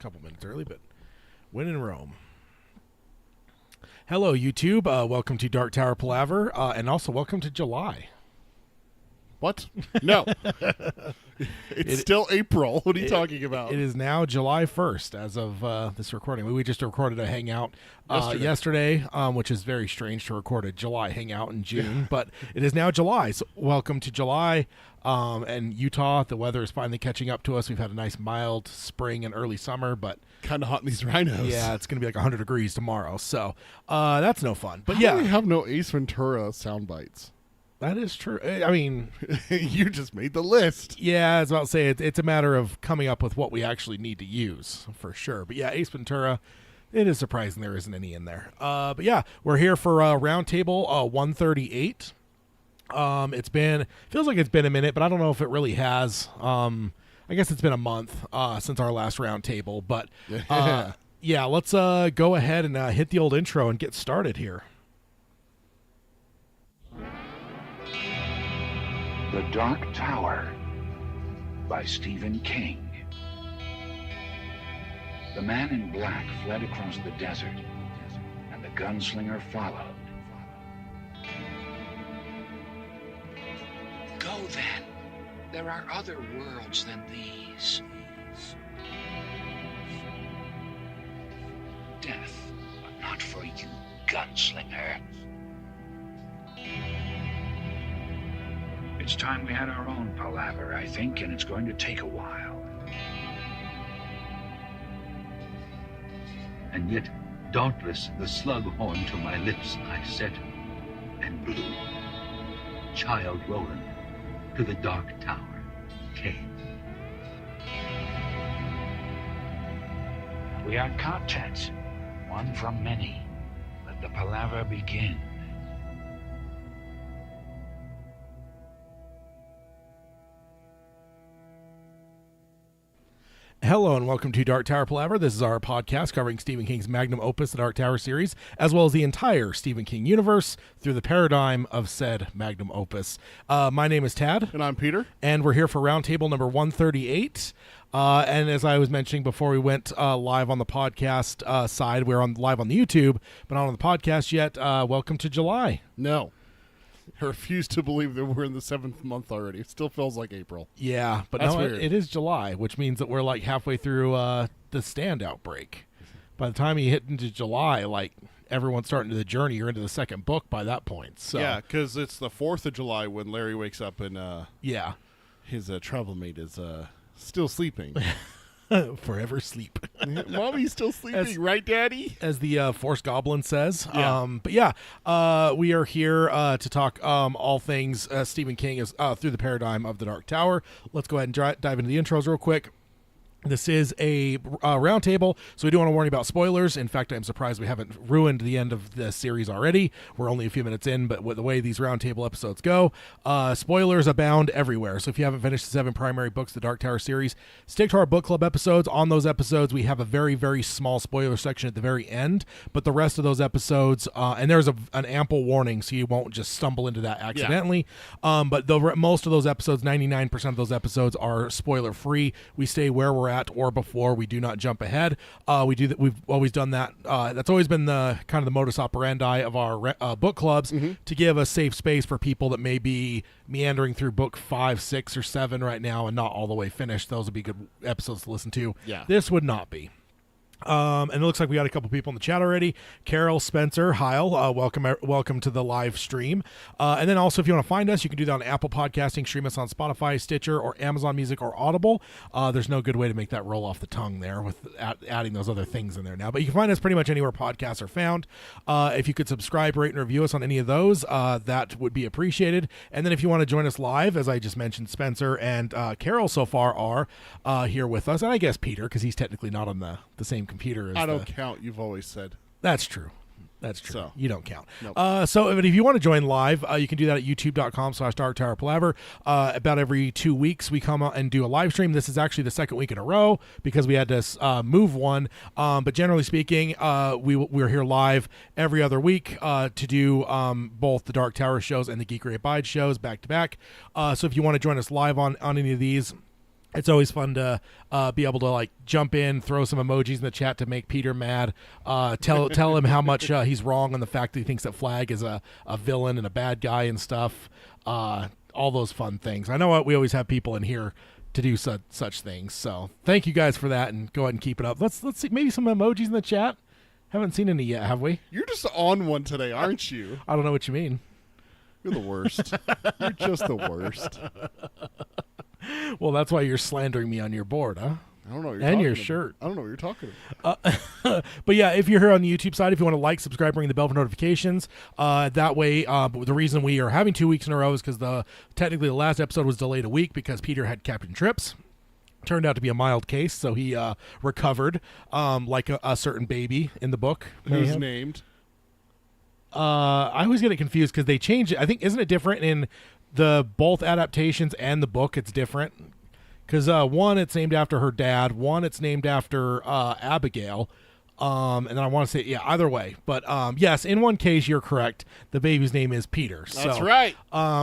couple minutes early, but when in Rome. Hello, YouTube. Welcome to Dark Tower Palaver, and also welcome to July. What? No. It's still April. What are you talking about? It is now July 1st as of this recording. We just recorded a hangout yesterday, which is very strange to record a July hangout in June, but it is now July. So welcome to July. And Utah, the weather is finally catching up to us. We've had a nice mild spring and early summer, but kind of hot in these rhinos. Yeah, it's going to be like 100 degrees tomorrow. So that's no fun. But How do we have no Ace Ventura sound bites? That is true. I mean, you just made the list. Yeah, I was about to say it's a matter of coming up with what we actually need to use for sure. But yeah, Ace Ventura, it is surprising there isn't any in there. But yeah, we're here for Roundtable 138. Feels like it's been a minute, but I don't know if it really has. I guess it's been a month since our last roundtable. But yeah, let's go ahead and hit the old intro and get started here. The Dark Tower by Stephen King. The man in black fled across the desert, and the gunslinger followed. Go then. There are other worlds than these. Death, but not for you, gunslinger. It's time we had our own Palaver, I think, and it's going to take a while. And yet, dauntless, the slug horn to my lips I set, and blew. Child Roland to the Dark Tower came. We are content, one from many. Let the Palaver begin. Hello and welcome to Dark Tower Palaver. This is our podcast covering Stephen King's magnum opus, the Dark Tower series, as well as the entire Stephen King universe through the paradigm of said magnum opus. My name is Tad. And I'm Peter. And we're here for roundtable number 138. And as I was mentioning before we went live on the podcast side, we're live on the YouTube, but not on the podcast yet. Welcome to July. No. I refuse to believe that we're in the 7th month already. It still feels like April. Yeah, but That's no, weird. it is July, which means that we're like halfway through the standout break. By the time you hit into July, like everyone's starting to the journey, you're into the second book by that point. So Yeah, because it's the 4th of July when Larry wakes up and his travel mate is still sleeping. Forever sleep. Mommy's still sleeping, right, Daddy? As the Force Goblin says. Yeah. But yeah, we are here to talk all things Stephen King is through the paradigm of the Dark Tower. Let's go ahead and dive into the intros real quick. This is a roundtable, so we do want to warn you about spoilers. In fact, I'm surprised we haven't ruined the end of the series already. We're only a few minutes in, but with the way these roundtable episodes go, spoilers abound everywhere. So if you haven't finished the 7 primary books of the Dark Tower series, stick to our book club episodes. On those episodes, we have a very, very small spoiler section at the very end, but the rest of those episodes, and there's an ample warning, so you won't just stumble into that accidentally. Yeah. But most of those episodes, 99% of those episodes are spoiler-free. We stay where we're at or before. We do not jump ahead. We've always done that. That's always been the kind of the modus operandi of our book clubs, to give a safe space for people that may be meandering through book 5, 6, or 7 right now and not all the way finished. Those would be good episodes to listen to. Yeah. This would not be. And it looks like we got a couple people in the chat already. Carol, Spencer, Heil, welcome to the live stream. And then also, if you want to find us, you can do that on Apple Podcasting, stream us on Spotify, Stitcher, or Amazon Music, or Audible. There's no good way to make that roll off the tongue there with adding those other things in there now. But you can find us pretty much anywhere podcasts are found. If you could subscribe, rate, and review us on any of those, that would be appreciated. And then if you want to join us live, as I just mentioned, Spencer and Carol so far are here with us. And I guess Peter, because he's technically not on the same computer as I don't count, you've always said. That's true. That's true. So, you don't count. Nope. So if you want to join live, you can do that at youtube.com/darktowerpalaver. About every 2 weeks, we come out and do a live stream. This is actually the second week in a row because we had to move one. But generally speaking, we're here live every other week to do both the Dark Tower shows and the Geekery Abides shows back to back. So if you want to join us live on any of these, It's always fun to be able to like jump in, throw some emojis in the chat to make Peter mad. Tell him how much he's wrong on the fact that he thinks that Flag is a villain and a bad guy and stuff. All those fun things. I know we always have people in here to do such things. So thank you guys for that, and go ahead and keep it up. Let's see maybe some emojis in the chat. Haven't seen any yet, have we? You're just on one today, aren't you? I don't know what you mean. You're the worst. You're just the worst. Well, that's why you're slandering me on your board, huh? I don't know what you're and talking your about. shirt. I don't know what you're talking about. But yeah, if you're here on the YouTube side, if you want to like, subscribe, ring the bell for notifications. That way, the reason we are having 2 weeks in a row is because technically the last episode was delayed a week because Peter had Captain Trips. Turned out to be a mild case, so he recovered like a certain baby in the book. Who's named? I always get it confused because they changed it. I think, isn't it different in the both adaptations and the book? It's different because one, it's named after her dad. One, it's named after Abigail. And then I want to say, yeah, either way. But yes, in one case, you're correct. The baby's name is Peter. That's right.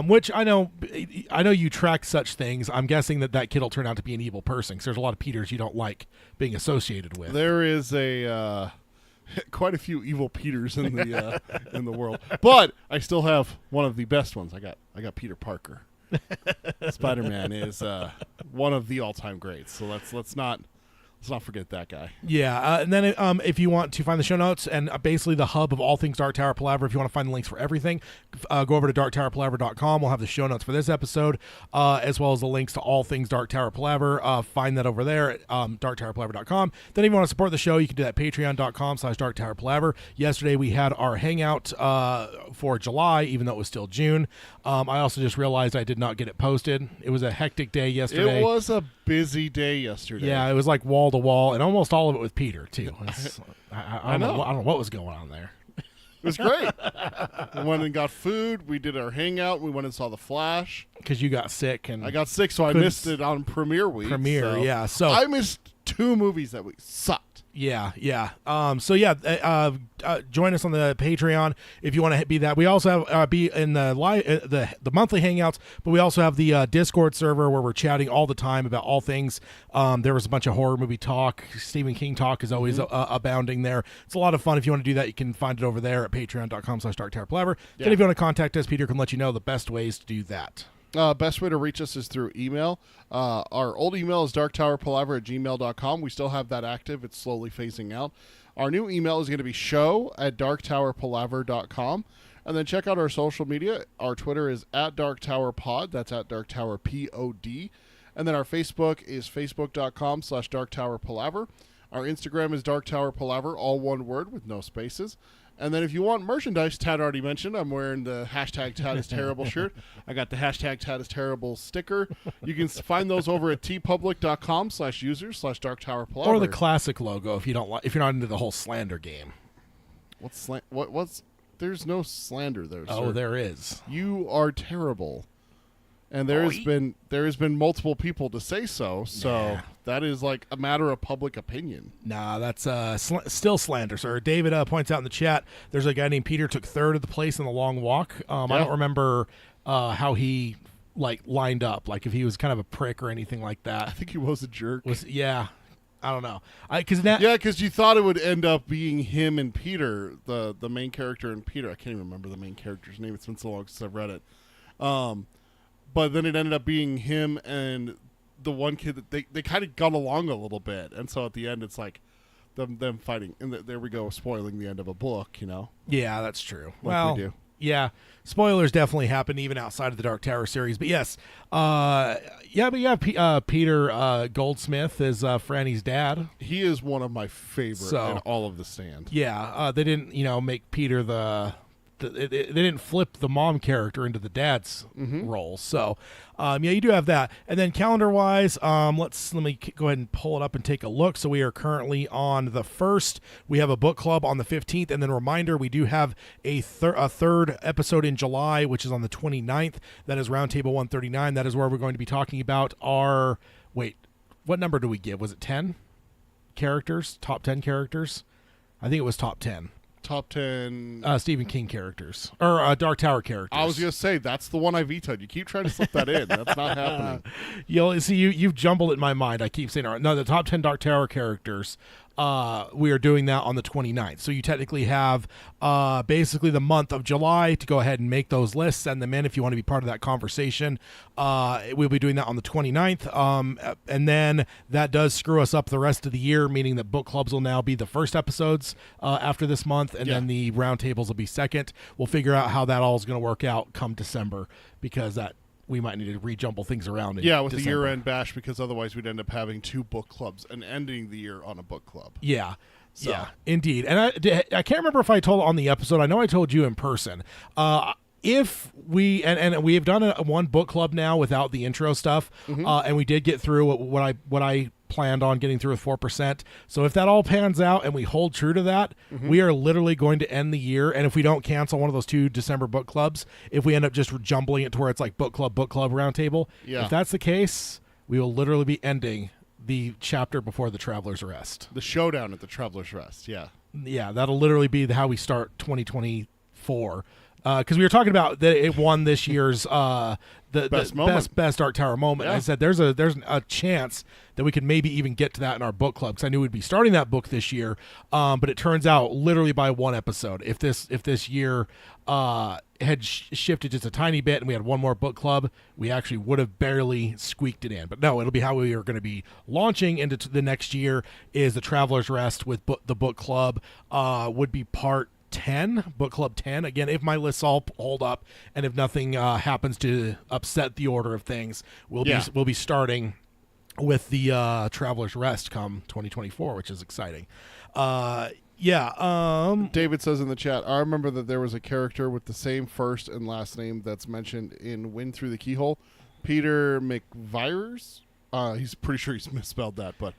Which I know you track such things. I'm guessing that kid will turn out to be an evil person because there's a lot of Peters you don't like being associated with. There is quite a few evil Peters in the in the world, but I still have one of the best ones. I got Peter Parker. Spider-Man is one of the all-time greats. So let's not forget that guy. Yeah, and then if you want to find the show notes and basically the hub of all things Dark Tower Palaver, if you want to find the links for everything, go over to darktowerpalaver.com. We'll have the show notes for this episode, as well as the links to all things Dark Tower Palaver. Find that over there at darktowerpalaver.com. Then if you want to support the show, you can do that at patreon.com/darktowerpalaver. Yesterday we had our hangout for July, even though it was still June. I also just realized I did not get it posted. It was a hectic day yesterday. It was a busy day yesterday. Yeah, it was like wall to wall, and almost all of it with Peter too. I don't know what was going on there. It was great. We went and got food. We did our hangout. We went and saw The Flash. Because you got sick, and I got sick, so I missed it on premiere week. So I missed 2 movies that week. Sucked. Yeah. Join us on the Patreon if you want to be that. We also have be in the live the monthly hangouts, but we also have the Discord server where we're chatting all the time about all things. There was a bunch of horror movie talk. Stephen King talk is always abounding there. It's a lot of fun. If you want to do that, you can find it over there at patreon.com/darktowerpalaver. Yeah. Then if you want to contact us, Peter can let you know the best ways to do that. Best way to reach us is through email. Our old email is darktowerpalaver@gmail.com. We still have that active. It's slowly phasing out. Our new email is going to be show@darktowerpalaver.com. And then check out our social media. Our Twitter is @darktowerpod. That's @darktowerpod. And then our Facebook is facebook.com/darktowerpalaver. Our Instagram is darktowerpalaver, all one word with no spaces. And then if you want merchandise, Tad already mentioned, I'm wearing the #TadIsTerrible shirt. I got the #TadIsTerrible sticker. You can find those over at tpublic.com/users/darktowerpalaver. Or the classic logo if you're not into the whole slander game. What's there's no slander there, sir. Oh, there is. You are terrible. And there has been multiple people to say so. So that is like a matter of public opinion. Nah, that's still slander, sir. David points out in the chat there's a guy named Peter took 3rd of the place in the long walk. I don't remember how he lined up, like if he was kind of a prick or anything like that. I think he was a jerk. I don't know. Because you thought it would end up being him and Peter, the main character and Peter. I can't even remember the main character's name. It's been so long since I've read it. But then it ended up being him and the one kid that they kind of got along a little bit. And so at the end, it's like them fighting. And there we go, spoiling the end of a book, you know? Yeah, that's true. Like we do. Yeah, spoilers definitely happen even outside of the Dark Tower series. But yes, Peter Goldsmith is Franny's dad. He is one of my favorite in all of The Stand. Yeah, they didn't, make Peter they didn't flip the mom character into the dad's role. So, you do have that. And then calendar-wise, let me go ahead and pull it up and take a look. So we are currently on the 1st. We have a book club on the 15th. And then reminder, we do have a third episode in July, which is on the 29th. That is Roundtable 139. That is where we're going to be talking about what number do we give? Was it 10 characters? Top 10 characters? I think it was top 10. Top 10. Stephen King characters or Dark Tower characters. I was gonna say that's the one I vetoed. You keep trying to slip that in. That's not happening. You'll see you've jumbled it in my mind. I keep saying no, the top 10 Dark Tower characters. We are doing that on the 29th. So you technically have basically the month of July to go ahead and make those lists, send them in if you want to be part of that conversation. We'll be doing that on the 29th. And then that does screw us up the rest of the year, meaning that book clubs will now be the first episodes after this month, and then the roundtables will be second. We'll figure out how that all is going to work out come December, because we might need to rejumble things around. With December. the year-end bash, because otherwise we'd end up having 2 book clubs and ending the year on a book club. Yeah. So. Yeah, indeed. And I can't remember if I told on the episode. I know I told you in person. If we and we have done one book club now without the intro stuff, and we did get through what I planned on getting through with 4%. So if that all pans out and we hold true to that, we are literally going to end the year. And if we don't cancel one of those 2 December book clubs, if we end up just jumbling it to where it's like book club roundtable, if that's the case, we will literally be ending the chapter before the Traveler's Rest. The showdown at the Traveler's Rest, yeah. Yeah, that'll literally be how we start 2024. Because we were talking about that it won this year's the best Dark Tower moment. Yeah. I said there's a chance that we could maybe even get to that in our book club, because I knew we'd be starting that book this year. But it turns out literally by one episode, if this year had shifted just a tiny bit and we had one more book club, we actually would have barely squeaked it in. But no, it'll be how we are going to be launching into the next year is the Traveler's Rest with the book club would be part 10, book club 10. Again, if my lists all hold up and if nothing happens to upset the order of things, we'll be starting with the Traveler's Rest come 2024, which is exciting. David says in the chat, I remember that there was a character with the same first and last name that's mentioned in Wind Through the Keyhole, Peter McVires. He's pretty sure he's misspelled that, but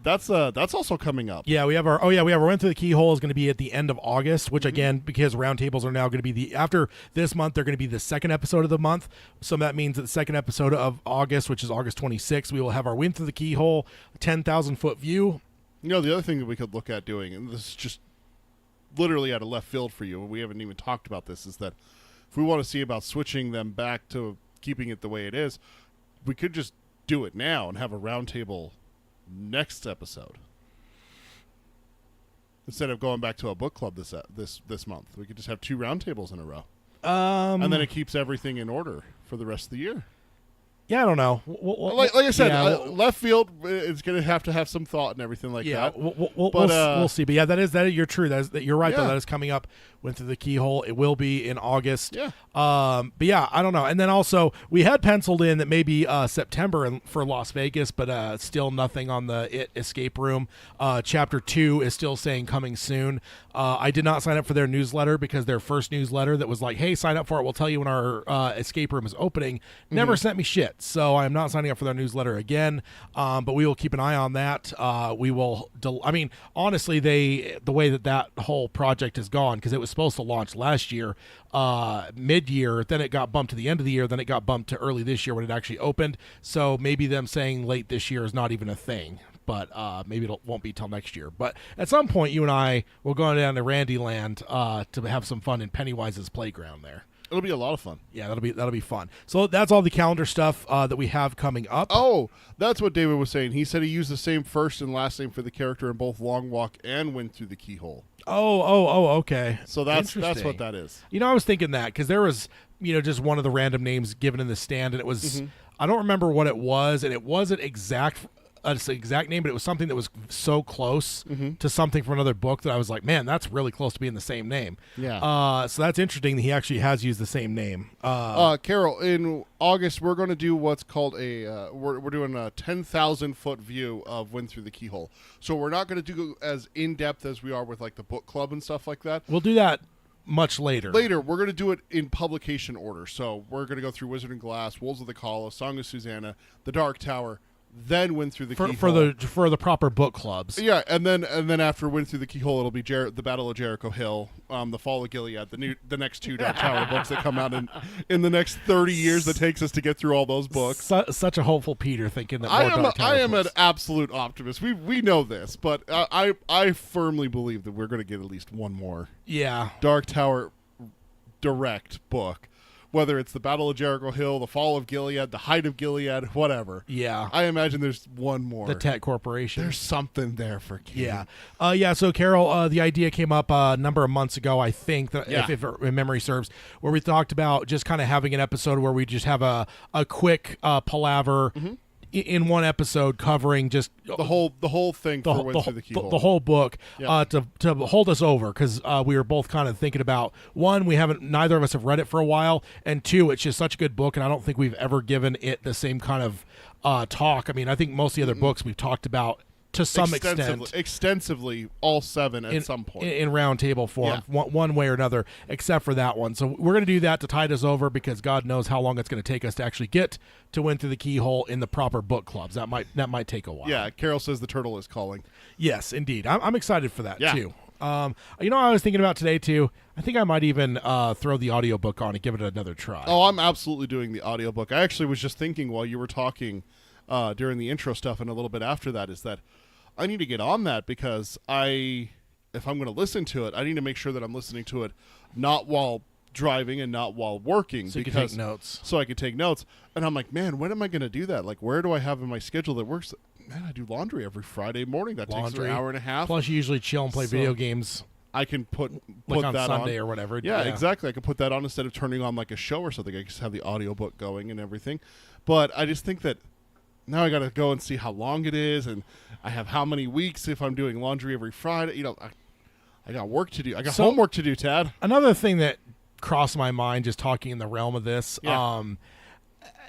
that's also coming up. Yeah, we have our Went Through the Keyhole is going to be at the end of August, which again, because roundtables are now going to be after this month, they're going to be the second episode of the month. So that means that the second episode of August, which is August 26th, we will have our Went Through the Keyhole 10,000-foot view. You know, the other thing that we could look at doing, and this is just literally out of left field for you, and we haven't even talked about this, is that if we want to see about switching them back to keeping it the way it is, we could just do it now and have a roundtable next episode instead of going back to a book club this month. We could just have 2 roundtables in a row, and then it keeps everything in order for the rest of the year. Yeah, I don't know. Like I said, left field is going to have some thought and everything like that. We'll see. But yeah, that you're true. You're right. Though that is coming up. Went Through the Keyhole. It will be in August. Yeah. But yeah, I don't know. And then also we had penciled in that maybe September for Las Vegas, but still nothing on the escape room. Chapter 2 is still saying coming soon. I did not sign up for their newsletter because their first newsletter that was like, hey, sign up for it. We'll tell you when our escape room is opening. Never sent me shit. So I am not signing up for their newsletter again. But we will keep an eye on that. We will. Honestly, the way that whole project has gone, because it was supposed to launch last year, mid-year, then it got bumped to the end of the year, then it got bumped to early this year when it actually opened. So maybe them saying late this year is not even a thing. But maybe it won't be till next year. But at some point, you and I will go down to Randyland to have some fun in Pennywise's playground there. It'll be a lot of fun. Yeah, that'll be fun. So that's all the calendar stuff that we have coming up. Oh, that's what David was saying. He said he used the same first and last name for the character in both Long Walk and Went Through the Keyhole. Oh, okay. So that's what that is. You know, I was thinking that because there was, just one of the random names given in the stand, and it was, I don't remember what it was, and it wasn't exact name, but it was something that was so close to something from another book that I was like, man, that's really close to being the same name. Yeah. So that's interesting that he actually has used the same name. Carol, in August, we're going to do what's called we're doing a 10,000-foot view of Went Through the Keyhole. So we're not going to do as in-depth as we are with like the book club and stuff like that. We'll do that much later. We're going to do it in publication order. So we're going to go through Wizard and Glass, Wolves of the Call, Song of Susanna, The Dark Tower, then Win Through the Keyhole. For the proper book clubs. Yeah, and then after Win Through the Keyhole, it'll be the Battle of Jericho Hill, the Fall of Gilead, the next 2 Dark Tower books that come out in the next 30 years that takes us to get through all those books. Such a hopeful Peter, thinking that more Dark Tower I am books. an absolute optimist. We know this, but I firmly believe that we're going to get at least one more Dark Tower direct book. Whether it's the Battle of Jericho Hill, the Fall of Gilead, the Height of Gilead, whatever. Yeah. I imagine there's one more. The Tech Corporation. There's something there for King. Yeah. So, Carol, the idea came up a number of months ago, I think, if memory serves, where we talked about just kind of having an episode where we just have a quick palaver in one episode covering just the whole thing for Win Through the Keyhole. The whole book to hold us over, because we were both kind of thinking about, one, neither of us have read it for a while, and two, it's just such a good book, and I don't think we've ever given it the same kind of talk. I mean, I think most of the other books we've talked about to some extensively, all 7 at some point in round table form, one way or another, except for that one. So we're going to do that to tide us over, because God knows how long it's going to take us to actually get to Win Through the Keyhole in the proper book clubs. That might take a while. Yeah, Carol says the turtle is calling. Yes, indeed. I'm excited for that too. I was thinking about today too. I think I might even throw the audiobook on and give it another try. Oh, I'm absolutely doing the audiobook. I actually was just thinking while you were talking during the intro stuff and a little bit after that, is that I need to get on that, because if I'm going to listen to it, I need to make sure that I'm listening to it not while driving and not while working. So you can take notes. So I can take notes. And I'm like, man, when am I going to do that? Like, where do I have in my schedule that works? Man, I do laundry every Friday morning. That takes an hour and a half. Plus, you usually chill and play video games. I can put on that Sunday on. Or whatever. Yeah, exactly. I can put that on instead of turning on like a show or something. I just have the audiobook going and everything. But I just think that now I got to go and see how long it is, and I have how many weeks if I'm doing laundry every Friday. I got work to do. I got homework to do, Tad. Another thing that crossed my mind just talking in the realm of this, and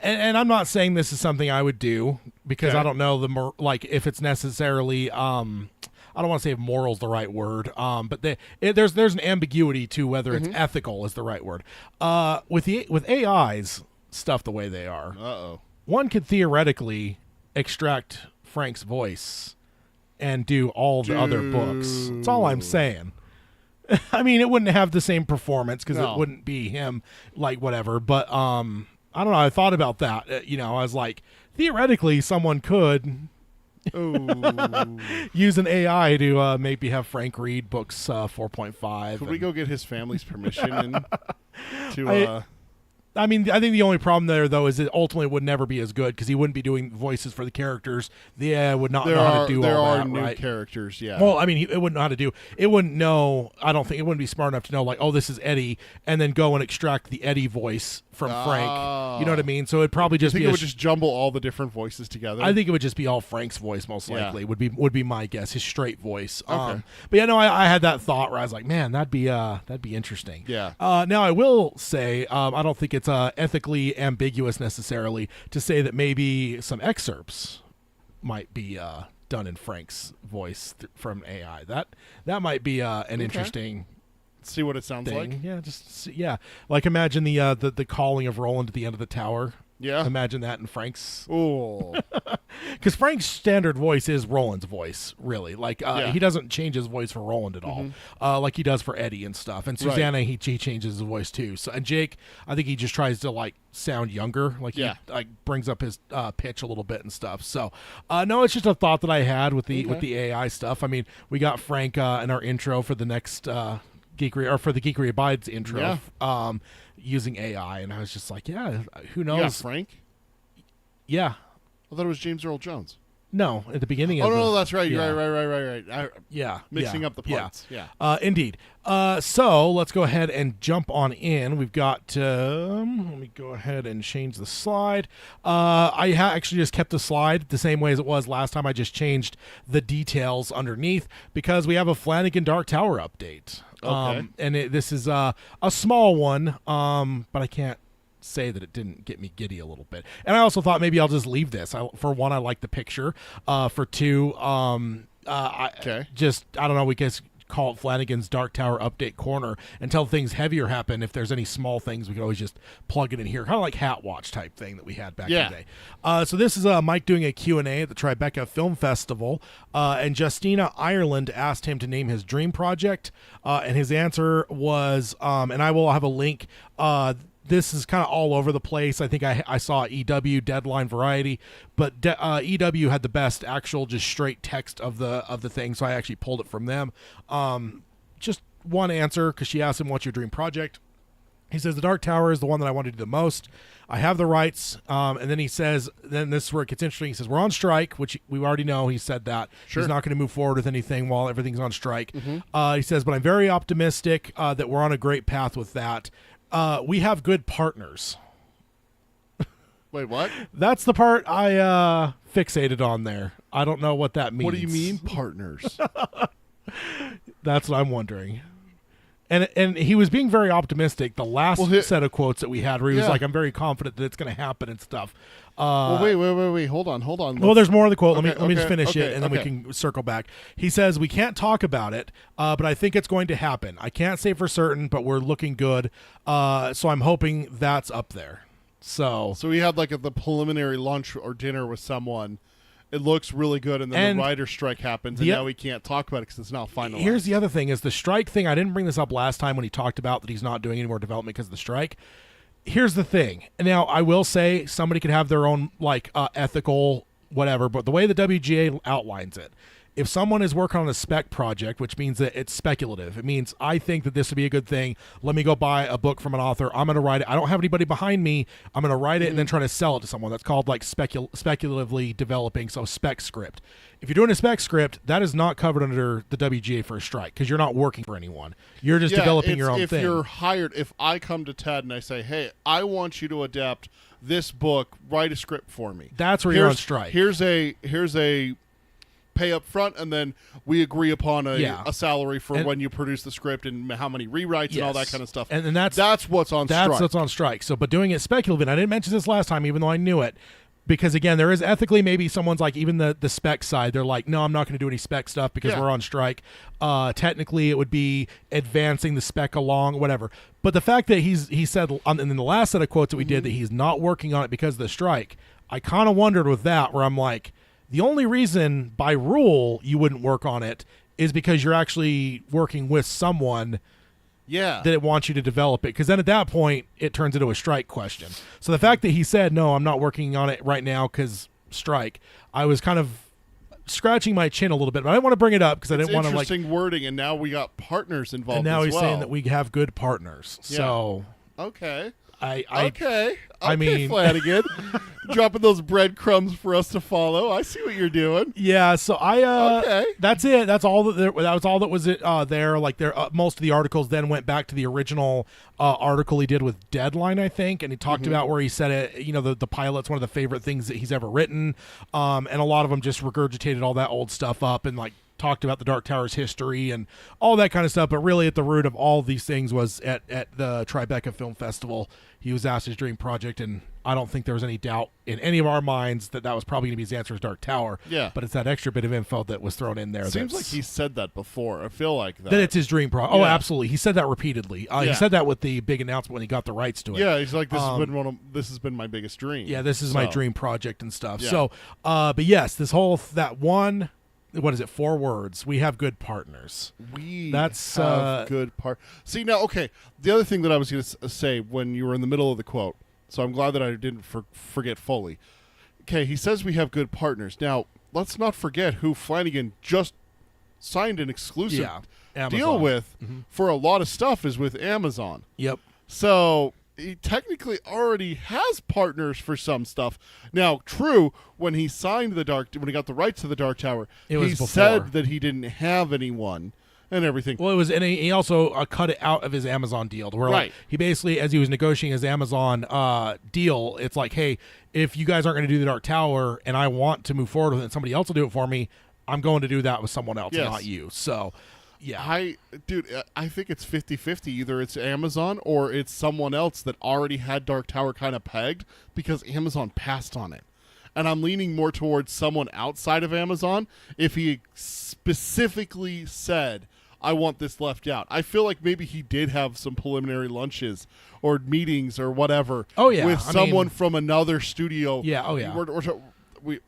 I'm not saying this is something I would do, because I don't know if it's necessarily I don't want to say if moral's the right word, but there's an ambiguity to whether it's ethical is the right word. With AI's stuff the way they are, one could theoretically extract Frank's voice and do all the other books. That's all I'm saying. I mean, it wouldn't have the same performance, because it wouldn't be him, like, whatever. But I don't know. I thought about that. I was like, theoretically, someone could use an AI to maybe have Frank read books 4.5. Could we go get his family's permission to? I mean, I think the only problem there, though, is it ultimately would never be as good, because he wouldn't be doing voices for the characters. The AI would not know how to do all that, There are new right? characters, yeah. Well, I mean, it wouldn't know how to do. It wouldn't know. I don't think it wouldn't be smart enough to know, like, oh, this is Eddie, and then go and extract the Eddie voice from Frank. You know what I mean? So it'd probably just be. It would just jumble all the different voices together. I think it would just be all Frank's voice, most likely. Would be my guess, his straight voice. Okay. But yeah, no, I had that thought where I was like, man, that'd be interesting. Yeah. Now I will say, I don't think it's ethically ambiguous necessarily to say that maybe some excerpts might be done in Frank's voice from AI. That might be an interesting. See what it sounds thing. like. Yeah, like imagine the calling of Roland at the end of the tower. Yeah, imagine that in Frank's. Oh, because Frank's standard voice is Roland's voice, really. Like he doesn't change his voice for Roland at all, like he does for Eddie and stuff. And Susanna, he changes his voice too. So and Jake, I think he just tries to like sound younger, like he like brings up his pitch a little bit and stuff. So no, it's just a thought that I had with the AI stuff. I mean, we got Frank in our intro for the next. Geekery, or for the Geekery Abides intro, using AI, and I was just like, who knows? Yeah, Frank? Yeah. I thought it was James Earl Jones. No, at the beginning of no, that's right. Right. Mixing up the parts. Yeah. Indeed. So let's go ahead and jump on in. We've got, let me go ahead and change the slide. I actually just kept the slide the same way as it was last time. I just changed the details underneath because we have a Flanagan Dark Tower update. Okay. And this is a small one, but I can't say that it didn't get me giddy a little bit. And I also thought maybe I'll just leave this. For one, I like the picture. For two, I don't know, we guess call it Flanagan's Dark Tower Update Corner until things heavier happen. If there's any small things, we could always just plug it in here, kind of like Hat Watch type thing that we had back in the day. So this is Mike doing a Q&A at the Tribeca Film Festival, and Justina Ireland asked him to name his dream project, and his answer was, and I will have a link. This is kind of all over the place. I think I saw EW, Deadline, Variety, but EW had the best actual just straight text of the thing, so I actually pulled it from them. Just one answer, because she asked him, what's your dream project? He says, The Dark Tower is the one that I want to do the most. I have the rights. And then he says, then this is where it gets interesting. He says, we're on strike, which we already know. He said that. Sure. He's not going to move forward with anything while everything's on strike. He says, but I'm very optimistic that we're on a great path with that. We have good partners. Wait, what? That's the part I fixated on there. I don't know what that means. What do you mean, partners? That's what I'm wondering. And he was being very optimistic. The last set of quotes that we had, where he was like, "I'm very confident that it's going to happen" and stuff. Well, wait. Hold on. Well, there's more of the quote. Okay, let me just finish it, and then we can circle back. He says, "We can't talk about it, but I think it's going to happen. I can't say for certain, but we're looking good. So I'm hoping that's up there." So we had like the preliminary lunch or dinner with someone. It looks really good, and then the writer's strike happens, and now we can't talk about it because it's not finalized. Here's the other thing: is the strike thing. I didn't bring this up last time when he talked about that he's not doing any more development because of the strike. Here's the thing. Now, I will say somebody could have their own ethical whatever, but the way the WGA outlines it, if someone is working on a spec project, which means that it's speculative, it means I think that this would be a good thing. Let me go buy a book from an author. I'm going to write it. I don't have anybody behind me. I'm going to write it and then try to sell it to someone. That's called speculatively developing, so spec script. If you're doing a spec script, that is not covered under the WGA for a strike because you're not working for anyone. You're just developing your own thing. If you're hired, if I come to Ted and I say, hey, I want you to adapt this book, write a script for me. That's where you're on strike. Here's a pay up front, and then we agree upon a salary for when you produce the script and how many rewrites and all that kind of stuff. And that's what's on strike. That's what's on strike. So, but doing it speculative, and I didn't mention this last time, even though I knew it, because again, there is ethically maybe someone's like, even the spec side, they're like, no, I'm not going to do any spec stuff because we're on strike. Technically, it would be advancing the spec along, whatever. But the fact that he said in the last set of quotes that we did that he's not working on it because of the strike, I kind of wondered with that, where I'm like, the only reason by rule you wouldn't work on it is because you're actually working with someone that wants you to develop it. Because then at that point, it turns into a strike question. So the fact that he said, no, I'm not working on it right now because strike, I was kind of scratching my chin a little bit. But I didn't want to bring it up because I didn't want to interesting wording, and now we got partners involved and now as he's well. saying that we have good partners. Yeah. So okay. I mean, Flanagan, dropping those breadcrumbs for us to follow. I see what you're doing. Yeah, so that's it. That's all that was all that was there. Like most of the articles then went back to the original article he did with Deadline, I think, and he talked about where he said it. You know, the pilot's one of the favorite things that he's ever written, and a lot of them just regurgitated all that old stuff up and talked about the Dark Tower's history and all that kind of stuff. But really, at the root of all these things was at the Tribeca Film Festival. He was asked his dream project, and I don't think there was any doubt in any of our minds that was probably going to be his answer is Dark Tower. Yeah. But it's that extra bit of info that was thrown in there. Seems like he said that before. I feel like that. That it's his dream project. Oh, absolutely. He said that repeatedly. He said that with the big announcement when he got the rights to it. Yeah, he's like, this has been my biggest dream. Yeah, this is my dream project and stuff. Yeah. So, but yes, this whole, that one, what is it, 4 words, we have good partners. Have good part. See, now, okay, the other thing that I was going to say when you were in the middle of the quote, so I'm glad that I didn't forget fully. Okay, he says we have good partners. Now, let's not forget who Flanagan just signed an exclusive deal with for a lot of stuff is with Amazon. Yep. So he technically already has partners for some stuff. Now, true, when he signed when he got the rights to the Dark Tower, he said that he didn't have anyone and everything. Well, and he also cut it out of his Amazon deal. Where he basically, as he was negotiating his Amazon deal, it's like, hey, if you guys aren't going to do the Dark Tower and I want to move forward with it and somebody else will do it for me, I'm going to do that with someone else, not you. So, yeah. I think it's 50-50. Either it's Amazon or it's someone else that already had Dark Tower kind of pegged because Amazon passed on it. And I'm leaning more towards someone outside of Amazon if he specifically said, I want this left out. I feel like maybe he did have some preliminary lunches or meetings or whatever. Oh, yeah. With I someone mean- from another studio. Yeah, oh, yeah.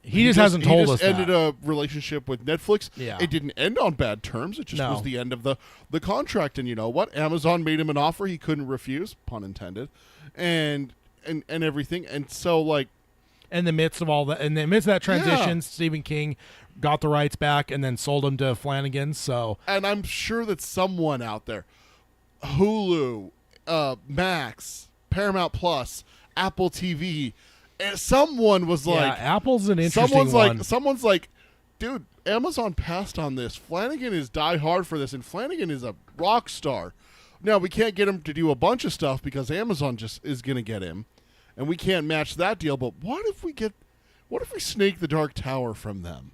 He just hasn't told us He just ended that. a relationship with Netflix. Yeah. It didn't end on bad terms. It just No. was the end of the contract. And you know what? Amazon made him an offer he couldn't refuse, pun intended, and everything. And so, like, In the midst of all that, in the midst of that transition, Yeah. Stephen King got the rights back and then sold them to Flanagan. So and I'm sure that someone out there, Hulu, Max, Paramount Plus, Apple TV, and someone was yeah, like, Apple's an interesting one. someone's like, dude, Amazon passed on this. Flanagan is die hard for this, and Flanagan is a rock star. Now, we can't get him to do a bunch of stuff because Amazon just is going to get him, and we can't match that deal. But what if we snake the Dark Tower from them?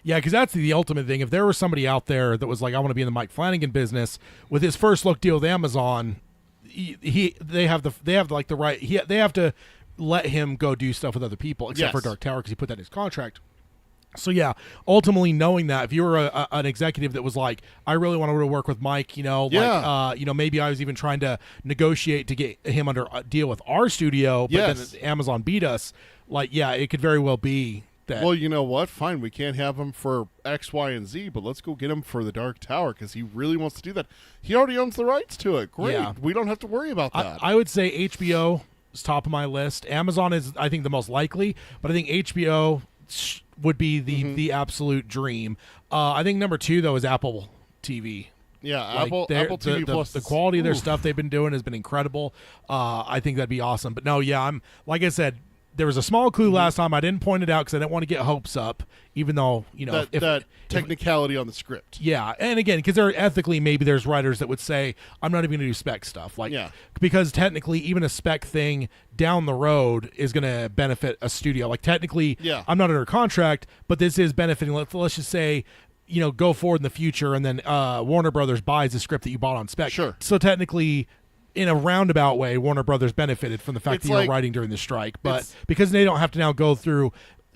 Yeah, because that's the ultimate thing. If there was somebody out there that was like, I want to be in the Mike Flanagan business with his first look deal with Amazon, they have the right. They have to let him go do stuff with other people, except Yes. for Dark Tower because he put that in his contract. So yeah, ultimately knowing that, if you were an executive that was like, I really want to work with Mike, Yeah. maybe I was even trying to negotiate to get him under a deal with our studio, but Yes. then Amazon beat us. Like, yeah, it could very well be that. Well, you know what? Fine, we can't have him for X, Y, and Z, but let's go get him for the Dark Tower because he really wants to do that. He already owns the rights to it. Great. Yeah. We don't have to worry about that. I would say HBO is top of my list. Amazon is, I think, the most likely, but I think HBO would be the absolute dream. I think number 2 though is Apple TV. yeah, Like, Apple they're- TV Plus. the quality of their oof. stuff they've been doing has been incredible. I think that'd be awesome. But no, yeah, I'm like I said, there was a small clue last time. I didn't point it out because I didn't want to get hopes up, even though That technicality on the script. yeah, and again, because there's writers that would say, I'm not even going to do spec stuff. Like, Yeah. because technically, even a spec thing down the road is going to benefit a studio. Like, technically, Yeah. I'm not under contract, but this is benefiting. Let's just say, go forward in the future, and then Warner Brothers buys the script that you bought on spec. Sure. So technically, in a roundabout way, Warner Brothers benefited from the fact It's that you were like- writing during the strike. But it's- because they don't have to now go through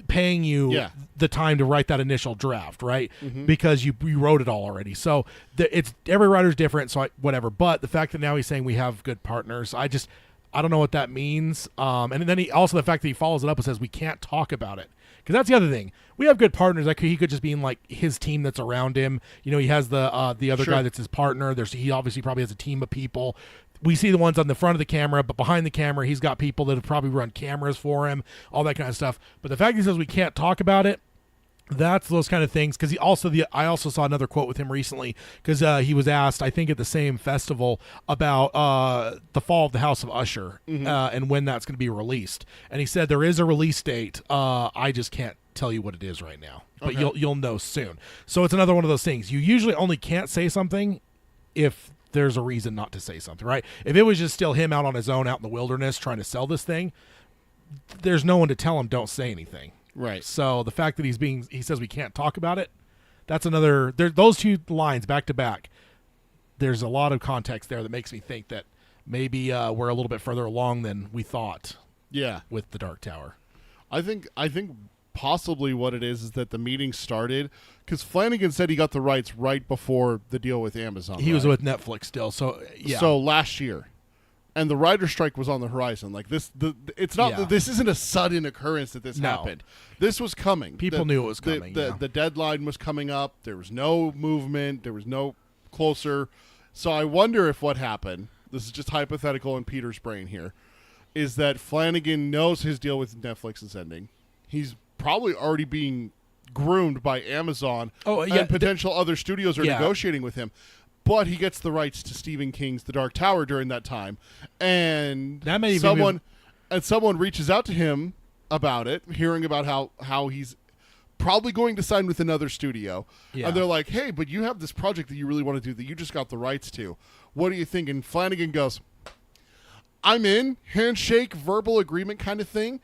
paying you Yeah. the time to write that initial draft, right? Mm-hmm. Because you wrote it all already. So it's every writer's different. So whatever. But the fact that now he's saying we have good partners, I don't know what that means. And then the fact that he follows it up and says we can't talk about it, because that's the other thing. We have good partners. Like, he could just be in like his team that's around him. He has the other Sure. guy that's his partner. He obviously probably has a team of people. We see the ones on the front of the camera, but behind the camera, he's got people that have probably run cameras for him, all that kind of stuff. But the fact he says we can't talk about it, that's those kind of things. Because I also saw another quote with him recently, because he was asked, I think at the same festival, about the fall of the House of Usher and when that's going to be released. And he said there is a release date. I just can't tell you what it is right now, but Okay. you'll know soon. So it's another one of those things. You usually only can't say something if there's a reason not to say something, right? If it was just still him out on his own out in the wilderness trying to sell this thing, there's no one to tell him don't say anything. Right. So the fact that he says we can't talk about it, that's another, those two lines back to back, there's a lot of context there that makes me think that maybe we're a little bit further along than we thought Yeah. with the Dark Tower. I think possibly what it is that the meeting started because Flanagan said he got the rights right before the deal with Amazon. He was right? with Netflix still, so yeah. So last year, and the writer strike was on the horizon. Like it's not. Yeah. This isn't a sudden occurrence that this No. happened. This was coming. People knew it was coming, yeah. The deadline was coming up. There was no movement. There was no closer. So I wonder if what happened. This is just hypothetical in Peter's brain here. Is that Flanagan knows his deal with Netflix is ending. He's probably already being groomed by Amazon. And potential other studios are negotiating with him. But he gets the rights to Stephen King's The Dark Tower during that time. And That may even someone reaches out to him about it, hearing about how he's probably going to sign with another studio. Yeah. And they're like, hey, but you have this project that you really want to do that you just got the rights to. What do you think? And Flanagan goes, I'm in, handshake, verbal agreement kind of thing,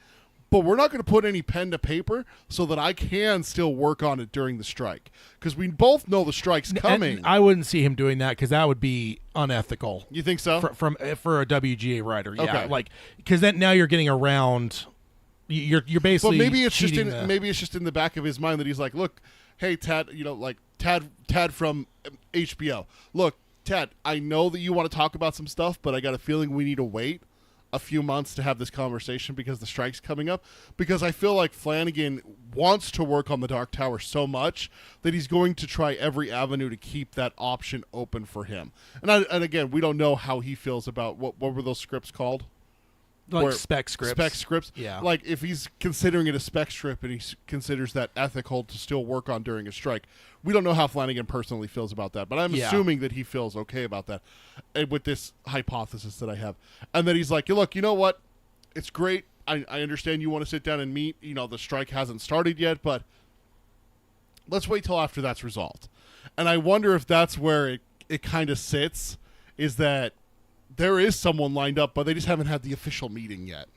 but we're not going to put any pen to paper so that I can still work on it during the strike. Because we both know the strike's coming. And I wouldn't see him doing that because that would be unethical. You think so? For a WGA writer, yeah. Okay. Like, because then now you're getting around. You're But basically. maybe it's just cheating maybe it's just in the back of his mind that he's like, look, hey Ted, like Tad from HBO. Look, Tad, I know that you want to talk about some stuff, but I got a feeling we need to wait a few months to have this conversation because the strike's coming up. Because I feel like Flanagan wants to work on the Dark Tower so much that he's going to try every avenue to keep that option open for him. And again, we don't know how he feels about what were those scripts called? Like spec scripts. Spec scripts. Yeah. Like if he's considering it a spec script and he considers that ethical to still work on during a strike, we don't know how Flanagan personally feels about that. But I'm assuming that he feels okay about that with this hypothesis that I have. And that he's like, look, you know what? It's great. I understand you want to sit down and meet. You know, the strike hasn't started yet, but let's wait till after that's resolved. And I wonder if that's where it kind of sits, is that there is someone lined up, but they just haven't had the official meeting yet.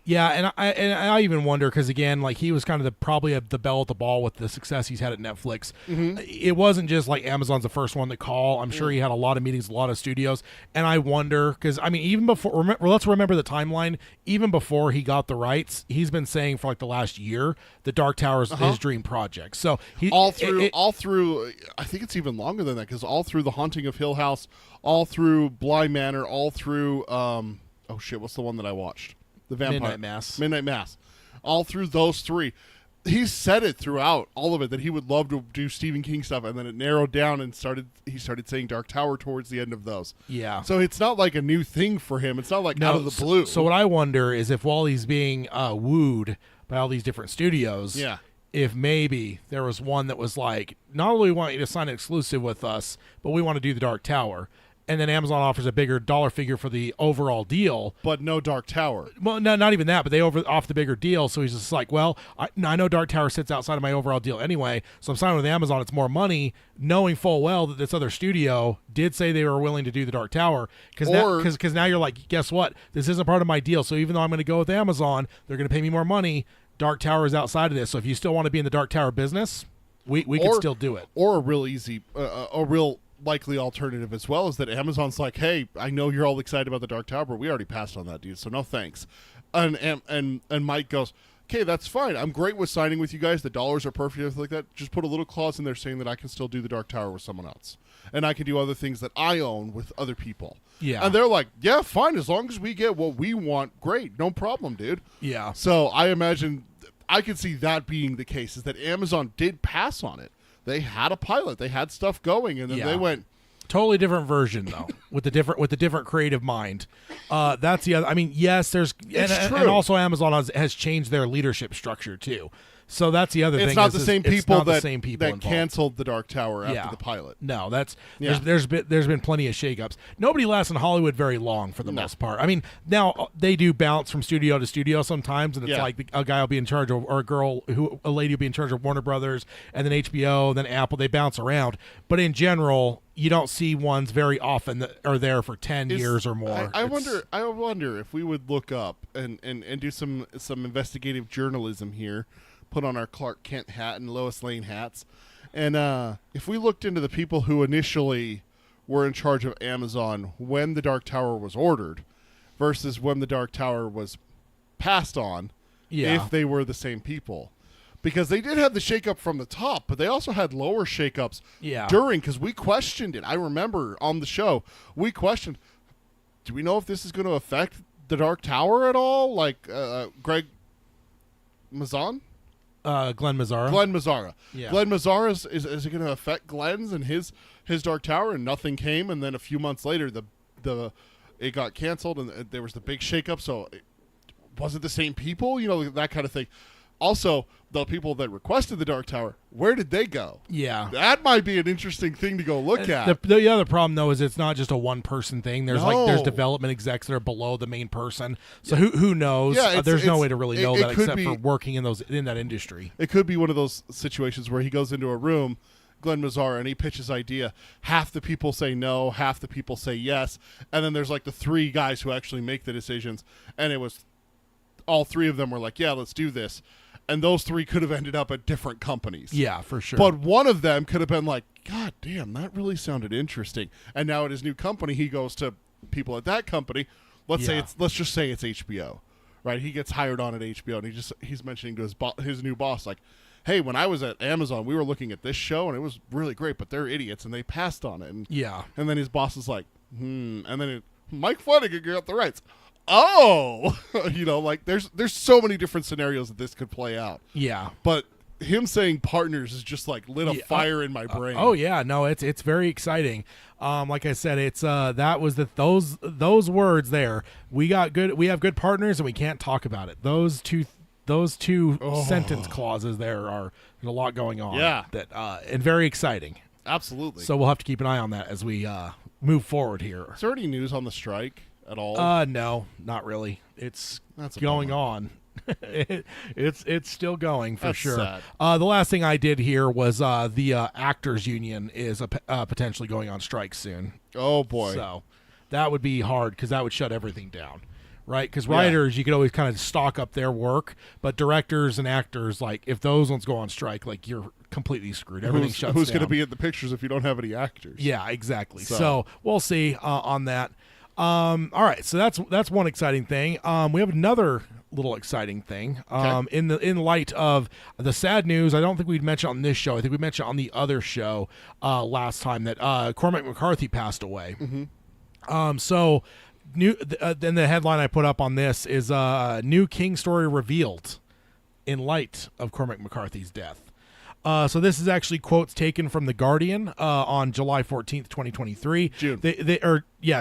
Yeah, and I even wonder because again, like he was kind of probably the bell at the ball with the success he's had at Netflix. Mm-hmm. It wasn't just like Amazon's the first one to call. I'm sure he had a lot of meetings, a lot of studios, and I wonder because I mean, even before, let's remember the timeline. Even before he got the rights, he's been saying for like the last year that Dark Tower is his dream project. So he all through. I think it's even longer than that because all through The Haunting of Hill House, all through Bly Manor, all through what's the one that I watched? The Vampire Midnight Mass. All through those he's said it throughout all of it that he would love to do Stephen King stuff, and then it narrowed down and he started saying Dark Tower towards the end of those. Yeah. So it's not like a new thing for him. It's not like out of the blue. So what I wonder is if while he's being wooed by all these different studios, if maybe there was one that was like, not only want you to sign an exclusive with us, but we want to do the Dark Tower. And then Amazon offers a bigger dollar figure for the overall deal. But no Dark Tower. Well, no, not even that, but they off the bigger deal. So he's just like, well, I know Dark Tower sits outside of my overall deal anyway, so I'm signing with Amazon. It's more money, knowing full well that this other studio did say they were willing to do the Dark Tower. Because now you're like, guess what? This isn't part of my deal. So even though I'm going to go with Amazon, they're going to pay me more money. Dark Tower is outside of this. So if you still want to be in the Dark Tower business, we can still do it. Or a real likely alternative as well is that Amazon's like, hey, I know you're all excited about the Dark Tower, but we already passed on that, dude, so no thanks. And Mike goes, okay, that's fine. I'm great with signing with you guys. The dollars are perfect, everything like that. Just put a little clause in there saying that I can still do the Dark Tower with someone else. And I can do other things that I own with other people. Yeah. And they're like, yeah, fine. As long as we get what we want, great. No problem, dude. Yeah. So I imagine I could see that being the case, is that Amazon did pass on it. They had a pilot. They had stuff going, and then they went totally different version though, with the different creative mind. That's the other. I mean, yes, there's and also Amazon has changed their leadership structure too. So that's the other thing. It's not the same people that involved. Canceled the Dark Tower after the pilot. No, there's been plenty of shakeups. Nobody lasts in Hollywood very long for the most part. I mean, now they do bounce from studio to studio sometimes, and it's like a guy will be in charge of, or a lady will be in charge of Warner Brothers, and then HBO, then Apple. They bounce around, but in general, you don't see ones very often that are there for 10 years or more. I wonder if we would look up and do some investigative journalism here. Put on our Clark Kent hat and Lois Lane hats. And if we looked into the people who initially were in charge of Amazon when the Dark Tower was ordered versus when the Dark Tower was passed on, if they were the same people. Because they did have the shakeup from the top, but they also had lower shakeups during, because we questioned it. I remember on the show, we questioned, do we know if this is going to affect the Dark Tower at all? Like Greg Mazan? Glenn Mazzara. Glenn Mazzara. Yeah. Glenn Mazzara is it going to affect Glenn's and his Dark Tower? And nothing came. And then a few months later, it got canceled, and there was the big shakeup. So was it the same people? You know, that kind of thing. Also, the people that requested the Dark Tower, where did they go? Yeah. That might be an interesting thing to go look at. The other problem, though, is it's not just a one-person thing. There's there's development execs that are below the main person. So who knows? Yeah, there's no way to really know that except for working in that industry. It could be one of those situations where he goes into a room, Glenn Mazzara, and he pitches idea. Half the people say no, half the people say yes, and then there's like the three guys who actually make the decisions, and it was all three of them were like, yeah, let's do this. And those three could have ended up at different companies. Yeah, for sure. But one of them could have been like, God damn, that really sounded interesting. And now at his new company, he goes to people at that company. Let's just say it's HBO, right? He gets hired on at HBO, and he's mentioning to his new boss, like, hey, when I was at Amazon, we were looking at this show and it was really great, but they're idiots and they passed on it. And then his boss is like, and then Mike Flanagan got the rights. Oh, like there's so many different scenarios that this could play out. Yeah. But him saying partners is just like lit a fire in my brain. Oh yeah, no, it's very exciting. Like I said, it's that was those words there. We have good partners and we can't talk about it. Those two sentence clauses there's a lot going on. Yeah. That and very exciting. Absolutely. So we'll have to keep an eye on that as we move forward here. Is there any news on the strike at all? No, not really. That's a going bummer. on. It's still going for That's sure. sad. The last thing I did here was the actors union is potentially going on strike soon. Oh boy. So that would be hard because that would shut everything down, right? Because writers, you could always kind of stock up their work, but directors and actors, like if those ones go on strike, like you're completely screwed. Everything shuts down. Who's going to be in the pictures if you don't have any actors? Yeah, exactly. So we'll see on that. All right, so that's one exciting thing. We have another little exciting thing. In light of the sad news, I don't think we'd mention on this show. I think we mentioned on the other show last time that Cormac McCarthy passed away. So then the headline I put up on this is new King story revealed in light of Cormac McCarthy's death. So this is actually quotes taken from The Guardian on July 14th, 2023. June.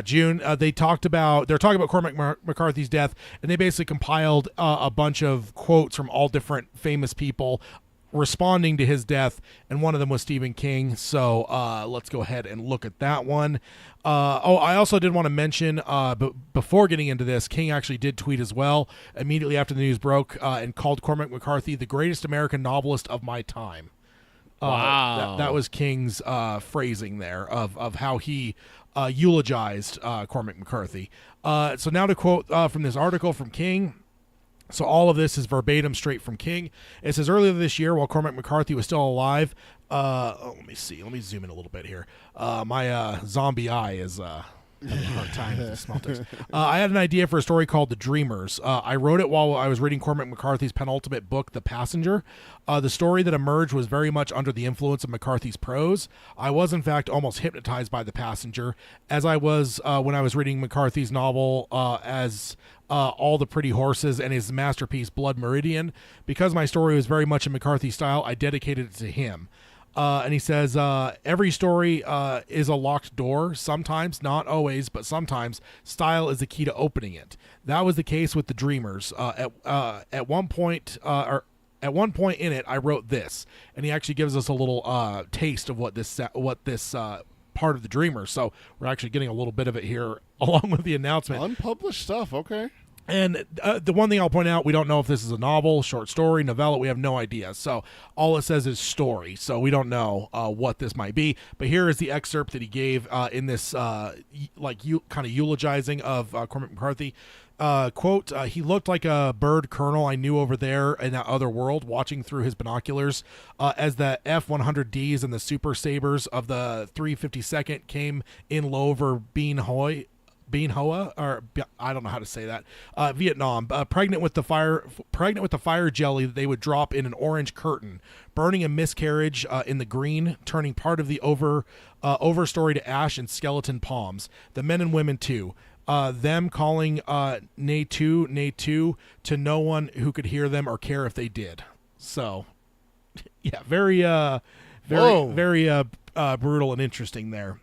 June. They're talking about Cormac McCarthy's death, and they basically compiled a bunch of quotes from all different famous people responding to his death, and one of them was Stephen King. So let's go ahead and look at that one. I also did want to mention, but before getting into this, King actually did tweet as well immediately after the news broke and called Cormac McCarthy the greatest American novelist of my time. Wow. That was King's phrasing there of how he eulogized Cormac McCarthy. So now to quote from this article from King. So all of this is verbatim straight from King. It says, earlier this year, while Cormac McCarthy was still alive, let me see. Let me zoom in a little bit here. My zombie eye is having a hard time with the small text. I had an idea for a story called The Dreamers. I wrote it while I was reading Cormac McCarthy's penultimate book, The Passenger. The story that emerged was very much under the influence of McCarthy's prose. I was, in fact, almost hypnotized by The Passenger, as I was when I was reading McCarthy's novel as All the Pretty Horses and his masterpiece, Blood Meridian. Because my story was very much in McCarthy style, I dedicated it to him. And he says, every story is a locked door. Sometimes, not always, but sometimes, style is the key to opening it. That was the case with The Dreamers. At one point in it, I wrote this, and he actually gives us a little taste of what this part of The Dreamers. So we're actually getting a little bit of it here, along with the announcement. Unpublished stuff, okay. And the one thing I'll point out, we don't know if this is a novel, short story, novella. We have no idea. So all it says is story. So we don't know what this might be. But here is the excerpt that he gave in this kind of eulogizing of Cormac McCarthy. Quote, he looked like a bird colonel I knew over there in that other world, watching through his binoculars as the F-100Ds and the Super Sabres of the 352nd came in low over Bean Hoa, or I don't know how to say that, Vietnam, pregnant with the fire jelly that they would drop in an orange curtain, burning a miscarriage in the green, turning part of the overstory to ash and skeleton palms. The men and women too. Them calling nay to no one who could hear them or care if they did. So, yeah, very brutal and interesting there.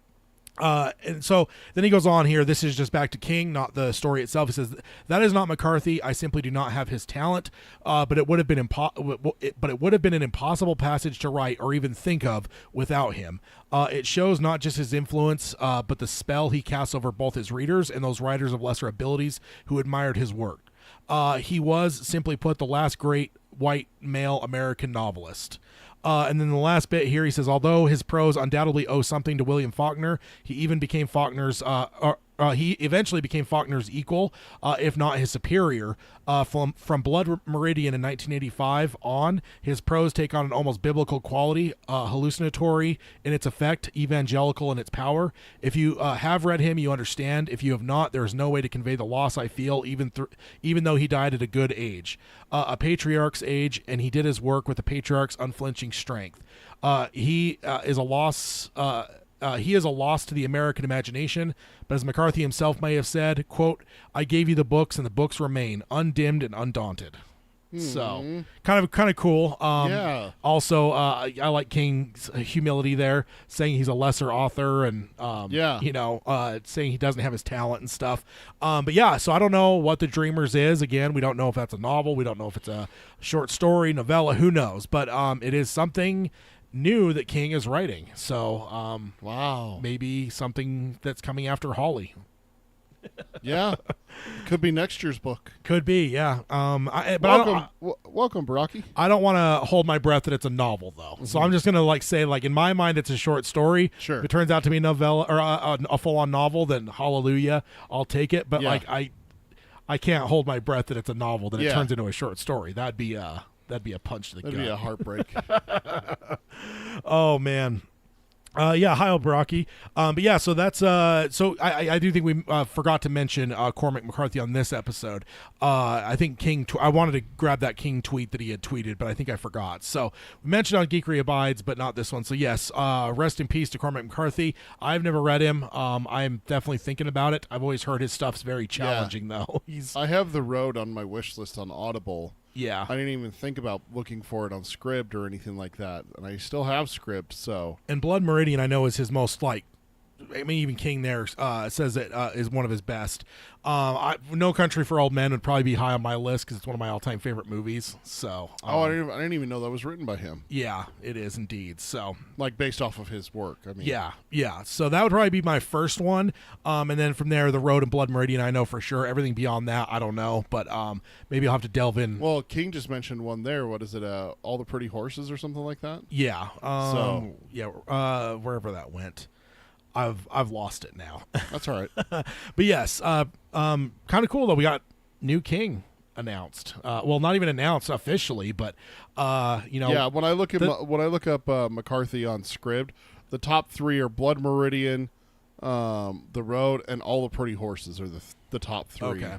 And so then he goes on here. This is just back to King, not the story itself. He says, that is not McCarthy. I simply do not have his talent. But it would have been an impossible passage to write or even think of without him. It shows not just his influence, but the spell he casts over both his readers and those writers of lesser abilities who admired his work. He was, simply put, the last great white male American novelist. And then the last bit here, he says, although his prose undoubtedly owes something to William Faulkner, he even became Faulkner's he eventually became Faulkner's equal, if not his superior. From Blood Meridian in 1985 on, his prose take on an almost biblical quality, hallucinatory in its effect, evangelical in its power. If you have read him, you understand. If you have not, there is no way to convey the loss I feel, even though he died at a good age, a patriarch's age, and he did his work with the patriarch's unflinching strength. He is a loss. He is a loss to the American imagination, but as McCarthy himself may have said, quote, "I gave you the books, and the books remain undimmed and undaunted." So kind of cool. Yeah. Also, I like King's humility there, saying he's a lesser author and saying he doesn't have his talent and stuff. But yeah, so I don't know what The Dreamers is. Again, we don't know if that's a novel. We don't know if it's a short story, novella. Who knows? But it is something new that King is writing. So wow, maybe something that's coming after Holly. Yeah, could be next year's book. Could be, yeah. Welcome, Baraki. I don't want to hold my breath that it's a novel, though. So I'm just gonna say, in my mind, it's a short story. Sure. If it turns out to be a novella or a full-on novel, then hallelujah, I'll take it. But I can't hold my breath that it's a novel. That it turns into a short story. That'd be a punch to the gut. That'd be a heartbreak. Oh man. Hi, Baraki. But yeah, so that's so I do think we forgot to mention Cormac McCarthy on this episode. I think King. I wanted to grab that King tweet that he had tweeted, but I think I forgot. So we mentioned on Geekery Abides, but not this one. So yes, rest in peace to Cormac McCarthy. I've never read him. I'm definitely thinking about it. I've always heard his stuff's very challenging, though. I have The Road on my wish list on Audible. Yeah. I didn't even think about looking for it on Scribd or anything like that. And I still have Scribd, so. And Blood Meridian, I know, is his most, even King there says it is one of his best. No Country for Old Men would probably be high on my list because it's one of my all-time favorite movies. So. I didn't even know that was written by him. Yeah, it is indeed. So. Based off of his work. I mean. Yeah. So that would probably be my first one. And then from there, The Road and Blood Meridian, I know for sure. Everything beyond that, I don't know. But maybe I'll have to delve in. Well, King just mentioned one there. What is it? All the Pretty Horses or something like that? Yeah. Wherever that went. I've lost it now. That's all right. But yes, kind of cool though. We got new King announced. Well, not even announced officially, but Yeah, when I look up McCarthy on Scribd, the top three are Blood Meridian, The Road, and All the Pretty Horses are the top three. Okay.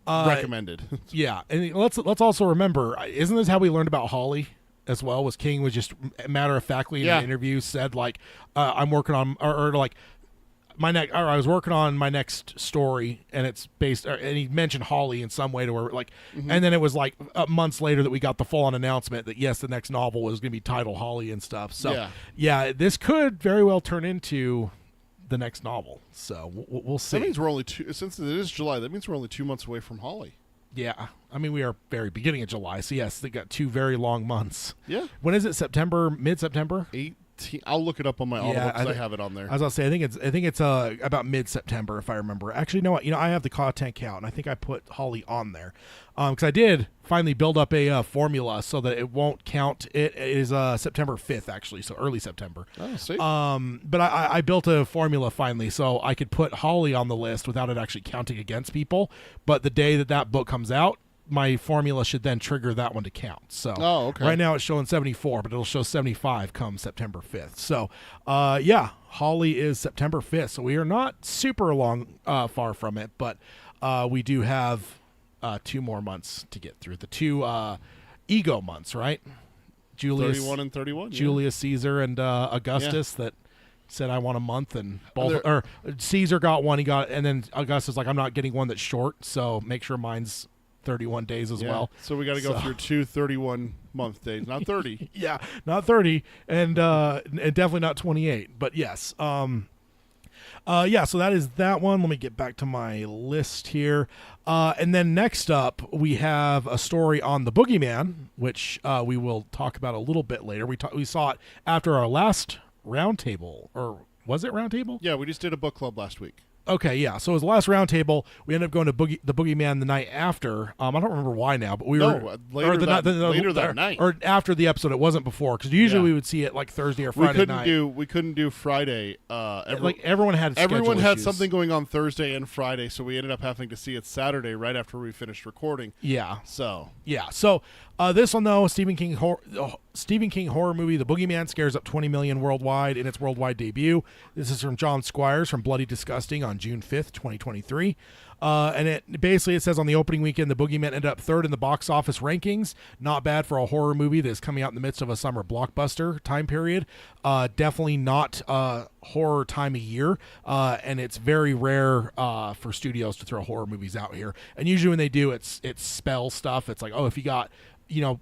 Recommended. Yeah, and let's also remember, isn't this how we learned about Holly? As well, was King was just matter of factly in an interview said I'm working on I was working on my next story and it's based and he mentioned Holly in some way to where and then it was months later that we got the full on announcement that yes, the next novel was going to be titled Holly and stuff. So yeah, this could very well turn into the next novel. So we'll see. That means we're only since it is July. That means we're only 2 months away from Holly. Yeah, I mean we are very beginning of July, so yes, they got 2 very long months. Yeah. When is it? September? Mid-September? 18. I'll look it up on my Audible because I have it on there. I was gonna say I think it's about mid-September if I remember. Actually, no, I have the content count, and I think I put Holly on there because I did finally build up a formula so that it won't count. It is September 5th actually, so early September. Oh, see. But I built a formula finally so I could put Holly on the list without it actually counting against people. But the day that book comes out, my formula should then trigger that one to count. So okay. Right now it's showing 74, but it'll show 75 come September 5th. So Holly is September 5th. So we are not super far from it, but we do have 2 more months to get through. The 2 ego months, right? 31 and 31. Julius Caesar and Augustus that said I want a month, and Caesar got one, and then Augustus I'm not getting one that's short, so make sure mine's 31 days as well. So we got to go through 2 31-month days, not 30. Yeah, not 30, and definitely not 28. But yes, so that is that one. Let me get back to my list here, and then next up we have a story on the Boogeyman, which we will talk about a little bit later. We saw it after our last roundtable, or was it roundtable? Yeah, we just did a book club last week. Okay, yeah. So it was the last roundtable. We ended up going to the Boogeyman the night after. I don't remember why now, but we were later that night, or after the episode. It wasn't before, because usually we would see it like Thursday or Friday night. We couldn't do Friday. Everyone had issues. Something going on Thursday and Friday, so we ended up having to see it Saturday right after we finished recording. Yeah. So this one though, Stephen King horror movie, The Boogeyman, scares up 20 million worldwide in its worldwide debut. This is from John Squires from Bloody Disgusting on June 5th, 2023. And it says on the opening weekend, The Boogeyman ended up third in the box office rankings. Not bad for a horror movie that's coming out in the midst of a summer blockbuster time period. Definitely not horror time of year. And it's very rare for studios to throw horror movies out here. And usually when they do, it's spell stuff. It's like, oh, if you got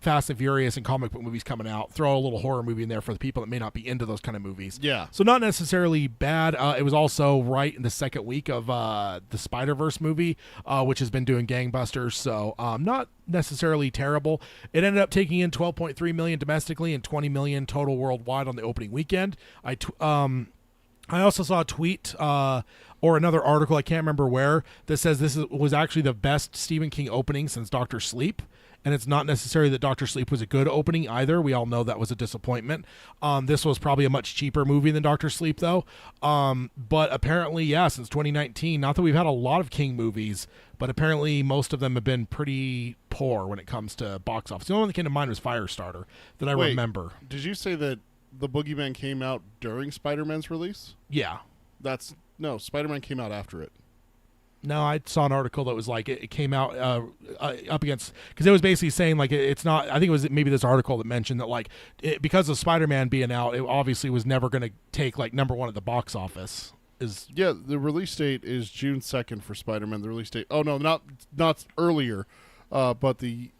Fast and Furious and comic book movies coming out, throw a little horror movie in there for the people that may not be into those kind of movies. Yeah. So not necessarily bad. It was also right in the second week of the Spider-Verse movie, which has been doing gangbusters. So not necessarily terrible. It ended up taking in 12.3 million domestically and 20 million total worldwide on the opening weekend. I also saw a tweet or another article, I can't remember where, that says this was actually the best Stephen King opening since Dr. Sleep. And it's not necessarily that Dr. Sleep was a good opening either. We all know that was a disappointment. This was probably a much cheaper movie than Dr. Sleep, though. But apparently, since 2019, not that we've had a lot of King movies, but apparently most of them have been pretty poor when it comes to box office. The only one that came to mind was Firestarter that I remember. Did you say that The Boogeyman came out during Spider-Man's release? Yeah. No, Spider-Man came out after it. No, I saw an article that was like it came out up against, because it was basically saying like it's not. I think it was maybe this article that mentioned that like because of Spider-Man being out, it obviously was never going to take like number one at the box office. The release date is June 2nd for Spider-Man. The release date. Oh no, not earlier, but the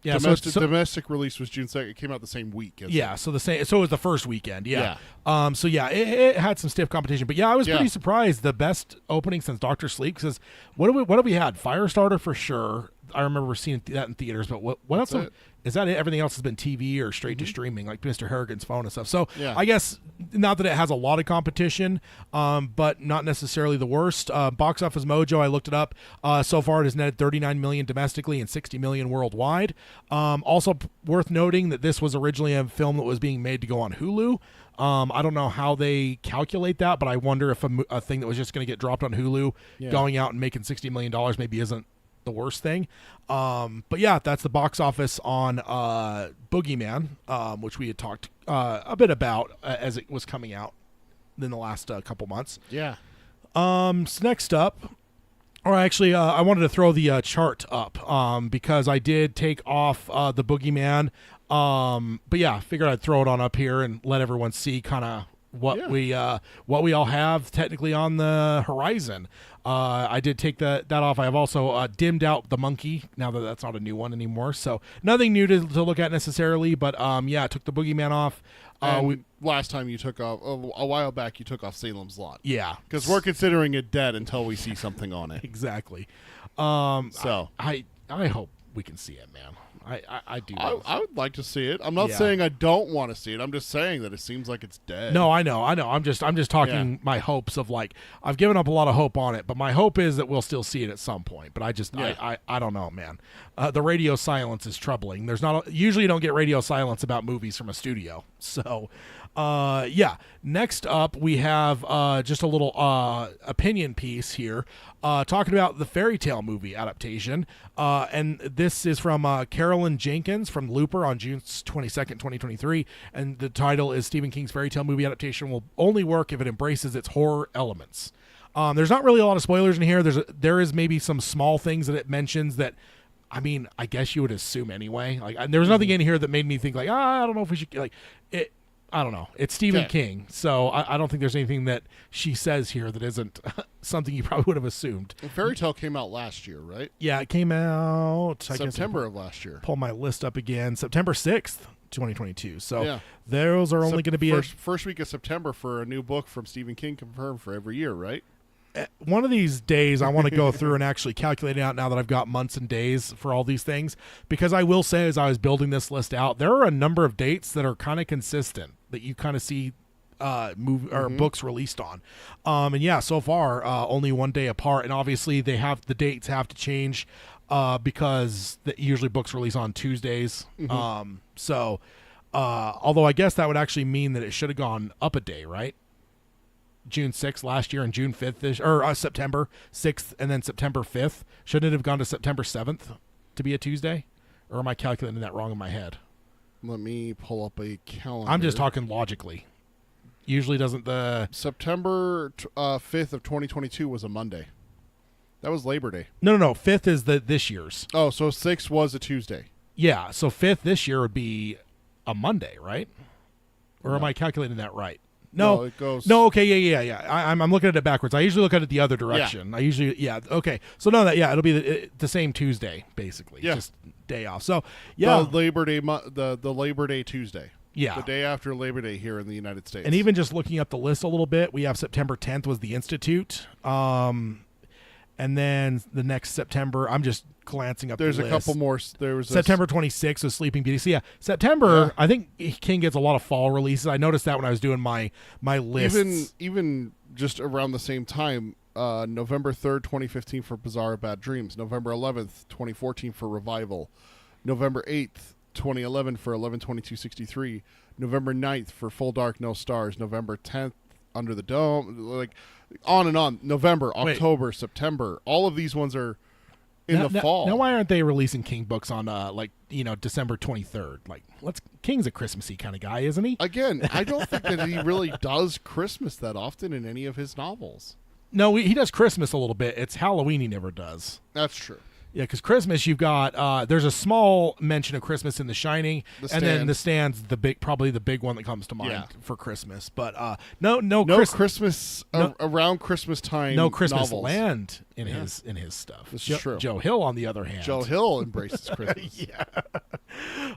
domestic release was June 2nd. It came out the same week. So it was the first weekend. Yeah. It had some stiff competition, but I was pretty surprised. The best opening since Dr. Sleep, because what have we had? Firestarter for sure. I remember seeing that in theaters, but what else? Is that it? Everything else has been TV or straight to streaming, like Mr. Harrigan's Phone and stuff. So I guess not that it has a lot of competition, but not necessarily the worst. Box Office Mojo, I looked it up. So far, it has netted 39 million domestically and 60 million worldwide. Also worth noting that this was originally a film that was being made to go on Hulu. I don't know how they calculate that, but I wonder if a thing that was just going to get dropped on Hulu, going out and making $60 million maybe isn't the worst thing. But that's the box office on Boogeyman, which we had talked a bit about as it was coming out in the last couple months. So next up, or actually I wanted to throw the chart up because I did take off the Boogeyman, but figured I'd throw it on up here and let everyone see kind of what we all have technically on the horizon. I did take that off. I have also dimmed out the monkey now that that's not a new one anymore. So nothing new to look at necessarily, but I took the Boogeyman off. Last time you took off, a while back, you took off Salem's Lot. Yeah. Because we're considering it dead until we see something on it. Exactly. So I hope we can see it, man. I do. I would like to see it. I'm not saying I don't want to see it. I'm just saying that it seems like it's dead. No, I know. I'm just talking my hopes of like I've given up a lot of hope on it, but my hope is that we'll still see it at some point. But I don't know, man. The radio silence is troubling. Usually you don't get radio silence about movies from a studio. So next up we have just a little opinion piece here talking about the Fairy Tale movie adaptation, and this is from Carolyn Jenkins from Looper on June 22nd, 2023, and the title is Stephen King's Fairy Tale movie adaptation will only work if it embraces its horror elements. There's not really a lot of spoilers in here. There is maybe some small things that it mentions that, I mean, I guess you would assume anyway. Like, there was nothing in here that made me think like, I don't know if we should like it. I don't know. It's Stephen King, so I don't think there's anything that she says here that isn't something you probably would have assumed. And Fairy Tale came out last year, right? Yeah, it came out September of last year. Pull my list up again. September 6th, 2022. So those are only going to be first week of September for a new book from Stephen King confirmed for every year, right? One of these days I want to go through and actually calculate it out now that I've got months and days for all these things, because I will say as I was building this list out, there are a number of dates that are kind of consistent that you kind of see books released on. And yeah, so far only one day apart, and obviously the dates have to change because usually books release on Tuesdays. So although I guess that would actually mean that it should have gone up a day, right? June 6th last year and June 5th or September 6th and then September 5th. Shouldn't it have gone to September 7th to be a Tuesday? Or am I calculating that wrong in my head? Let me pull up a calendar. I'm just talking logically. Usually doesn't the... September 5th of 2022 was a Monday. That was Labor Day. No. 5th is this year's. Oh, so 6th was a Tuesday. Yeah, so 5th this year would be a Monday, right? Or am No. I calculating that right? No, it goes. No, okay, yeah. I'm looking at it backwards. I usually look at it the other direction. Okay. So no, it'll be the same Tuesday basically. Yeah. Just day off. So yeah, The Labor Day, the Labor Day Tuesday. Yeah. The day after Labor Day here in the United States. And even just looking up the list a little bit, we have September 10th was the Institute. And then the next September, I'm just glancing up There's the a list. couple more. There was September 26th was Sleeping Beauty. So yeah, September, Yeah. I think King gets a lot of fall releases. I noticed that when I was doing my lists. Even just around the same time, November 3rd, 2015 for Bizarre Bad Dreams, November 11th, 2014 for Revival, November 8th, 2011 for 11/22/63, November 9th for Full Dark No Stars, November 10th Under the Dome, like on and on. November, October, September, all of these ones are in the fall. Now why aren't they releasing King books on December 23rd? Like King's a Christmassy kind of guy, isn't he? Again, I don't think that he really does Christmas that often in any of his novels. No, he does Christmas a little bit. It's Halloween he never does. That's true. Yeah, because Christmas, you've got there's a small mention of Christmas in The Shining, and then The Stand's probably the big one that comes to mind for Christmas. But no Christmas around Christmas time. No Christmas novels. land in his stuff. This is true. Joe Hill, on the other hand, Joe Hill embraces Christmas. Yeah.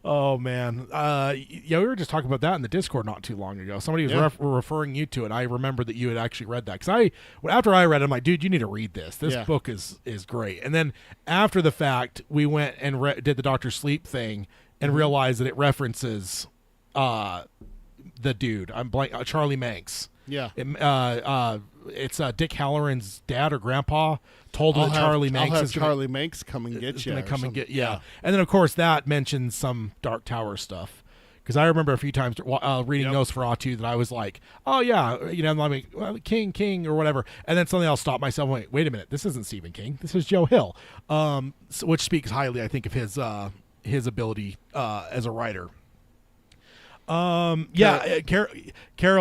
Oh man. We were just talking about that in the Discord not too long ago. Somebody was referring you to it. I remember that you had actually read that because after I read it, I'm like, dude, you need to read this. This book is great. And then after the fact, we went and did the Dr. Sleep thing and realized that it references the dude. I'm blank. Charlie Manx. Yeah. It's Dick Halloran's dad or grandpa told him that Charlie Manx is Charlie Manx come and get you. Gonna come and get And then of course that mentions some Dark Tower stuff. Because I remember a few times reading Nosferatu that I was like, oh yeah, I'm like, well, King or whatever, and then suddenly I'll stop myself and wait a minute, this isn't Stephen King, this is Joe Hill, which speaks highly, I think, of his ability as a writer. Carol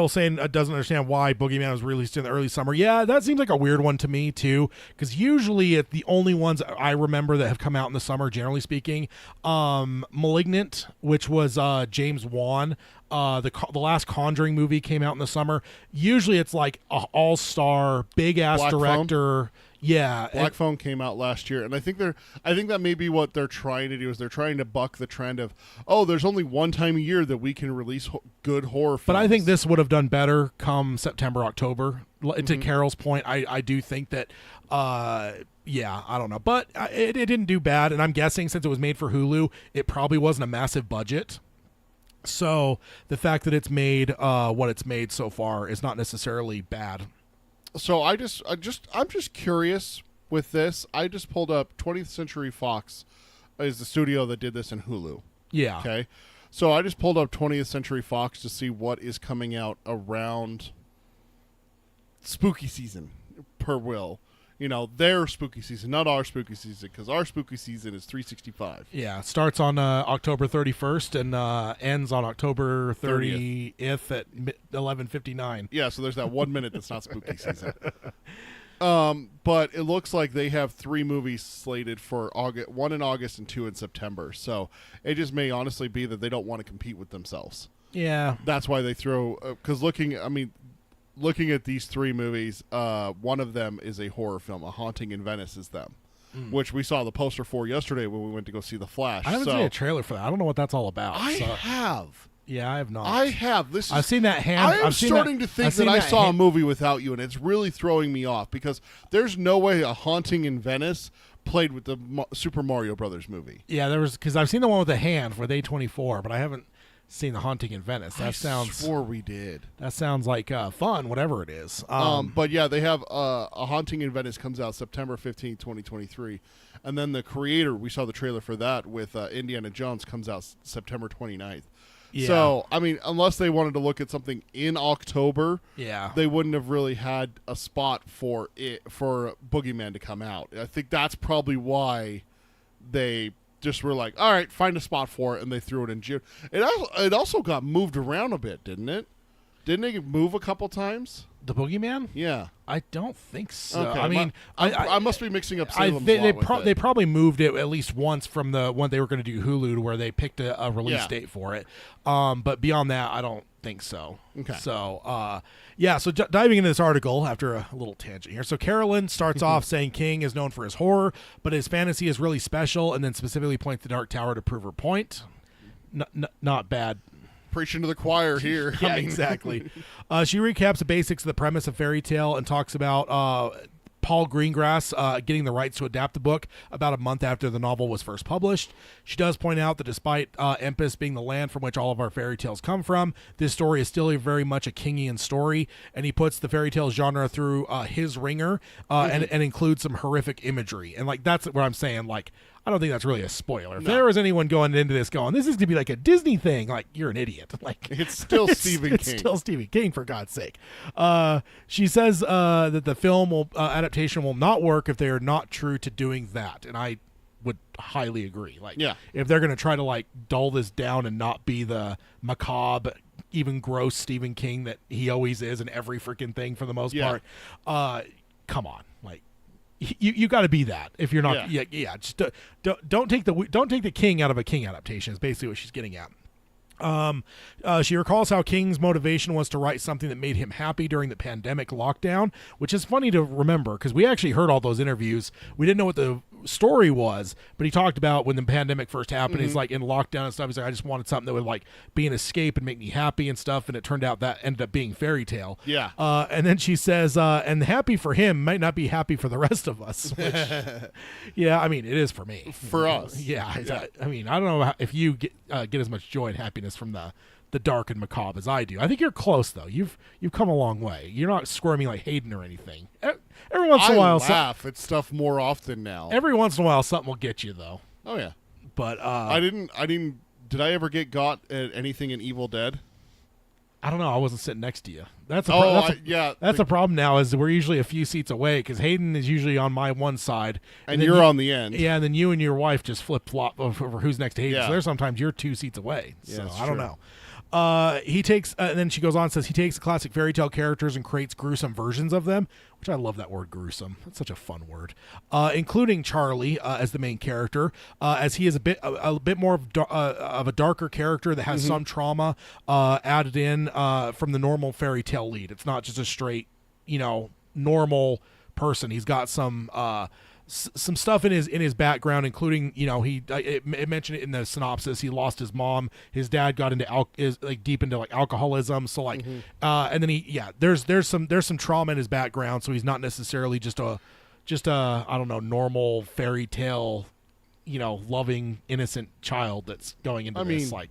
saying doesn't understand why Boogeyman was released in the early summer. Yeah, that seems like a weird one to me too, because usually the only ones I remember that have come out in the summer, generally speaking, Malignant, which was James Wan. The last Conjuring movie came out in the summer. Usually it's like an all-star, big-ass Black director. Phone? Yeah, Black Phone came out last year, and I think that may be what they're trying to do is they're trying to buck the trend of, there's only one time a year that we can release good horror films. But I think this would have done better come September, October. To Carol's point, I do think that, I don't know. But it didn't do bad, and I'm guessing since it was made for Hulu, it probably wasn't a massive budget. So the fact that it's made what it's made so far is not necessarily bad. So I'm just curious with this. I just pulled up 20th Century Fox is the studio that did this in Hulu. Yeah. Okay. So I just pulled up 20th Century Fox to see what is coming out around spooky season per will. Their spooky season, not our spooky season, because our spooky season is 365. Yeah, it starts on October 31st and ends on October 30th at 11:59. Yeah, so there's that 1 minute that's not spooky season. But it looks like they have 3 movies slated for August, 1 in August and 2 in September. So it just may honestly be that they don't want to compete with themselves. Yeah. That's why they throw, because looking at these 3 movies, one of them is a horror film. A Haunting in Venice is them, which we saw the poster for yesterday when we went to go see The Flash. I haven't seen a trailer for that. I don't know what that's all about. I have. Yeah, I have not. I have. I've seen that hand. I am starting to think that I saw a movie without you, and it's really throwing me off because there's no way A Haunting in Venice played with the Super Mario Brothers movie. Yeah, because I've seen the one with the hand with A24, but I haven't seen The Haunting in Venice. That sounds swore we did. That sounds like fun, whatever it is. But yeah, they have A Haunting in Venice comes out September 15th, 2023. And then the creator, we saw the trailer for that with Indiana Jones, comes out September 29th. Yeah. So, I mean, unless they wanted to look at something in October, they wouldn't have really had a spot for Boogeyman to come out. I think that's probably why they just were like, all right, find a spot for it, and they threw it in June. It also got moved around a bit, didn't it? Didn't it move a couple times? The Boogeyman? Yeah. I don't think so. Okay. I mean, I must be mixing up Salem's Lot they probably moved it at least once from the one they were going to do Hulu to where they picked a release date for it. But beyond that, I don't think so. Okay. So, so diving into this article after a little tangent here. So Carolyn starts off saying King is known for his horror, but his fantasy is really special, and then specifically points the Dark Tower to prove her point. Not bad. Preaching to the choir here. Yeah, exactly. She recaps the basics of the premise of fairy tale and talks about Paul Greengrass getting the rights to adapt the book about a month after the novel was first published. She does point out that despite Empus being the land from which all of our fairy tales come from, this story is still very much a Kingian story, and he puts the fairy tale genre through his ringer and includes some horrific imagery. And like that's what I'm saying, like, I don't think that's really a spoiler. If there was anyone going into this going, this is going to be like a Disney thing, like, you're an idiot. Like, it's still Stephen King. It's still Stephen King, for God's sake. She says that the film adaptation will not work if they are not true to doing that. And I would highly agree. Like, if they're going to try to, like, dull this down and not be the macabre, even gross Stephen King that he always is in every freaking thing for the most part, come on. Like, you got to be that if you're not. Just don't take the King out of a King adaptation. Is basically what she's getting at. She recalls how King's motivation was to write something that made him happy during the pandemic lockdown, which is funny to remember because we actually heard all those interviews. We didn't know what the story was, but he talked about when the pandemic first happened, he's like in lockdown and stuff. He's like, I just wanted something that would like be an escape and make me happy and stuff. And it turned out that ended up being fairy tale. Yeah. And then she says, and happy for him might not be happy for the rest of us. Which, I mean, it is for me. For us. Yeah. I mean, I don't know if you get as much joy and happiness from the dark and macabre as I do. I think you're close though. You've come a long way. You're not squirming like Hayden or anything. Every once in a while, I laugh at stuff more often now. Every once in a while, something will get you though. Oh yeah, but I didn't. Did I ever get got at anything in Evil Dead? I don't know. I wasn't sitting next to you. That's a problem now. Is we're usually a few seats away because Hayden is usually on my one side, and you're on the end. Yeah, and then you and your wife just flip flop over who's next to Hayden. Yeah. So there's sometimes you're 2 seats away. So Yeah, I don't know. He takes, and then she goes on and says he takes classic fairy tale characters and creates gruesome versions of them, which I love that word, gruesome. That's such a fun word. Including Charlie as the main character, as he is a bit more of a darker character that has some trauma added in from the normal fairy tale lead. It's not just a straight, normal person. He's got some stuff in his background, including it mentioned it in the synopsis. He lost his mom. His dad got into deep into like alcoholism. So like, and then there's some trauma in his background. So he's not necessarily just a I don't know, normal fairy tale, loving innocent child that's going into this. Like,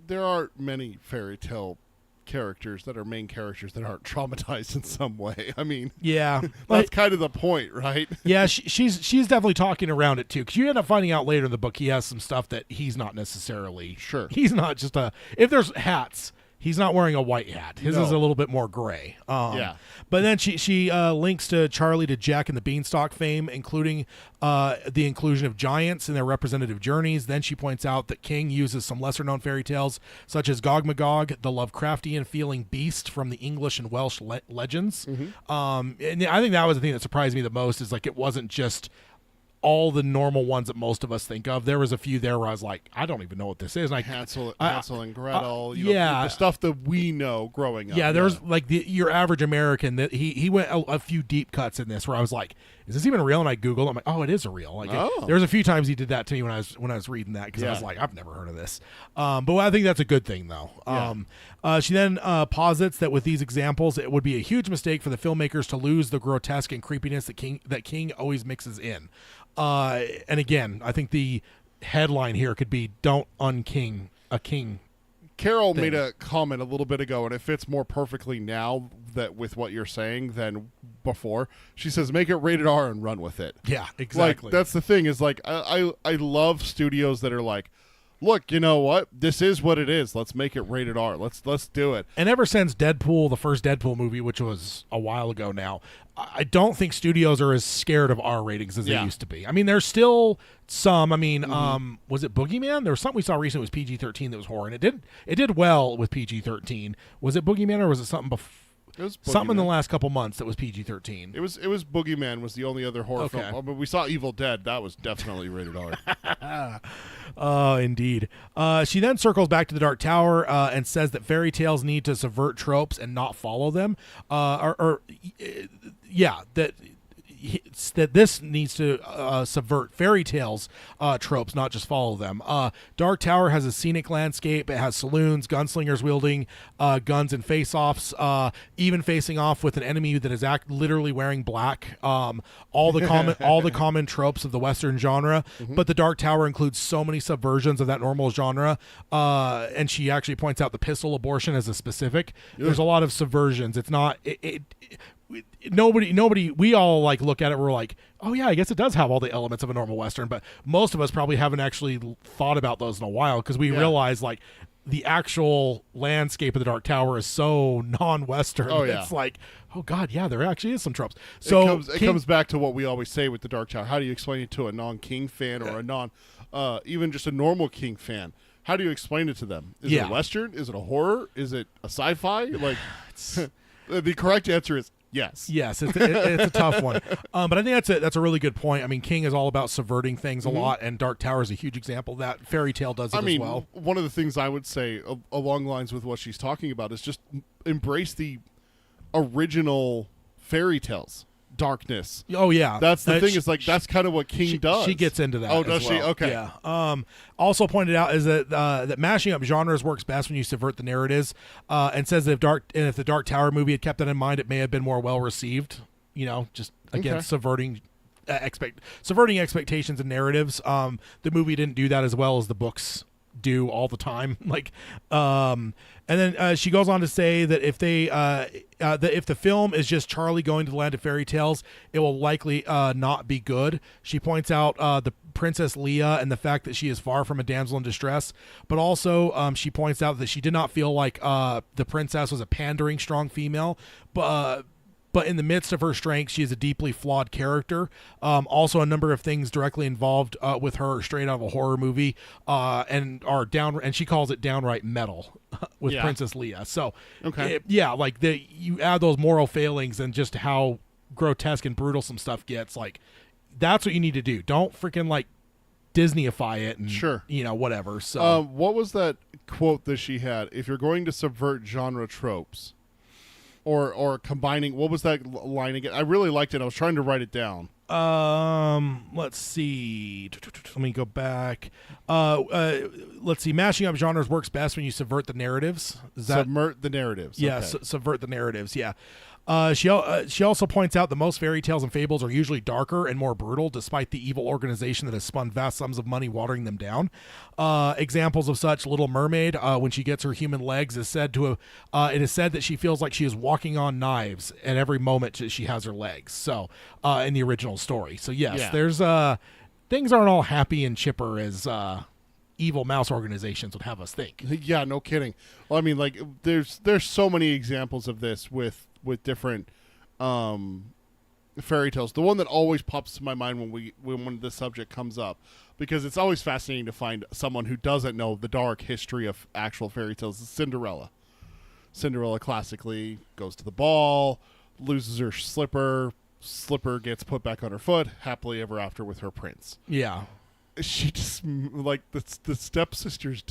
there are many fairy tale characters that are main characters that aren't traumatized in some way. I mean, that's kind of the point, right? Yeah, she's definitely talking around it too, because you end up finding out later in the book he has some stuff that he's not necessarily sure. He's not just if there's hats, he's not wearing a white hat. His is a little bit more gray. But then she links to Charlie to Jack and the Beanstalk fame, including the inclusion of giants in their representative journeys. Then she points out that King uses some lesser-known fairy tales, such as Gog Magog, the Lovecraftian-feeling beast from the English and Welsh legends. And I think that was the thing that surprised me the most, is like it wasn't just all the normal ones that most of us think of. There was a few there where I was like, I don't even know what this is. Like Hansel and Gretel, the stuff that we know growing up. Yeah, there was like your average American that he went a few deep cuts in this where I was like, is this even real? And I Googled, I'm like, oh, it is a real. Like there was a few times he did that to me when I was reading that, because I was like, I've never heard of this. But I think that's a good thing though. She then posits that with these examples, it would be a huge mistake for the filmmakers to lose the grotesque and creepiness that King always mixes in. And again, I think the headline here could be "Don't unking a king." Carol thing. made a comment a little bit ago, and it fits more perfectly now that with what you're saying than before. She says, "Make it rated R and run with it." Yeah, exactly. Like, that's the thing is, like, I love studios that are like, look, you know what? This is what it is. Let's make it rated R. Let's do it. And ever since Deadpool, the first Deadpool movie, which was a while ago now, I don't think studios are as scared of R ratings as they used to be. I mean, there's still some. I mean, was it Boogeyman? There was something we saw recently. It was PG-13 that was horror, and it did well with PG-13. Was it Boogeyman or was it something before? It was Something in the Boogeyman. last couple months that was PG-13. It was Boogeyman was the only other horror Okay. film. But we saw Evil Dead. That was definitely rated R. Indeed. She then circles back to the Dark Tower and says that fairy tales need to subvert tropes and not follow them. That this needs to subvert fairy tales tropes, not just follow them. Dark Tower has a scenic landscape. It has saloons, gunslingers wielding guns and face-offs, even facing off with an enemy that is literally wearing black. All the common tropes of the Western genre, but the Dark Tower includes so many subversions of that normal genre. And she actually points out the pistol abortion as a specific. There's a lot of subversions. It's not nobody we all like look at it, we're like, oh yeah, I guess it does have all the elements of a normal Western, but most of us probably haven't actually thought about those in a while because we realize like the actual landscape of the Dark Tower is so non-Western. Oh, yeah. It's like, oh god, yeah, there actually is some tropes. So it comes back to what we always say with the Dark Tower. How do you explain it to a non-King fan or a non even just a normal King fan? How do you explain it to them? Is it a Western? Is it a horror? Is it a sci-fi? Like the correct answer is yes. Yes, it's a tough one, but I think that's a really good point. I mean, King is all about subverting things a lot, and Dark Tower is a huge example of that. Fairy Tale does it as well. One of the things I would say along lines with what she's talking about is just embrace the original fairy tales. Darkness. Oh yeah, that's the thing. Is like that's kind of what King does. She gets into that. Oh, does as she? well. Okay. Yeah. Also pointed out is that that mashing up genres works best when you subvert the narratives, and says that if the Dark Tower movie had kept that in mind, it may have been more well received. You know, just again subverting expectations and narratives. The movie didn't do that as well as the books do all the time. And then she goes on to say that if the film is just Charlie going to the land of fairy tales, it will likely not be good. She points out the Princess Leia and the fact that she is far from a damsel in distress, but also she points out that she did not feel like the princess was a pandering strong female, but in the midst of her strength, she is a deeply flawed character. Also, a number of things directly involved with her straight out of a horror movie, and she calls it downright metal with Princess Leia. So, you add those moral failings and just how grotesque and brutal some stuff gets. Like, that's what you need to do. Don't freaking like Disneyify it and whatever. So, what was that quote that she had? If you're going to subvert genre tropes. Or combining, what was that line again? I really liked it. I was trying to write it down. Let's see. Let me go back. Let's see. Mashing up genres works best when you subvert the narratives. Subvert the narratives. Yeah, okay. subvert the narratives. Yeah. She also points out that most fairy tales and fables are usually darker and more brutal, despite the evil organization that has spun vast sums of money watering them down. Examples of such: Little Mermaid, when she gets her human legs, it is said that she feels like she is walking on knives at every moment she has her legs. So, in the original story. So yes, there's things aren't all happy and chipper as evil mouse organizations would have us think. Yeah, no kidding. Well, I mean, like there's so many examples of this with different fairy tales. The one that always pops to my mind when this subject comes up, because it's always fascinating to find someone who doesn't know the dark history of actual fairy tales, is Cinderella. Cinderella classically goes to the ball, loses her slipper gets put back on her foot, happily ever after with her prince. Yeah. She just, like, the stepsisters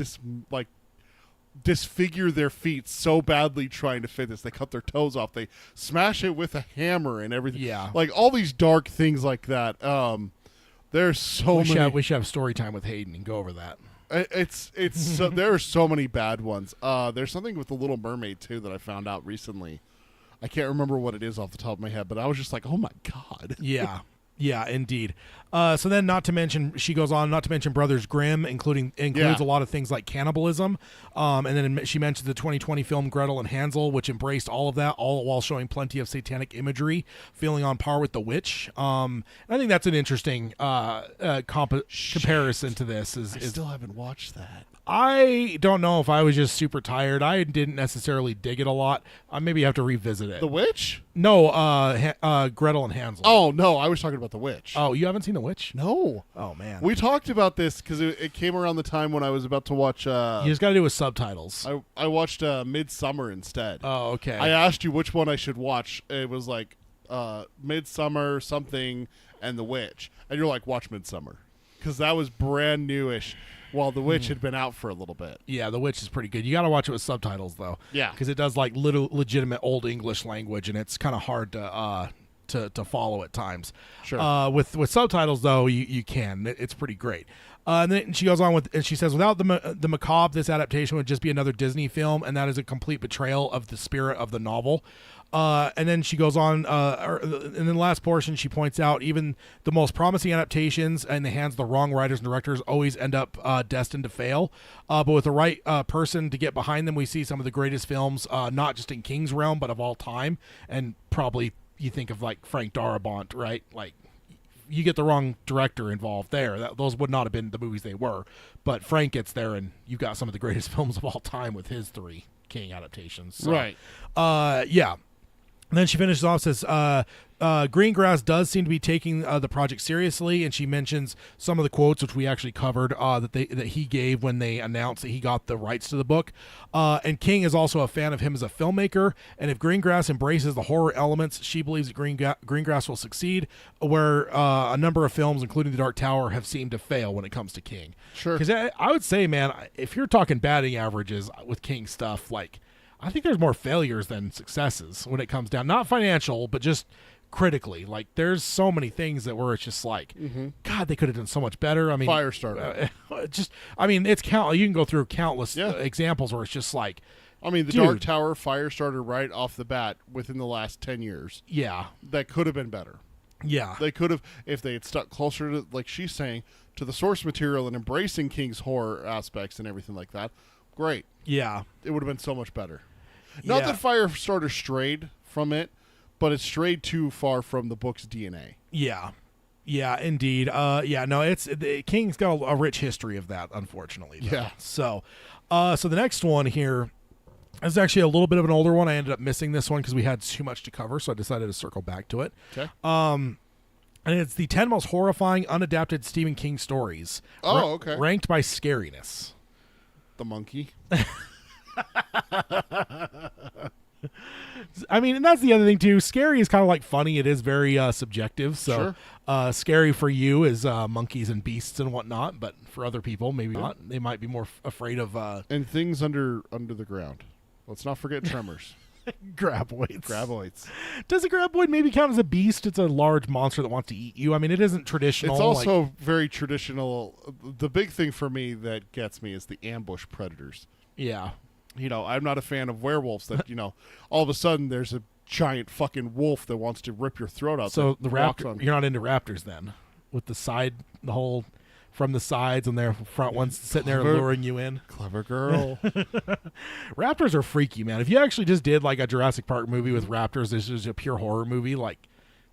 disfigure their feet so badly trying to fit this. They cut their toes off. They smash it with a hammer and everything. Yeah. Like, all these dark things like that. There's so many. We should have story time with Hayden and go over that. It's so, there are so many bad ones. There's something with the Little Mermaid, too, that I found out recently. I can't remember what it is off the top of my head, but I was just like, oh, my God. Yeah. Yeah, indeed. So then, she goes on, not to mention Brothers Grimm, includes a lot of things like cannibalism. And then she mentions the 2020 film Gretel and Hansel, which embraced all of that, all while showing plenty of satanic imagery, feeling on par with The Witch. And I think that's an interesting comparison to this. I still haven't watched that. I don't know if I was just super tired. I didn't necessarily dig it a lot. Maybe I have to revisit it. The Witch? No, Gretel and Hansel. Oh, no, I was talking about The Witch. Oh, you haven't seen The Witch? No. Oh, man. We talked about this because it came around the time when I was about to watch... you just got to do it with subtitles. I watched Midsummer instead. Oh, okay. I asked you which one I should watch. It was like Midsummer, something, and The Witch. And you're like, watch Midsummer. Because that was brand newish. While The Witch had been out for a little bit. Yeah, The Witch is pretty good. You got to watch it with subtitles, though. Yeah. Because it does, like, little legitimate Old English language, and it's kind of hard to follow at times. Sure. With subtitles, though, you can. It's pretty great. And then she goes on and she says, without the macabre, this adaptation would just be another Disney film, and that is a complete betrayal of the spirit of the novel. And then she goes on, and in the last portion, she points out even the most promising adaptations in the hands of the wrong writers and directors always end up destined to fail. But with the right person to get behind them, we see some of the greatest films, not just in King's realm, but of all time. And probably you think of like Frank Darabont, right? Like you get the wrong director involved there. Those would not have been the movies they were. But Frank gets there, and you've got some of the greatest films of all time with his 3 King adaptations. So, right. Yeah. And then she finishes off, says, Greengrass does seem to be taking the project seriously, and she mentions some of the quotes, which we actually covered, that he gave when they announced that he got the rights to the book. And King is also a fan of him as a filmmaker, and if Greengrass embraces the horror elements, she believes that Greengrass will succeed, where a number of films, including The Dark Tower, have seemed to fail when it comes to King. Sure. Because I would say, man, if you're talking batting averages with King stuff, like... I think there's more failures than successes when it comes down, not financial, but just critically. Like there's so many things that where it's just like, God, they could have done so much better. I mean, Firestarter. It's you can go through countless examples where it's just like, I mean, The Dark Tower, Firestarter, right off the bat within the last 10 years. Yeah, that could have been better. Yeah, they could have if they had stuck closer to, like she's saying, to the source material and embracing King's horror aspects and everything like that. Great. Yeah, it would have been so much better. Not that Firestarter strayed from it, but it strayed too far from the book's DNA. Yeah, indeed. King's got a rich history of that, unfortunately. Though. Yeah. So the next one here is actually a little bit of an older one. I ended up missing this one because we had too much to cover, so I decided to circle back to it. Okay. And it's the 10 most horrifying unadapted Stephen King stories. Oh, okay. Ranked by scariness. The monkey. I mean, and that's the other thing too. Scary is kind of like funny. It is very subjective. So, scary for you is monkeys and beasts and whatnot, but for other people, maybe not. They might be more afraid of and things under the ground. Let's not forget tremors. Graboids. Graboids. Does a graboid maybe count as a beast? It's a large monster that wants to eat you. I mean, it isn't traditional. It's also very traditional. The big thing for me that gets me is the ambush predators. Yeah. You know, I'm not a fan of werewolves that, all of a sudden there's a giant fucking wolf that wants to rip your throat out. So the raptor, you're not into raptors then? With the whole from the sides and their front ones sitting there luring you in. Clever girl. Raptors are freaky, man. If you actually just did like a Jurassic Park movie with raptors, this is a pure horror movie, like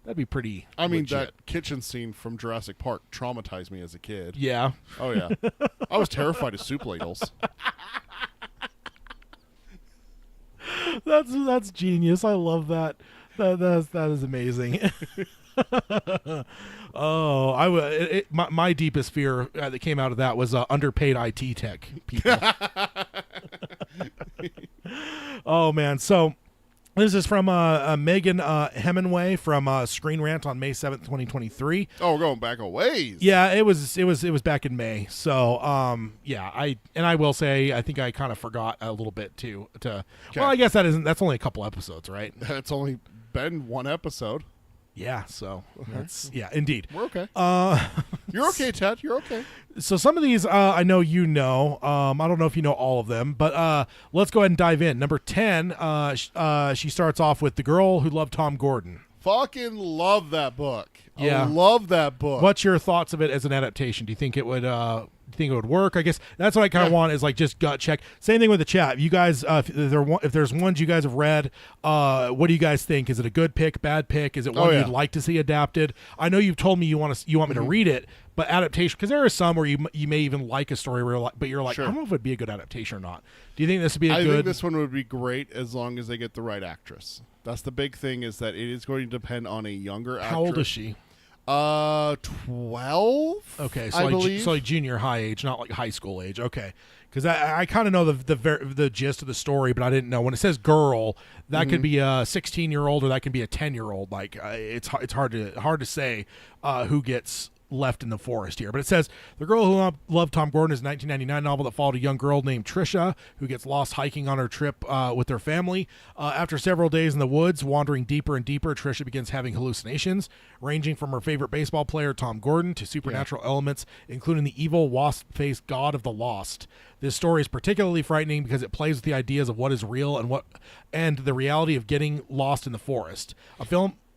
that'd be pretty legit. That kitchen scene from Jurassic Park traumatized me as a kid. Yeah. Oh, yeah. I was terrified of soup ladles. That's genius. I love that. That is amazing. My deepest fear that came out of that was underpaid IT tech people. Oh man, so this is from Megan Hemingway from Screen Rant on May 7th, 2023. Oh, we're going back a ways. Yeah, it was back in May. So I will say I think I kind of forgot a little bit too. Well, I guess that's only a couple episodes, right? It's only been one episode. Yeah, so that's indeed. We're okay. You're okay, Ted. You're okay. So some of these I know you know. I don't know if you know all of them, but let's go ahead and dive in. Number 10, she starts off with The Girl Who Loved Tom Gordon. fucking love that book. Yeah. I love that book. What's your thoughts of it as an adaptation? Do you think it would work? I guess that's what I kind of want is like just gut check. Same thing with the chat. If you guys, if there's ones you guys have read, what do you guys think? Is it a good pick, bad pick? Is it one you'd like to see adapted? I know you've told me you want me to read it, but adaptation, because there are some where you may even like a story where but you're like, I don't know if it'd be a good adaptation or not. Do you think this would be I think this one would be great as long as they get the right actress. That's the big thing, is that it is going to depend on a younger actress. How old is she? 12. Okay, so I believe. So like junior high age, not like high school age. Okay, because I kind of know the gist of the story, but I didn't know when it says girl that could be a 16-year-old or that could be a 10-year-old. Like it's hard to say who gets left in the forest here. But it says The Girl Who Loved Tom Gordon is a 1999 novel that followed a young girl named Trisha who gets lost hiking on her trip with her family. After several days in the woods, wandering deeper and deeper, Trisha begins having hallucinations, ranging from her favorite baseball player, Tom Gordon, to supernatural elements, including the evil wasp-faced god of the lost. This story is particularly frightening because it plays with the ideas of what is real and the reality of getting lost in the forest.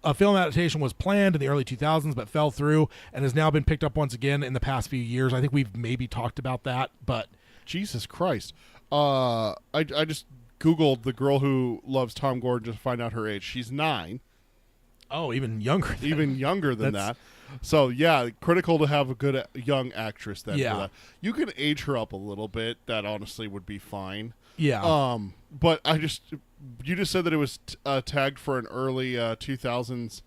A film adaptation was planned in the early 2000s but fell through and has now been picked up once again in the past few years. I think we've maybe talked about that, but Jesus Christ. I just Googled The Girl Who Loves Tom Gordon just to find out her age. She's 9. Oh, even younger. Even younger than that. So, yeah, critical to have a good young actress then. Yeah. For that. You can age her up a little bit. That honestly would be fine. Yeah. But you just said that it was tagged for an early 2000s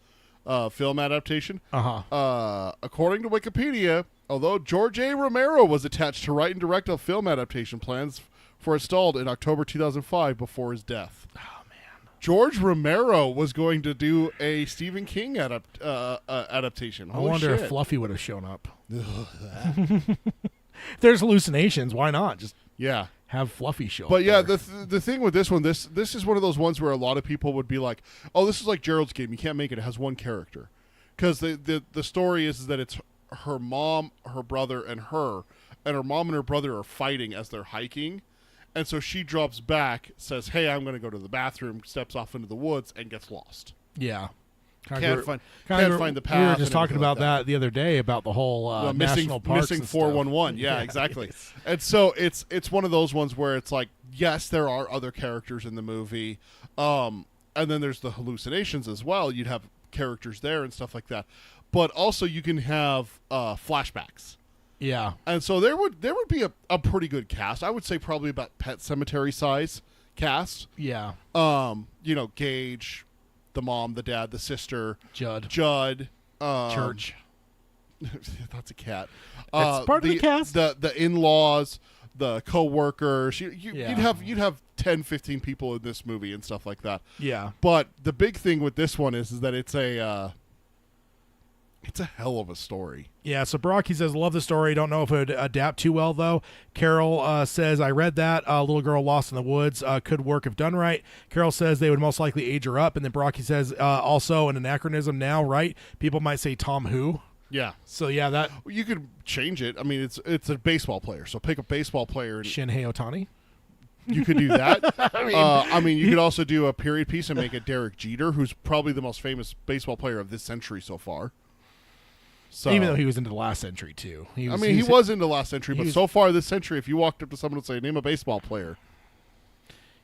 film adaptation. According to Wikipedia, although George A. Romero was attached to write and direct a film adaptation, plans for it stalled in October 2005 before his death. Oh, man. George Romero was going to do a Stephen King adaptation. I Holy wonder shit. if Fluffy would have shown up. If there's hallucinations, why not? Just have Fluffy show up. But yeah, there. the thing with this one, this is one of those ones where a lot of people would be like, "Oh, this is like Gerald's Game. You can't make it. It has one character." Because the story is that it's her mom, her brother, and her mom and her brother are fighting as they're hiking, and so she drops back, says, "Hey, I'm going to go to the bathroom," steps off into the woods, and gets lost. Yeah. Can't find the path. We were just and talking everything about like that the other day about the whole national parks missing and 411. stuff. Yeah, exactly. And so it's one of those ones where it's like, yes, there are other characters in the movie, and then there's the hallucinations as well. You'd have characters there and stuff like that, but also you can have flashbacks. Yeah, and so there would be a pretty good cast. I would say probably about Pet Sematary size cast. Yeah. Gage, the mom, the dad, the sister, Judd, Church. That's a cat. That's part of the cast. The in-laws, the co-workers. You'd have 10, 15 people in this movie and stuff like that. Yeah. But the big thing with this one is that it's a hell of a story. Yeah, so Brocky says, love the story. Don't know if it would adapt too well, though. Carol says, I read that. Little Girl Lost in the Woods could work if done right. Carol says they would most likely age her up. And then Brocky says, also an anachronism now, right? People might say Tom Who. Yeah. So, yeah, that... You could change it. I mean, it's a baseball player, so pick a baseball player. Shinhei Ohtani. You could do that. You could also do a period piece and make it Derek Jeter, who's probably the most famous baseball player of this century so far. So, even though he was into the last century, too. He was into last century, but so far this century, if you walked up to someone and say, name a baseball player.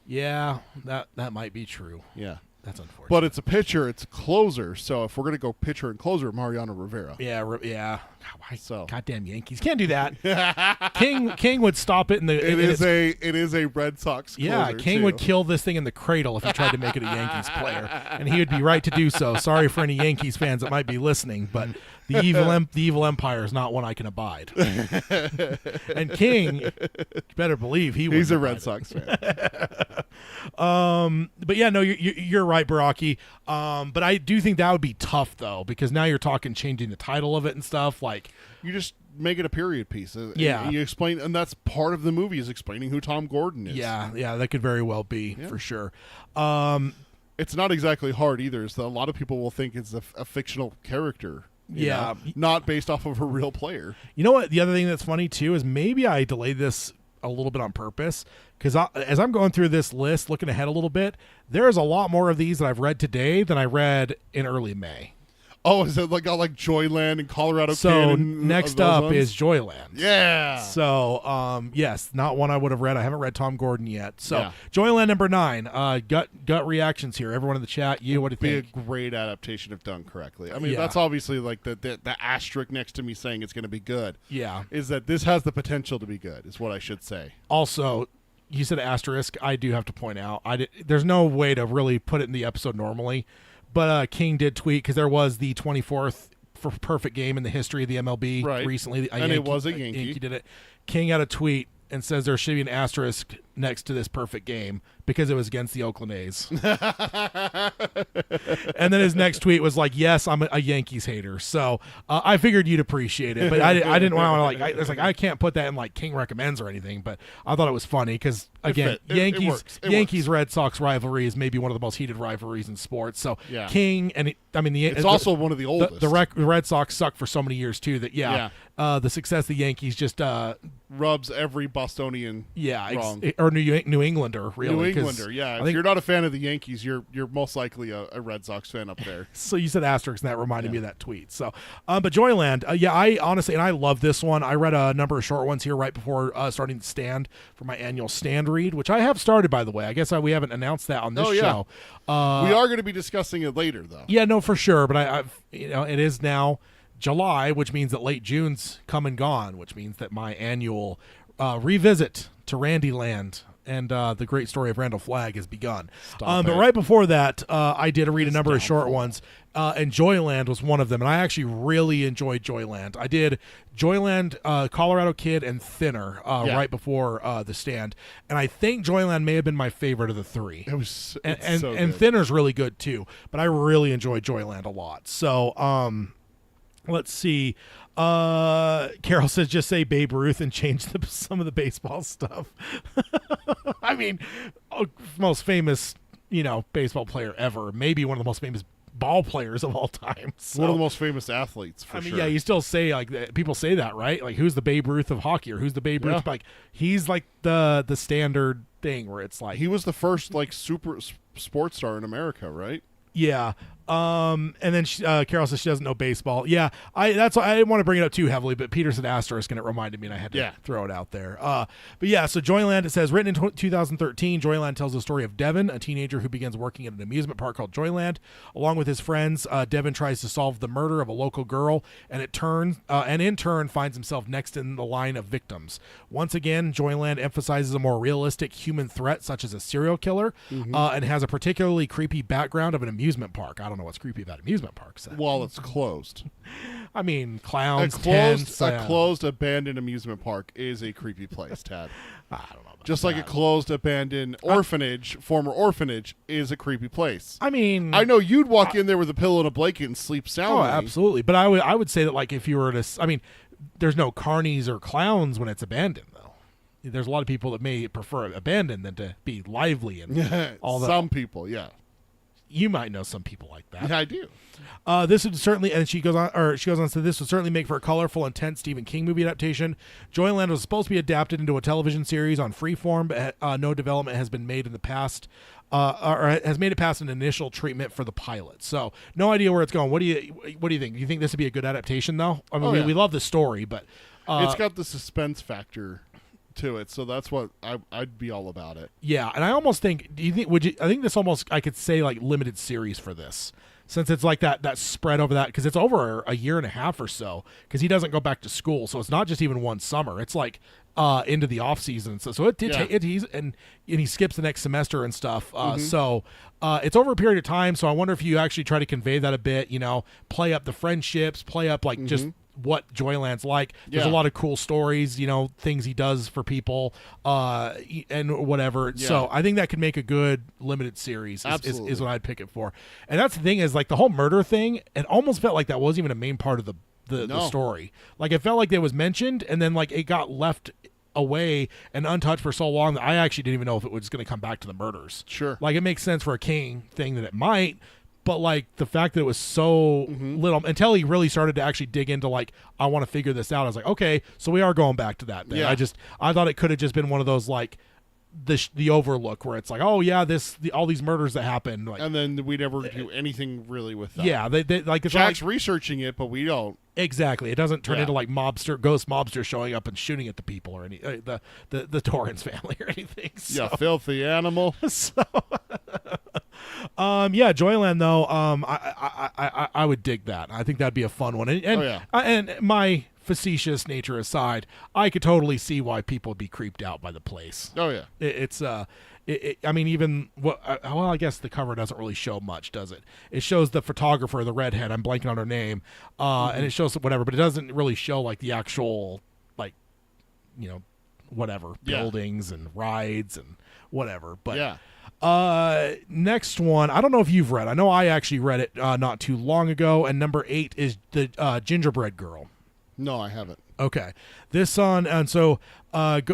Yeah, that might be true. Yeah. That's unfortunate. But it's a pitcher, it's a closer, so if we're going to go pitcher and closer, Mariano Rivera. Yeah. So goddamn Yankees. Can't do that. King would stop it in the... It is a Red Sox closer, yeah, King would kill this thing in the cradle if he tried to make it a Yankees player. And he would be right to do so. Sorry for any Yankees fans that might be listening, but the evil empire is not one I can abide. And King, you better believe he's a Red Sox fan. But yeah, no, you're right, Baraki. But I do think that would be tough though, because now you're talking changing the title of it and stuff. Like, you just make it a period piece. Yeah, you explain, and that's part of the movie is explaining who Tom Gordon is. Yeah, that could very well be for sure. It's not exactly hard either. So a lot of people will think it's a fictional character. You know, not based off of a real player. You know what? The other thing that's funny too is maybe I delayed this a little bit on purpose, because as I'm going through this list, looking ahead a little bit, there's a lot more of these that I've read today than I read in early May. Oh, is it like got like Joyland and Colorado Kid? So and next those up ones? is Joyland. Yeah. So yes, not one I would have read. I haven't read Tom Gordon yet. So Yeah. Joyland number 9. Gut reactions here. Everyone in the chat. You, what do you Be think? a great adaptation if done correctly. I mean, Yeah. that's obviously like the asterisk next to me saying it's going to be good. Yeah. Is that this has the potential to be good? Is what I should say. Also, you said asterisk. I do have to point out. There's no way to really put it in the episode normally, but King did tweet because there was the 24th for perfect game in the history of the MLB Right. recently. And it was a Yankee. Yankee did it. King had a tweet and says there should be an asterisk next to this perfect game because it was against the Oakland A's. And then his next tweet was like, "Yes, I'm a Yankees hater." So I figured you'd appreciate it, but I didn't want to I can't put that in like King recommends or anything. But I thought it was funny because again, It Yankees works. It Yankees works. Red Sox rivalry is maybe one of the most heated rivalries in sports. So Yeah. King and It's also one of the oldest. the Red Sox sucked for so many years too that the success of the Yankees just rubs every Bostonian wrong. Or New Englander really. New 'cause Englander, yeah. I If think, you're not a fan of the Yankees, you're most likely a Red Sox fan up there. so you said asterisk, and that reminded me of that tweet. So, but Joyland, I honestly, and I love this one. I read a number of short ones here right before starting the stand for my annual stand read, which I have started, by the way. I guess we haven't announced that on this Oh, yeah. show. We are going to be discussing it later, though. Yeah, no, for sure. But I've it is now July, which means that late June's come and gone, which means that my annual revisit to Randyland and the great story of Randall Flagg has begun. But it. right before that, I did read a number of short downfall. ones, and Joyland was one of them. And I actually really enjoyed Joyland. I did Joyland, Colorado Kid, and Thinner right before the stand. And I think Joyland may have been my favorite of the three. It was And so and good. Thinner's really good too, but I really enjoyed Joyland a lot. So let's see. Carol says just say Babe Ruth and change some of the baseball stuff. I mean, most famous, baseball player ever. Maybe one of the most famous ball players of all time. So, One of the most famous athletes, for I mean, sure. yeah, you still say like that. People say that, right? Like, who's the Babe Ruth of hockey, or who's the Babe Ruth? Yeah. Like, he's like the standard thing where it's like He was the first super sports star in America, right? Yeah. And then Carol says she doesn't know baseball. Yeah, I didn't want to bring it up too heavily, but Peter said asterisk and it reminded me, and I had to throw it out there. But yeah, so Joyland, it says written in 2013, Joyland tells the story of Devin, a teenager who begins working at an amusement park called Joyland. Along with his friends, Devin tries to solve the murder of a local girl, and in turn finds himself next in the line of victims. Once again, Joyland emphasizes a more realistic human threat, such as a serial killer, and has a particularly creepy background of an amusement park. I don't know what's creepy about amusement parks. While it's closed. I mean, clowns, A tents. closed, abandoned amusement park is a creepy place, Tad. I don't know. About Just like a that. closed, abandoned former orphanage, is a creepy place. I mean, I know you'd walk in there with a pillow and a blanket and sleep oh, soundly. absolutely. But I would say that, like, if you were to, I mean, there's no carnies or clowns when it's abandoned, though. There's a lot of people that may prefer abandoned than to be lively and all that. Some people, yeah. You might know some people like that. Yeah, I do. This would certainly, and she goes on to say, this would certainly make for a colorful, intense Stephen King movie adaptation. Joyland was supposed to be adapted into a television series on Freeform, but no development has been made in the past, or has made it past an initial treatment for the pilot. So no idea where it's going. What do you think? Do you think this would be a good adaptation, though? I mean, Oh, yeah. we love the story, but It's got the suspense factor to it, so that's what I'd be all about it. yeah, and I almost think. I think this almost, I could say, like, limited series for this, since it's like that spread over that, because it's over a year and a half or so, because he doesn't go back to school, so it's not just even one summer. It's like into the off season. So he skips the next semester and stuff. So it's over a period of time. So I wonder if you actually try to convey that a bit. Play up the friendships, play up like just what Joyland's like. There's a lot of cool stories, things he does for people, and whatever. Yeah. So I think that could make a good limited series. Absolutely. Is what I'd pick it for. And that's the thing, is like the whole murder thing. It almost felt like that wasn't even a main part of the story. Like, it felt like it was mentioned, and then like it got left away and untouched for so long that I actually didn't even know if it was going to come back to the murders. Sure. Like, it makes sense for a King thing that it might, But like the fact that it was so little until he really started to actually dig into like, I want to figure this out. I was like, okay, so we are going back to that. Then. Yeah. I thought it could have just been one of those like the overlook where it's like, oh yeah, all these murders that happened. Like, And then we never do anything really with that. yeah, they like it's not Jack's like, researching it, but we don't. exactly. It doesn't turn Yeah. into like ghost mobsters showing up and shooting at the people or any the Torrance family or anything. So. Yeah, filthy animal. So, yeah, Joyland though, I would dig that. I think that'd be a fun one. And Oh, yeah. and my facetious nature aside, I could totally see why people would be creeped out by the place. Oh yeah. I mean, even well, I guess the cover doesn't really show much, does it? It shows the photographer, the redhead. I'm blanking on her name, and it shows whatever, but it doesn't really show like the actual like, whatever Yeah. buildings and rides and whatever. But Yeah. next one, I don't know if you've read. I know I actually read it not too long ago, and number 8 is the Gingerbread Girl. No, I haven't. Okay, this on and so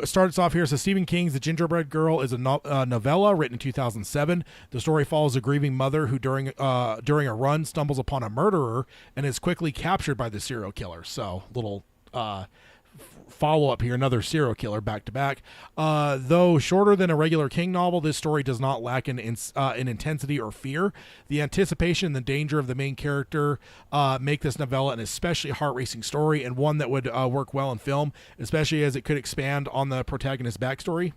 starts off here. So Stephen King's The Gingerbread Girl is a novella written in 2007. The story follows a grieving mother who, during a run, stumbles upon a murderer and is quickly captured by the serial killer. So little follow up here, another serial killer back to back. Though shorter than a regular King novel, this story does not lack in intensity or fear. The anticipation and the danger of the main character make this novella an especially heart-racing story, and one that would work well in film, especially as it could expand on the protagonist's backstory.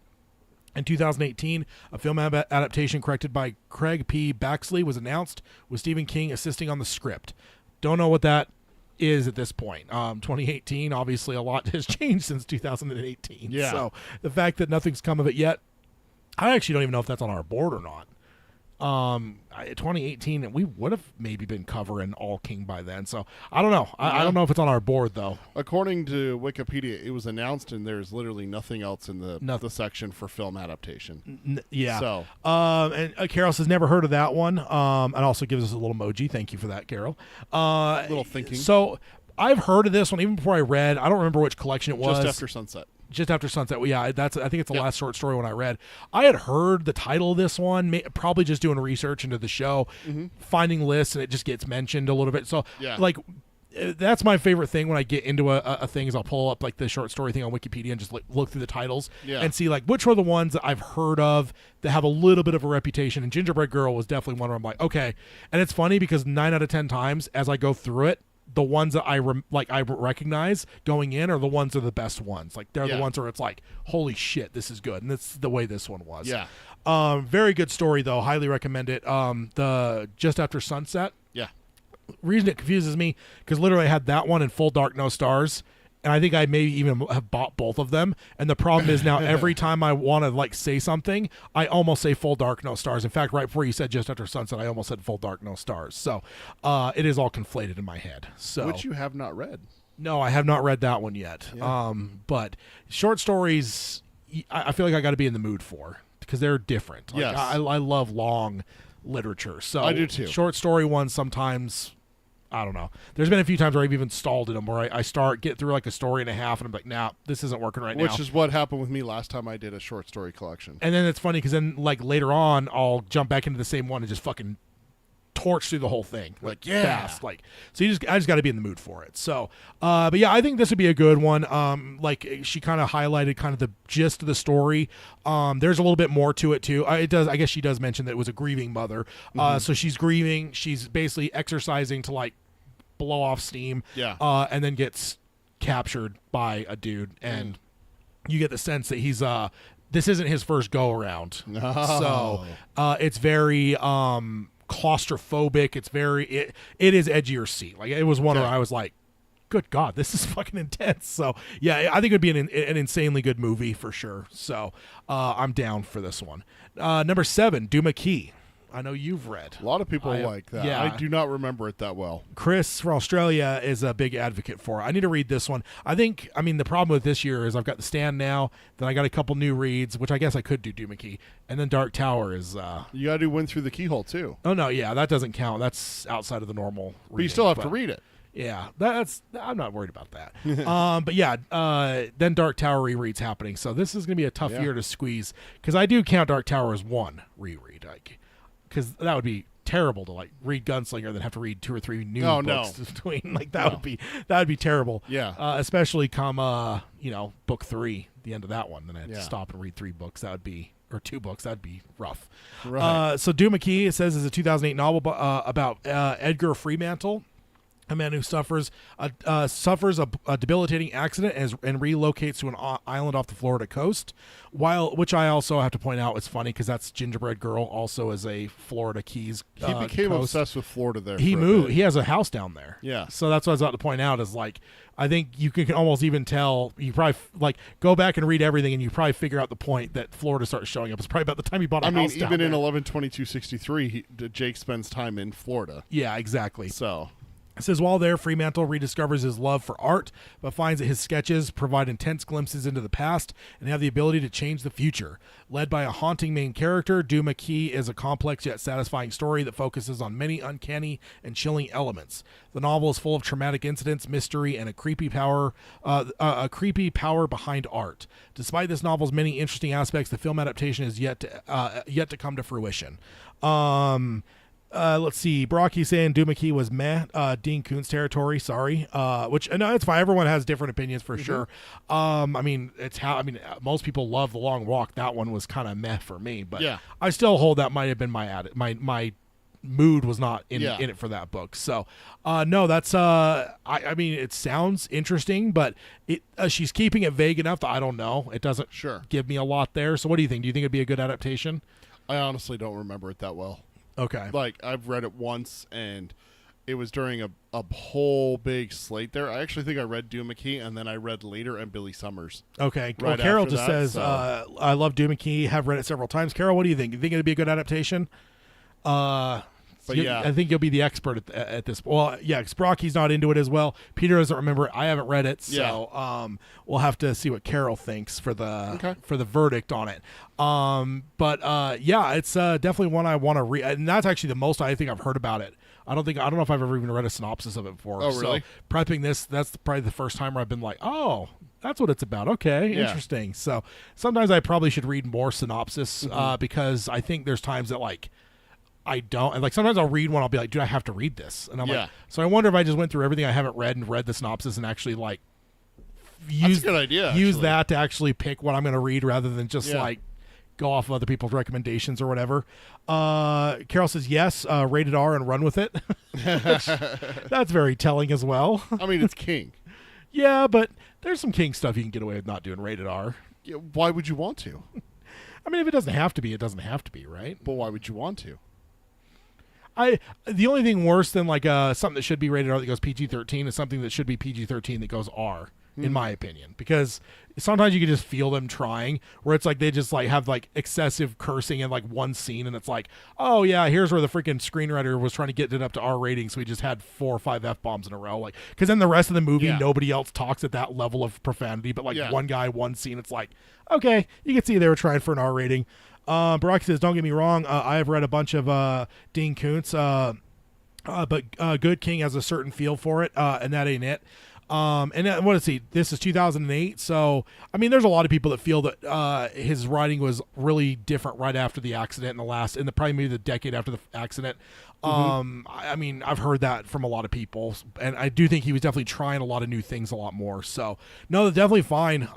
In 2018, a film adaptation corrected by Craig P. Baxley was announced, with Stephen King assisting on the script. Don't know what that is at this point. 2018, obviously a lot has changed since 2018. Yeah. So the fact that nothing's come of it yet, I actually don't even know if that's on our board or not. 2018, we would have maybe been covering all King by then. So I don't know. I don't know if it's on our board though. According to Wikipedia, it was announced, and there's literally nothing else in the section for film adaptation. Yeah. So, and Carol says never heard of that one. And also gives us a little emoji. Thank you for that, Carol. little thinking. So I've heard of this one even before I read. I don't remember which collection it was. Just After Sunset. Just After Sunset. Well, yeah, I think it's the last short story one I read. I had heard the title of this one, probably just doing research into the show, finding lists, and it just gets mentioned a little bit. So, like, that's my favorite thing when I get into a thing is I'll pull up like the short story thing on Wikipedia and just look through the titles and see like which are the ones that I've heard of that have a little bit of a reputation. And Gingerbread Girl was definitely one where I'm like, okay. And it's funny because 9 out of 10 times as I go through it, the ones that I recognize going in are the ones that are the best ones. Like they're the ones where it's like, holy shit, this is good, and that's the way this one was. Yeah. Very good story though. Highly recommend it. The Just After Sunset. Yeah. Reason it confuses me because literally I had that one in Full Dark No Stars. And I think I maybe even have bought both of them. And the problem is now every time I want to like say something, I almost say Full Dark No Stars. In fact, right before you said Just After Sunset, I almost said Full Dark No Stars. So it is all conflated in my head. So Which you have not read. No, I have not read that one yet. Yeah. But short stories, I feel like I got to be in the mood for because they're different. Like, Yes. I love long literature. So I do too. Short story ones sometimes, I don't know. There's been a few times where I've even stalled in them where I get through like a story and a half and I'm like, nah, this isn't working right now. Which is what happened with me last time I did a short story collection. And then it's funny because then like later on I'll jump back into the same one and just fucking torch through the whole thing like fast. Like so I just got to be in the mood for it. So but yeah, I think this would be a good one. Like she kind of highlighted kind of the gist of the story. There's a little bit more to it too. I guess she does mention that it was a grieving mother. So she's grieving. She's basically exercising to like blow off steam. Yeah. And then gets captured by a dude, and you get the sense that he's this isn't his first go around. No. So it's very claustrophobic. It's very it is edge of your seat. Like it was one where I was like, good God, this is fucking intense. So yeah, I think it would be an insanely good movie for sure. So I'm down for this one. Number 7, Duma Key. I know you've read. A lot of people like that. Yeah. I do not remember it that well. Chris from Australia is a big advocate for it. I need to read this one. I mean, the problem with this year is I've got The Stand now, then I got a couple new reads, which I guess I could do Duma Key, and then Dark Tower is... You got to do Wind Through the Keyhole, too. Oh, no, yeah, that doesn't count. That's outside of the normal reading. But you still have to read it. Yeah, I'm not worried about that. But yeah, then Dark Tower rereads happening, so this is going to be a tough year to squeeze, because I do count Dark Tower as one reread, because that would be terrible to like read Gunslinger and then have to read 2 or 3 new No, books no. between. Like that would be terrible. Yeah. Especially come book 3, the end of that one. Then I had to Yeah. stop and read 3 books. That would be, or 2 books. That'd be rough. Right. So Doom McKee, it says, is a 2008 novel about Edgar Fremantle, a man who suffers a debilitating accident and relocates to an island off the Florida coast. Which I also have to point out is funny because that's Gingerbread Girl also is a Florida Keys. He became coast. obsessed with Florida there. He for a moved. bit. He has a house down there. Yeah. So that's what I was about to point out is like, I think you can almost even tell, you probably like go back and read everything and you probably figure out the point that Florida starts showing up. It's probably about the time he bought a house down even in there. 11/22/63, Jake spends time in Florida. Yeah, exactly. So It says, while there, Fremantle rediscovers his love for art, but finds that his sketches provide intense glimpses into the past and have the ability to change the future. Led by a haunting main character, Doom McKee is a complex yet satisfying story that focuses on many uncanny and chilling elements. The novel is full of traumatic incidents, mystery, and a creepy power behind art. Despite this novel's many interesting aspects, the film adaptation is yet to come to fruition. Let's see. Brocky saying Doom McKee was meh. Dean Koontz territory. Sorry. Which no, it's fine. Everyone has different opinions for sure. Most people love The Long Walk. That one was kind of meh for me, but Yeah. I still hold that might have been my mood was not in it for that book. So, no, that's I mean, it sounds interesting, but she's keeping it vague enough that I don't know. It doesn't give me a lot there. So, what do you think? Do you think it'd be a good adaptation? I honestly don't remember it that well. Okay. Like, I've read it once, and it was during a whole big slate there. I actually think I read Doom McKee, and then I read Later and Billy Summers. Okay. Right Well, Carol after just that, says, so- I love Doom McKee, have read it several times. Carol, what do you think? You think it'd be a good adaptation? But yeah. I think you'll be the expert at this. Well, yeah, Sprocky's not into it as well. Peter doesn't remember it. I haven't read it, so we'll have to see what Carol thinks for the verdict on it. It's definitely one I want to read, and that's actually the most I think I've heard about it. I don't know if I've ever even read a synopsis of it before. Oh, really? So prepping this, that's probably the first time where I've been like, oh, that's what it's about. Okay, Yeah. interesting. So sometimes I probably should read more synopsis because I think there's times that like I don't, and like sometimes I'll read one, I'll be like, dude, I have to read this, and I'm like, so I wonder if I just went through everything I haven't read and read the synopsis and actually like That's a good idea. use actually. that to actually pick what I'm going to read rather than just like go off of other people's recommendations or whatever. Carol says yes, rated R and run with it. That's very telling as well. I mean, it's King. Yeah, but there's some King stuff you can get away with not doing rated R. Yeah, why would you want to? I mean, if it doesn't have to be, it doesn't have to be, right? But why would you want to? The only thing worse than like something that should be rated R that goes PG-13 is something that should be PG-13 that goes R, in my opinion, because sometimes you can just feel them trying, where it's like they just like have like excessive cursing in like one scene, and it's like, oh yeah, here's where the freaking screenwriter was trying to get it up to R rating, so we just had 4 or 5 F-bombs in a row, like, because then the rest of the movie nobody else talks at that level of profanity, but like one guy, one scene, it's like, okay, you can see they were trying for an R rating. Barack says, don't get me wrong, I have read a bunch of Dean Koontz, but Good King has a certain feel for it, and that ain't it. What is he? This is 2008, so I mean, there's a lot of people that feel that his writing was really different right after the accident, probably maybe the decade after the accident. I mean, I've heard that from a lot of people, and I do think he was definitely trying a lot of new things a lot more. So, no, they're definitely fine.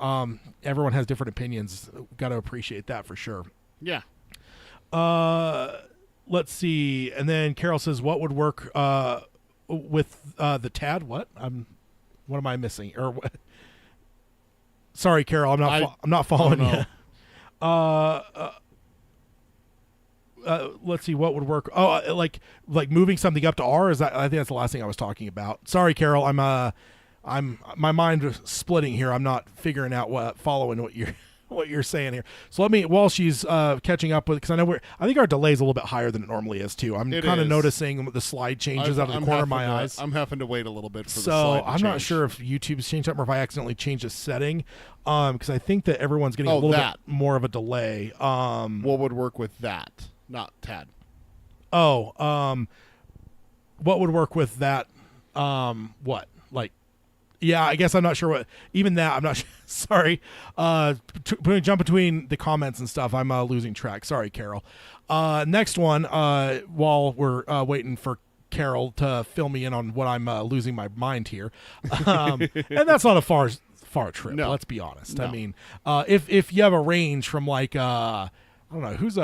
Everyone has different opinions. Got to appreciate that for sure. Yeah. Let's see. And then Carol says, what would work with the Tad? What am I missing? Or what? Sorry, Carol, I'm not following you. Let's see what would work. Oh, like moving something up to R. I think that's the last thing I was talking about. Sorry, Carol. I'm my mind is splitting here. I'm not figuring out following what you're saying here. So while she's catching up with, because I think our delay is a little bit higher than it normally is too. I'm kind of noticing the slide changes out of the corner of my eyes. I'm having to wait a little bit for the slide So to I'm not change. sure if YouTube's changed something or if I accidentally changed a setting, because I think that everyone's getting a little bit more of a delay. What would work with that? Not Tad. What would work with that? What, like Yeah, I guess I'm not sure what. Even that, I'm not sure. Sorry. Jump between the comments and stuff. I'm losing track. Sorry, Carol. Next one. While we're waiting for Carol to fill me in on what I'm losing my mind here, and that's not a far trip. No. Let's be honest. No. I mean, if you have a range from like I don't know who's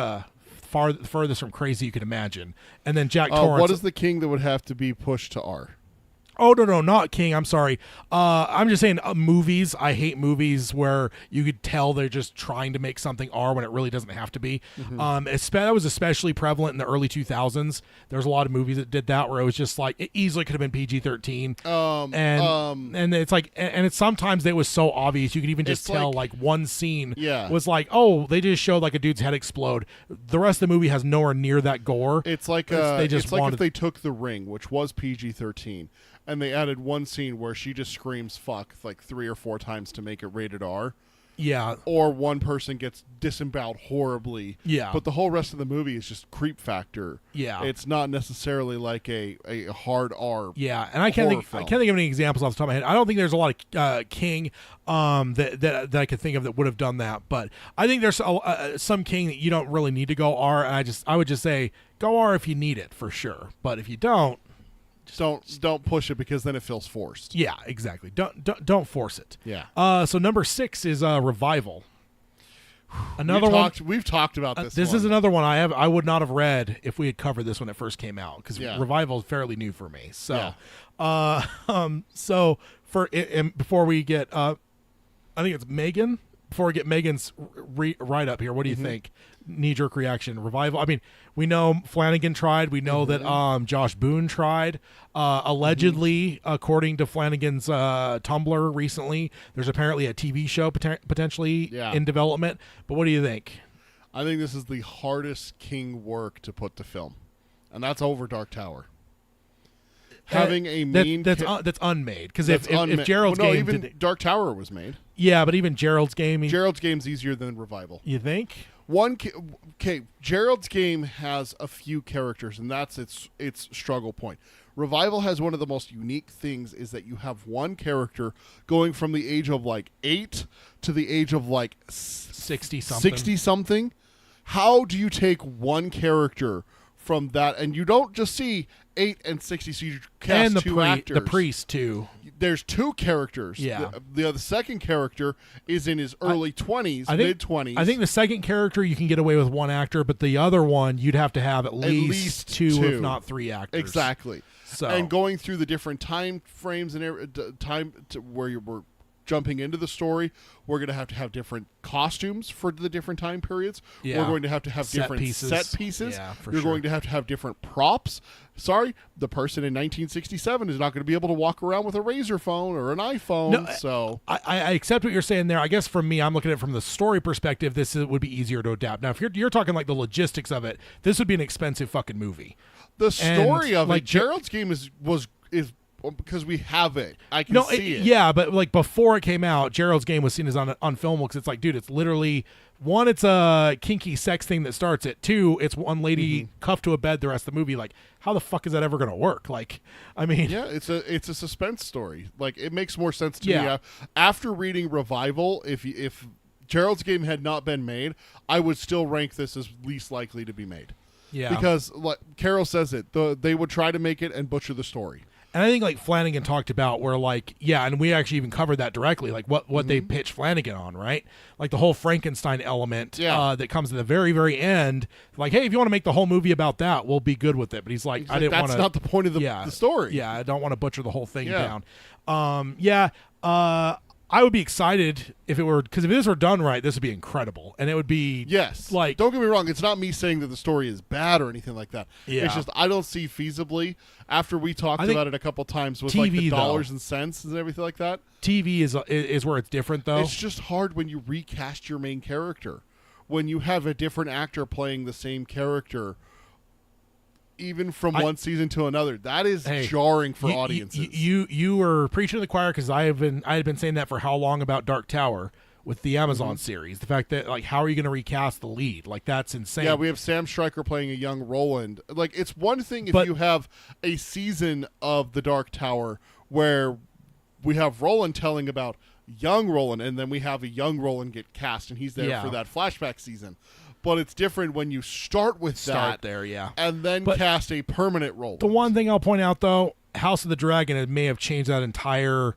furthest from crazy you could imagine, and then Jack Torrance. What is the king that would have to be pushed to R? Oh, no, not King. I'm sorry. I'm just saying movies. I hate movies where you could tell they're just trying to make something R when it really doesn't have to be. That was especially prevalent in the early 2000s. There's a lot of movies that did that where it was just like it easily could have been PG-13. And it's like, and it's sometimes it was so obvious you could even just tell like one scene was like, oh, they just showed like a dude's head explode. The rest of the movie has nowhere near that gore. It's like if they took The Ring, which was PG-13. And they added one scene where she just screams "fuck" like 3 or 4 times to make it rated R. Yeah. Or one person gets disemboweled horribly. Yeah. But the whole rest of the movie is just creep factor. Yeah. It's not necessarily like a hard R. Yeah, and I can't think of any examples off the top of my head. I don't think there's a lot of King that I could think of that would have done that. But I think there's some King that you don't really need to go R. And I would just say go R if you need it for sure. But if you don't. Don't push it because then it feels forced. Yeah, exactly. Don't force it. Yeah. So number 6 is Revival. We've talked about this. This is another one I would not have read if we had covered this when it first came out because Revival is fairly new for me. So, before we get, I think it's Megan. Before we get Megan's write up here, what do you think? Knee-jerk reaction. Revival. I mean, we know Flanagan tried. We know that Josh Boone tried. Allegedly, according to Flanagan's Tumblr recently, there's apparently a TV show potentially in development. But what do you think? I think this is the hardest King work to put to film, and that's over Dark Tower. Having a main that's unmade because if Gerald's game even Dark Tower was made. Yeah, but even Gerald's game. Gerald's game's easier than Revival. You think? Gerald's game has a few characters, and that's its struggle point. Revival has one of the most unique things is that you have one character going from the age of like 8 to the age of like 60 something. 60 something. How do you take one character from that, and you don't just see 8 and 60, so you cast and two actors. The priest too. There's 2 characters. Yeah. The second character is in his early 20s, mid-20s. I think the second character you can get away with one actor, but the other one you'd have to have at least two, if not 3 actors. Exactly. So and going through the different time frames and where we're jumping into the story, we're going to have different costumes for the different time periods. Yeah. We're going to have different set pieces. Yeah, You're going to have different props. Sorry, the person in 1967 is not going to be able to walk around with a razor phone or an iPhone. No, so I accept what you're saying there. I guess for me, I'm looking at it from the story perspective. This would be easier to adapt. Now, if you're talking like the logistics of it, this would be an expensive fucking movie. The story of it, Gerald's game is because we have it. I can see it. Yeah, but like before it came out, Gerald's game was seen as unfilmable because it's like, dude, it's literally one, it's a kinky sex thing that starts it. 2, it's one lady cuffed to a bed the rest of the movie. Like, how the fuck is that ever going to work? Like, I mean, yeah, it's a suspense story. Like, it makes more sense to me after reading Revival. If Gerald's game had not been made, I would still rank this as least likely to be made. Yeah, because like Carol says it, they would try to make it and butcher the story. And I think like Flanagan talked about where like, yeah, and we actually even covered that directly, like what they pitched Flanagan on, right? Like the whole Frankenstein element that comes at the very, very end. Like, hey, if you want to make the whole movie about that, we'll be good with it. But he's like, I didn't want to. That's not the point of the story. Yeah, I don't want to butcher the whole thing down. I would be excited if it were, because if this were done right, this would be incredible, and it would be like. Don't get me wrong; it's not me saying that the story is bad or anything like that. Yeah. It's just I don't see feasibly after we talked about it a couple times with TV, like the dollars and cents and everything like that. TV is where it's different though. It's just hard when you recast your main character, when you have a different actor playing the same character. Even from one season to another, that is jarring for audiences. You were preaching to the choir because I had been saying that for how long about Dark Tower with the Amazon series. The fact that like how are you going to recast the lead? Like that's insane. Yeah, we have Sam Stryker playing a young Roland. Like it's one thing if you have a season of the Dark Tower where we have Roland telling about young Roland, and then we have a young Roland get cast, and he's there for that flashback season. But it's different when you start with that there, yeah, and then cast a permanent Roland. The one thing I'll point out, though, House of the Dragon, it may have changed that entire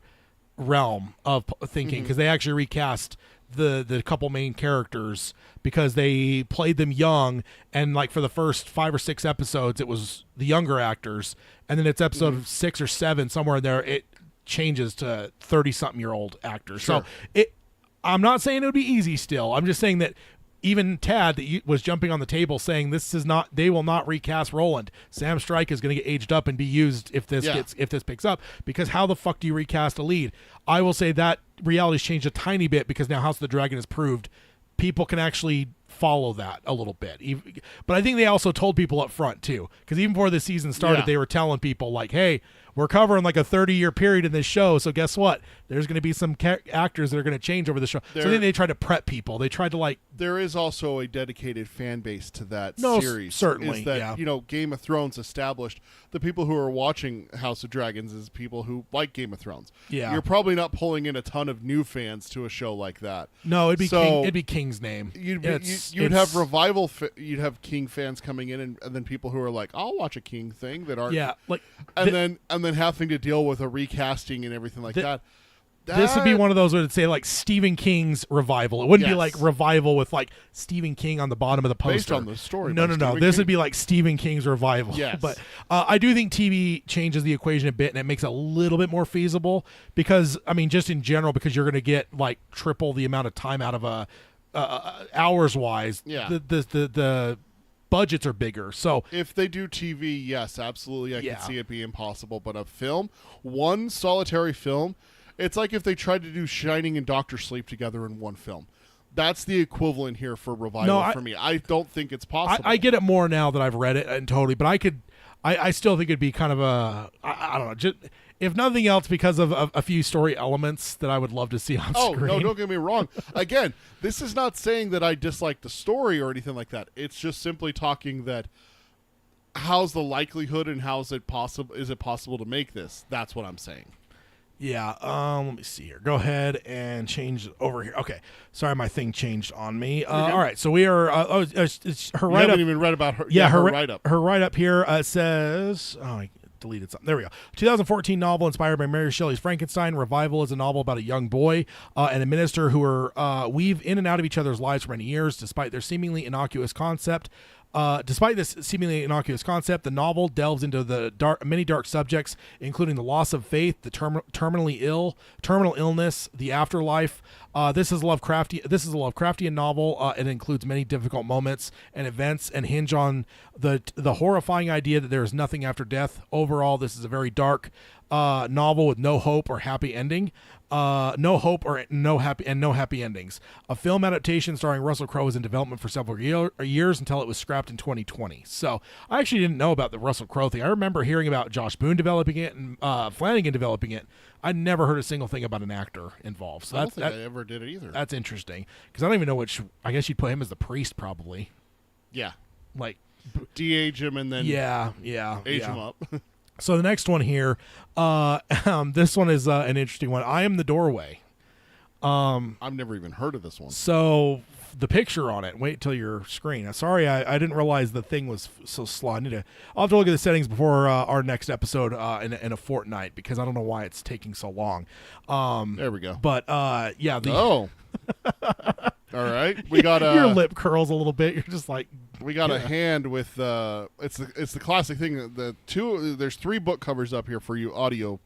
realm of thinking, because they actually recast the couple main characters because they played them young, and like for the first 5 or 6 episodes it was the younger actors, and then it's episode 6 or 7 somewhere in there it changes to 30-something-year-old actors. Sure. So I'm not saying it would be easy still. I'm just saying that even Tad that was jumping on the table saying they will not recast Roland. Sam Strike is going to get aged up and be used if this picks up, because how the fuck do you recast a lead? I will say that reality's changed a tiny bit because now House of the Dragon has proved people can actually follow that a little bit. But I think they also told people up front too, because even before the season started, they were telling people like, hey, we're covering like a 30-year period in this show, so guess what? There's going to be some actors that are going to change over the show. So I think they tried to prep people. They tried to like... There is also a dedicated fan base to that series. Certainly, is that, Game of Thrones established the people who are watching House of Dragons is people who like Game of Thrones. Yeah. You're probably not pulling in a ton of new fans to a show like that. No, it'd be King's name. You'd have revival. You'd have King fans coming in, and then people who are like, "I'll watch a King thing," that aren't. Yeah, like and then having to deal with a recasting and everything like that. This would be one of those where it'd say like Stephen King's revival. It wouldn't be like revival with like Stephen King on the bottom of the poster. Based on the story. No. This would be like Stephen King's revival. Yes. But I do think TV changes the equation a bit, and it makes it a little bit more feasible because, I mean, just in general, because you're going to get like triple the amount of time out of hours wise. Yeah. The budgets are bigger. So if they do TV, yes, absolutely, I can see it being possible. But a film, one solitary film, it's like if they tried to do Shining and Doctor Sleep together in one film. That's the equivalent here for revival for me. I don't think it's possible. I get it more now that I've read it and totally, but I still think it'd be kind of I don't know, just, if nothing else, because of a few story elements that I would love to see on screen. Oh, no, don't get me wrong. Again, this is not saying that I dislike the story or anything like that. It's just simply talking that how's the likelihood and is it possible to make this? That's what I'm saying. Yeah, let me see here. Go ahead and change over here. Okay, sorry, my thing changed on me. All right, so we are. It's her write-up. Haven't even read about her. Yeah, her write-up. Her write-up here says. Oh, I deleted something. There we go. 2014 novel inspired by Mary Shelley's Frankenstein. Revival is a novel about a young boy and a minister who are weave in and out of each other's lives for many years, despite their seemingly innocuous concept. Despite this seemingly innocuous concept, the novel delves into the many dark subjects, including the loss of faith, the terminal illness, the afterlife. This is a Lovecraftian novel. It includes many difficult moments and events, and hinge on the horrifying idea that there is nothing after death. Overall, this is a very dark novel with no hope or happy ending. No hope or no happy endings. A film adaptation starring Russell Crowe was in development for several years until it was scrapped in 2020. So I actually didn't know about the Russell Crowe thing. I remember hearing about Josh Boone developing it and Flanagan developing it. I never heard a single thing about an actor involved. So I don't think I ever did it either. That's interesting because I don't even know which. I guess you'd put him as the priest probably. Yeah, like de-age him and then age him up. So the next one here, this one is an interesting one. I Am the Doorway. I've never even heard of this one. So the picture on it, wait till your screen. Sorry, I didn't realize the thing was so slow. I'll have to look at the settings before our next episode in a fortnight because I don't know why it's taking so long. There we go. But yeah. All right. We got your lip curls a little bit. You're just like. We got a hand with it's the classic thing. There's 3 book covers up here for you audio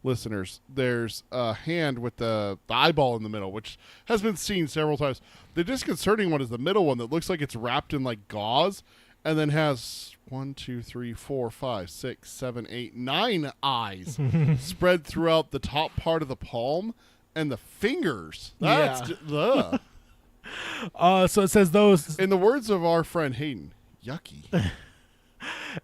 listeners. There's a hand with the eyeball in the middle, which has been seen several times. The disconcerting one is the middle one that looks like it's wrapped in like gauze, and then has 1, 2, 3, 4, 5, 6, 7, 8, 9 eyes spread throughout the top part of the palm and the fingers. That's ugh. So it says those. In the words of our friend Hayden, yucky.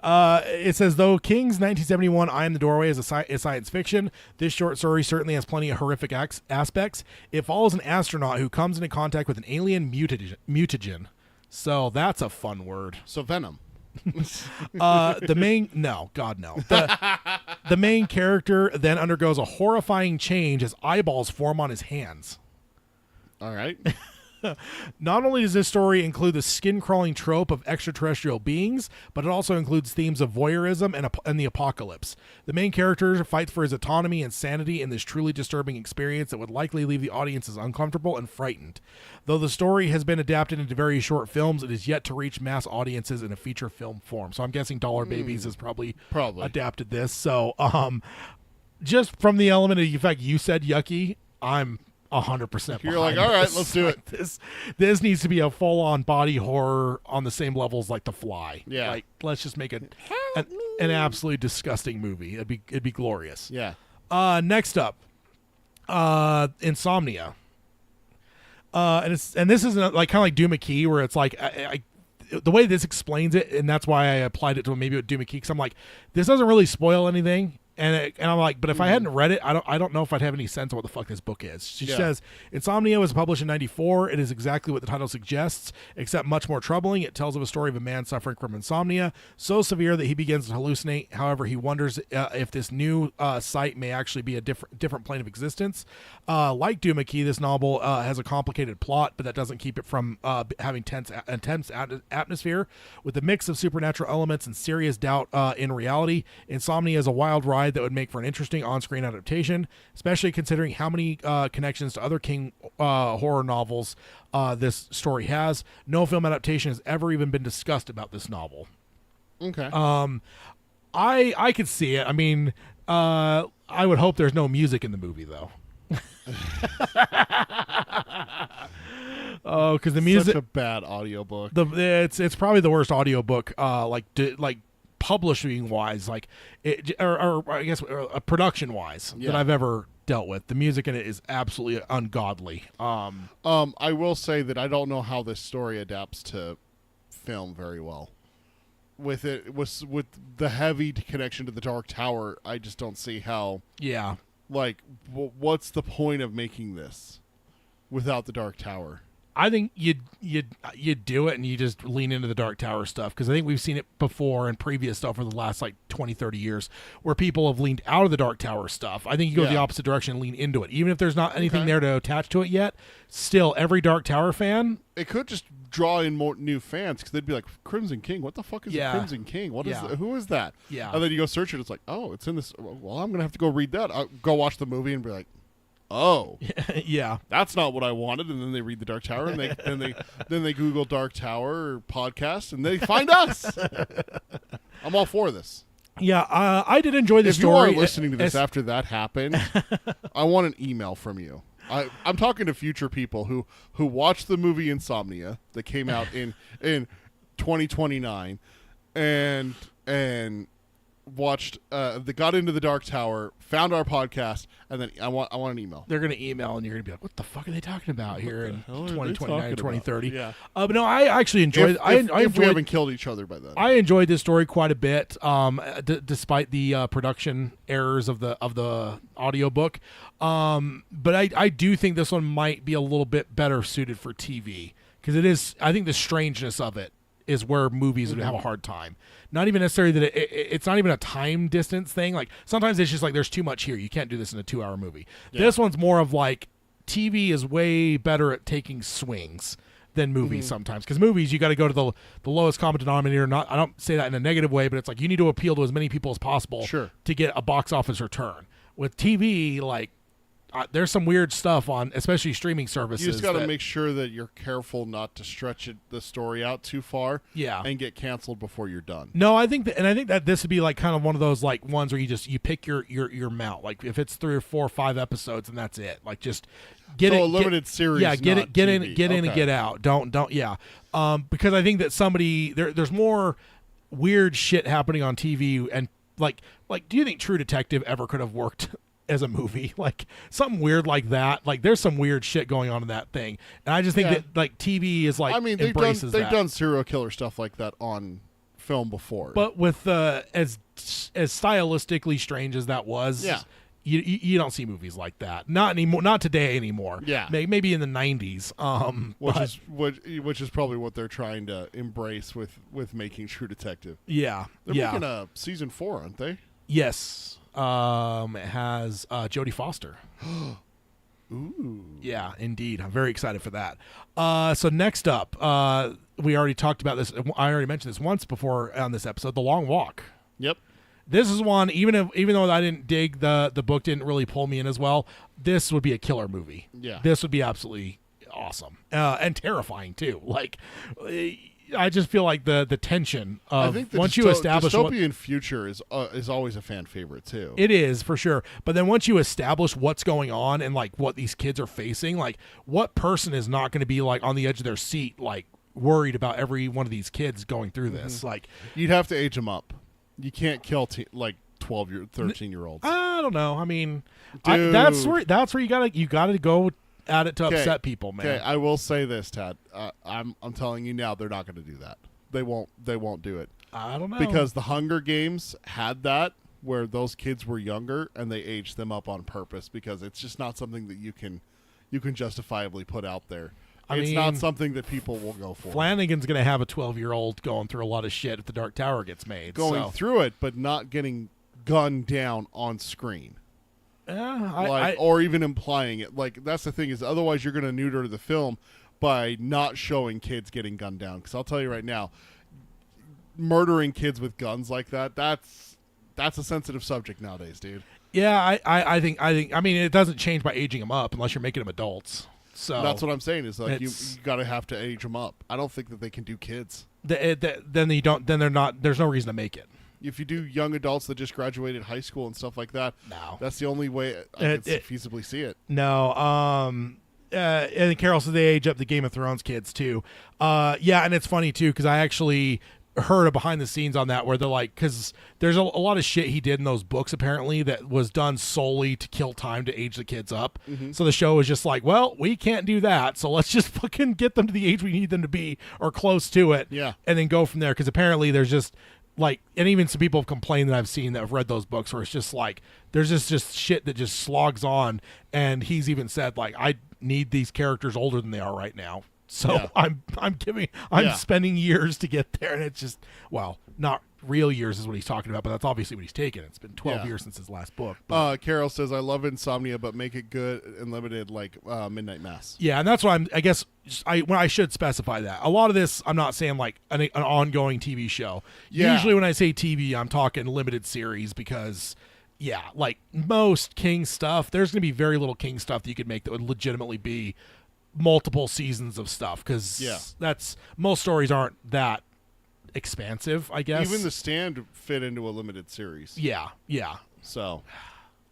It says, though King's 1971 I Am the Doorway is science fiction, this short story certainly has plenty of horrific aspects. It follows an astronaut who comes into contact with an alien mutagen. So that's a fun word. So Venom. The main no, God no. The main character then undergoes a horrifying change as eyeballs form on his hands. All right. Not only does this story include the skin-crawling trope of extraterrestrial beings, but it also includes themes of voyeurism and the apocalypse. The main character fights for his autonomy and sanity in this truly disturbing experience that would likely leave the audiences uncomfortable and frightened. Though the story has been adapted into very short films, it is yet to reach mass audiences in a feature film form. So I'm guessing Dollar Babies has probably adapted this. So just from the element of the fact you said yucky, I'm 100%. You're like, all right, let's do it. This needs to be a full-on body horror on the same levels like The Fly. Yeah. Like, let's just make it an absolutely disgusting movie. It'd be glorious. Yeah. Next up, Insomnia. And this is like kind of like Doom McKee, where it's like the way this explains it, and that's why I applied it to maybe with Doom McKee, because I'm like, this doesn't really spoil anything. And I'm like, but if I hadn't read it, I don't know if I'd have any sense of what the fuck this book is. She says, Insomnia was published in 1994. It is exactly what the title suggests, except much more troubling. It tells of a story of a man suffering from insomnia, so severe that he begins to hallucinate. However, he wonders if this new sight may actually be a different plane of existence. Like Doom McKee, this novel has a complicated plot, but that doesn't keep it from having intense atmosphere. With a mix of supernatural elements and serious doubt in reality, Insomnia is a wild ride that would make for an interesting on-screen adaptation, especially considering how many connections to other King horror novels this story has. No film adaptation has ever even been discussed about this novel. Okay. I could see it. I mean, I would hope there's no music in the movie, though. Oh, because the music, such a bad audiobook. It's probably the worst audiobook like publishing wise, like it, or I guess production wise that I've ever dealt with. The music in it is absolutely ungodly. I will say that I don't know how this story adapts to film very well. With the heavy connection to the Dark Tower, I just don't see how. Yeah. Like, what's the point of making this without the Dark Tower? I think you do it and you just lean into the Dark Tower stuff, because I think we've seen it before in previous stuff for the last like 20, 30 years where people have leaned out of the Dark Tower stuff. I think you go the opposite direction and lean into it. Even if there's not anything there to attach to it yet, still every Dark Tower fan... It could just draw in more new fans, because they'd be like, Crimson King, what the fuck is a Crimson King? What is who is that? Yeah. And then you go search it, it's like, oh, it's in this... Well, I'm going to have to go read that. I'll go watch the movie and be like, oh, yeah, that's not what I wanted. And then they read the Dark Tower, and then they Google Dark Tower or podcast, and they find us. I'm all for this. Yeah, I did enjoy this story. If you are listening to this after that happened, I want an email from you. I'm talking to future people who watched the movie Insomnia that came out in 2029, and watched they got into the Dark Tower, found our podcast, and then I want an email. They're gonna email and you're gonna be like, what the fuck are they talking about here in 2029 2030? Yeah. But no, I actually enjoyed if we haven't killed each other by then. I enjoyed this story quite a bit, despite the production errors of the audiobook. But I do think this one might be a little bit better suited for TV, because it is, I think the strangeness of it is where movies would have a hard time. Not even necessarily that it's not even a time distance thing. Like, sometimes it's just like, there's too much here. You can't do this in a 2-hour movie. Yeah. This one's more of like, TV is way better at taking swings than movies sometimes. Because movies, you got to go to the lowest common denominator. I don't say that in a negative way, but it's like, you need to appeal to as many people as possible to get a box office return. With TV, like, there's some weird stuff on, especially streaming services. You just got to make sure that you're careful not to stretch the story out too far. Yeah. And get canceled before you're done. No, I think that this would be like kind of one of those like ones where you pick your mount. Like, if it's 3 or 4 or 5 episodes and that's it. Like, just get a limited series. Yeah, get in and get out. Don't. Yeah. Because I think that there's more weird shit happening on TV, and like do you think True Detective ever could have worked as a movie? Like, something weird like that. Like, there's some weird shit going on in that thing, and I just think that like TV is like, I mean, they've done serial killer stuff like that on film before, but with as stylistically strange as that was, you don't see movies like that. Not anymore. Not today anymore. Yeah. Maybe in the 90s. Which is probably what they're trying to embrace with making True Detective. Yeah. They're yeah. making a season 4, aren't they? Yes. It has Jodie Foster. Ooh. Yeah, indeed. I'm very excited for that. So next up, we already talked about this. I already mentioned this once before on this episode, The Long Walk. Yep. This is one, even though I didn't dig the book, didn't really pull me in as well, this would be a killer movie. Yeah. This would be absolutely awesome. And terrifying too. Like, I just feel like the tension of I think the once you establish dystopian future is always a fan favorite too. It is, for sure. But then once you establish what's going on and like what these kids are facing, like what person is not going to be like on the edge of their seat, like worried about every one of these kids going through this? Like, You'd have to age them up. You can't kill 13-year-olds. I don't know. I mean, Dude. that's where you gotta go at it to upset people, man. Okay, I will say this, Tad. I'm telling you now, they're not going to do that. They won't do it. I don't know, Because the Hunger Games had that where those kids were younger and they aged them up on purpose because it's just not something that you can justifiably put out there. It's not something that people will go for. Flanagan's going to have a 12-year-old going through a lot of shit if the Dark Tower gets made. Going through it, but not getting gunned down on screen. Or even implying it. Like, that's the thing is otherwise you're going to neuter the film by not showing kids getting gunned down. Because I'll tell you right now, murdering kids with guns like that's a sensitive subject nowadays, dude. Yeah, I think. I mean, it doesn't change by aging them up unless you're making them adults. So that's what I'm saying. Is like you gotta have to age them up. I don't think that they can do kids. Then you don't. Then they're not. There's no reason to make it. If you do young adults that just graduated high school and stuff like that, no, that's the only way I can feasibly see it. No. And Carol said they age up the Game of Thrones kids too. Yeah, and it's funny too because I actually heard a behind the scenes on that where they're like, because there's a lot of shit he did in those books apparently that was done solely to kill time to age the kids up. Mm-hmm. So the show was just like, well, we can't do that, so let's just fucking get them to the age we need them to be or close to it. Yeah, and then go from there because apparently there's just like, and even some people have complained that I've seen that have read those books where it's just like there's just shit that just slogs on, and he's even said like, I need these characters older than they are right now. So yeah. I'm spending years to get there, and it's just, well, not real years is what he's talking about, but that's obviously what he's taken. It's been 12 years since his last book. Carol says, I love Insomnia, but make it good and limited like Midnight Mass. Yeah, and that's what I guess when I should specify that. A lot of this, I'm not saying like an ongoing TV show. Yeah. Usually when I say TV, I'm talking limited series because, yeah, like most King stuff, there's going to be very little King stuff that you could make that would legitimately be multiple seasons of stuff because that's most stories aren't that expansive, I guess. Even The Stand fit into a limited series. Yeah. So,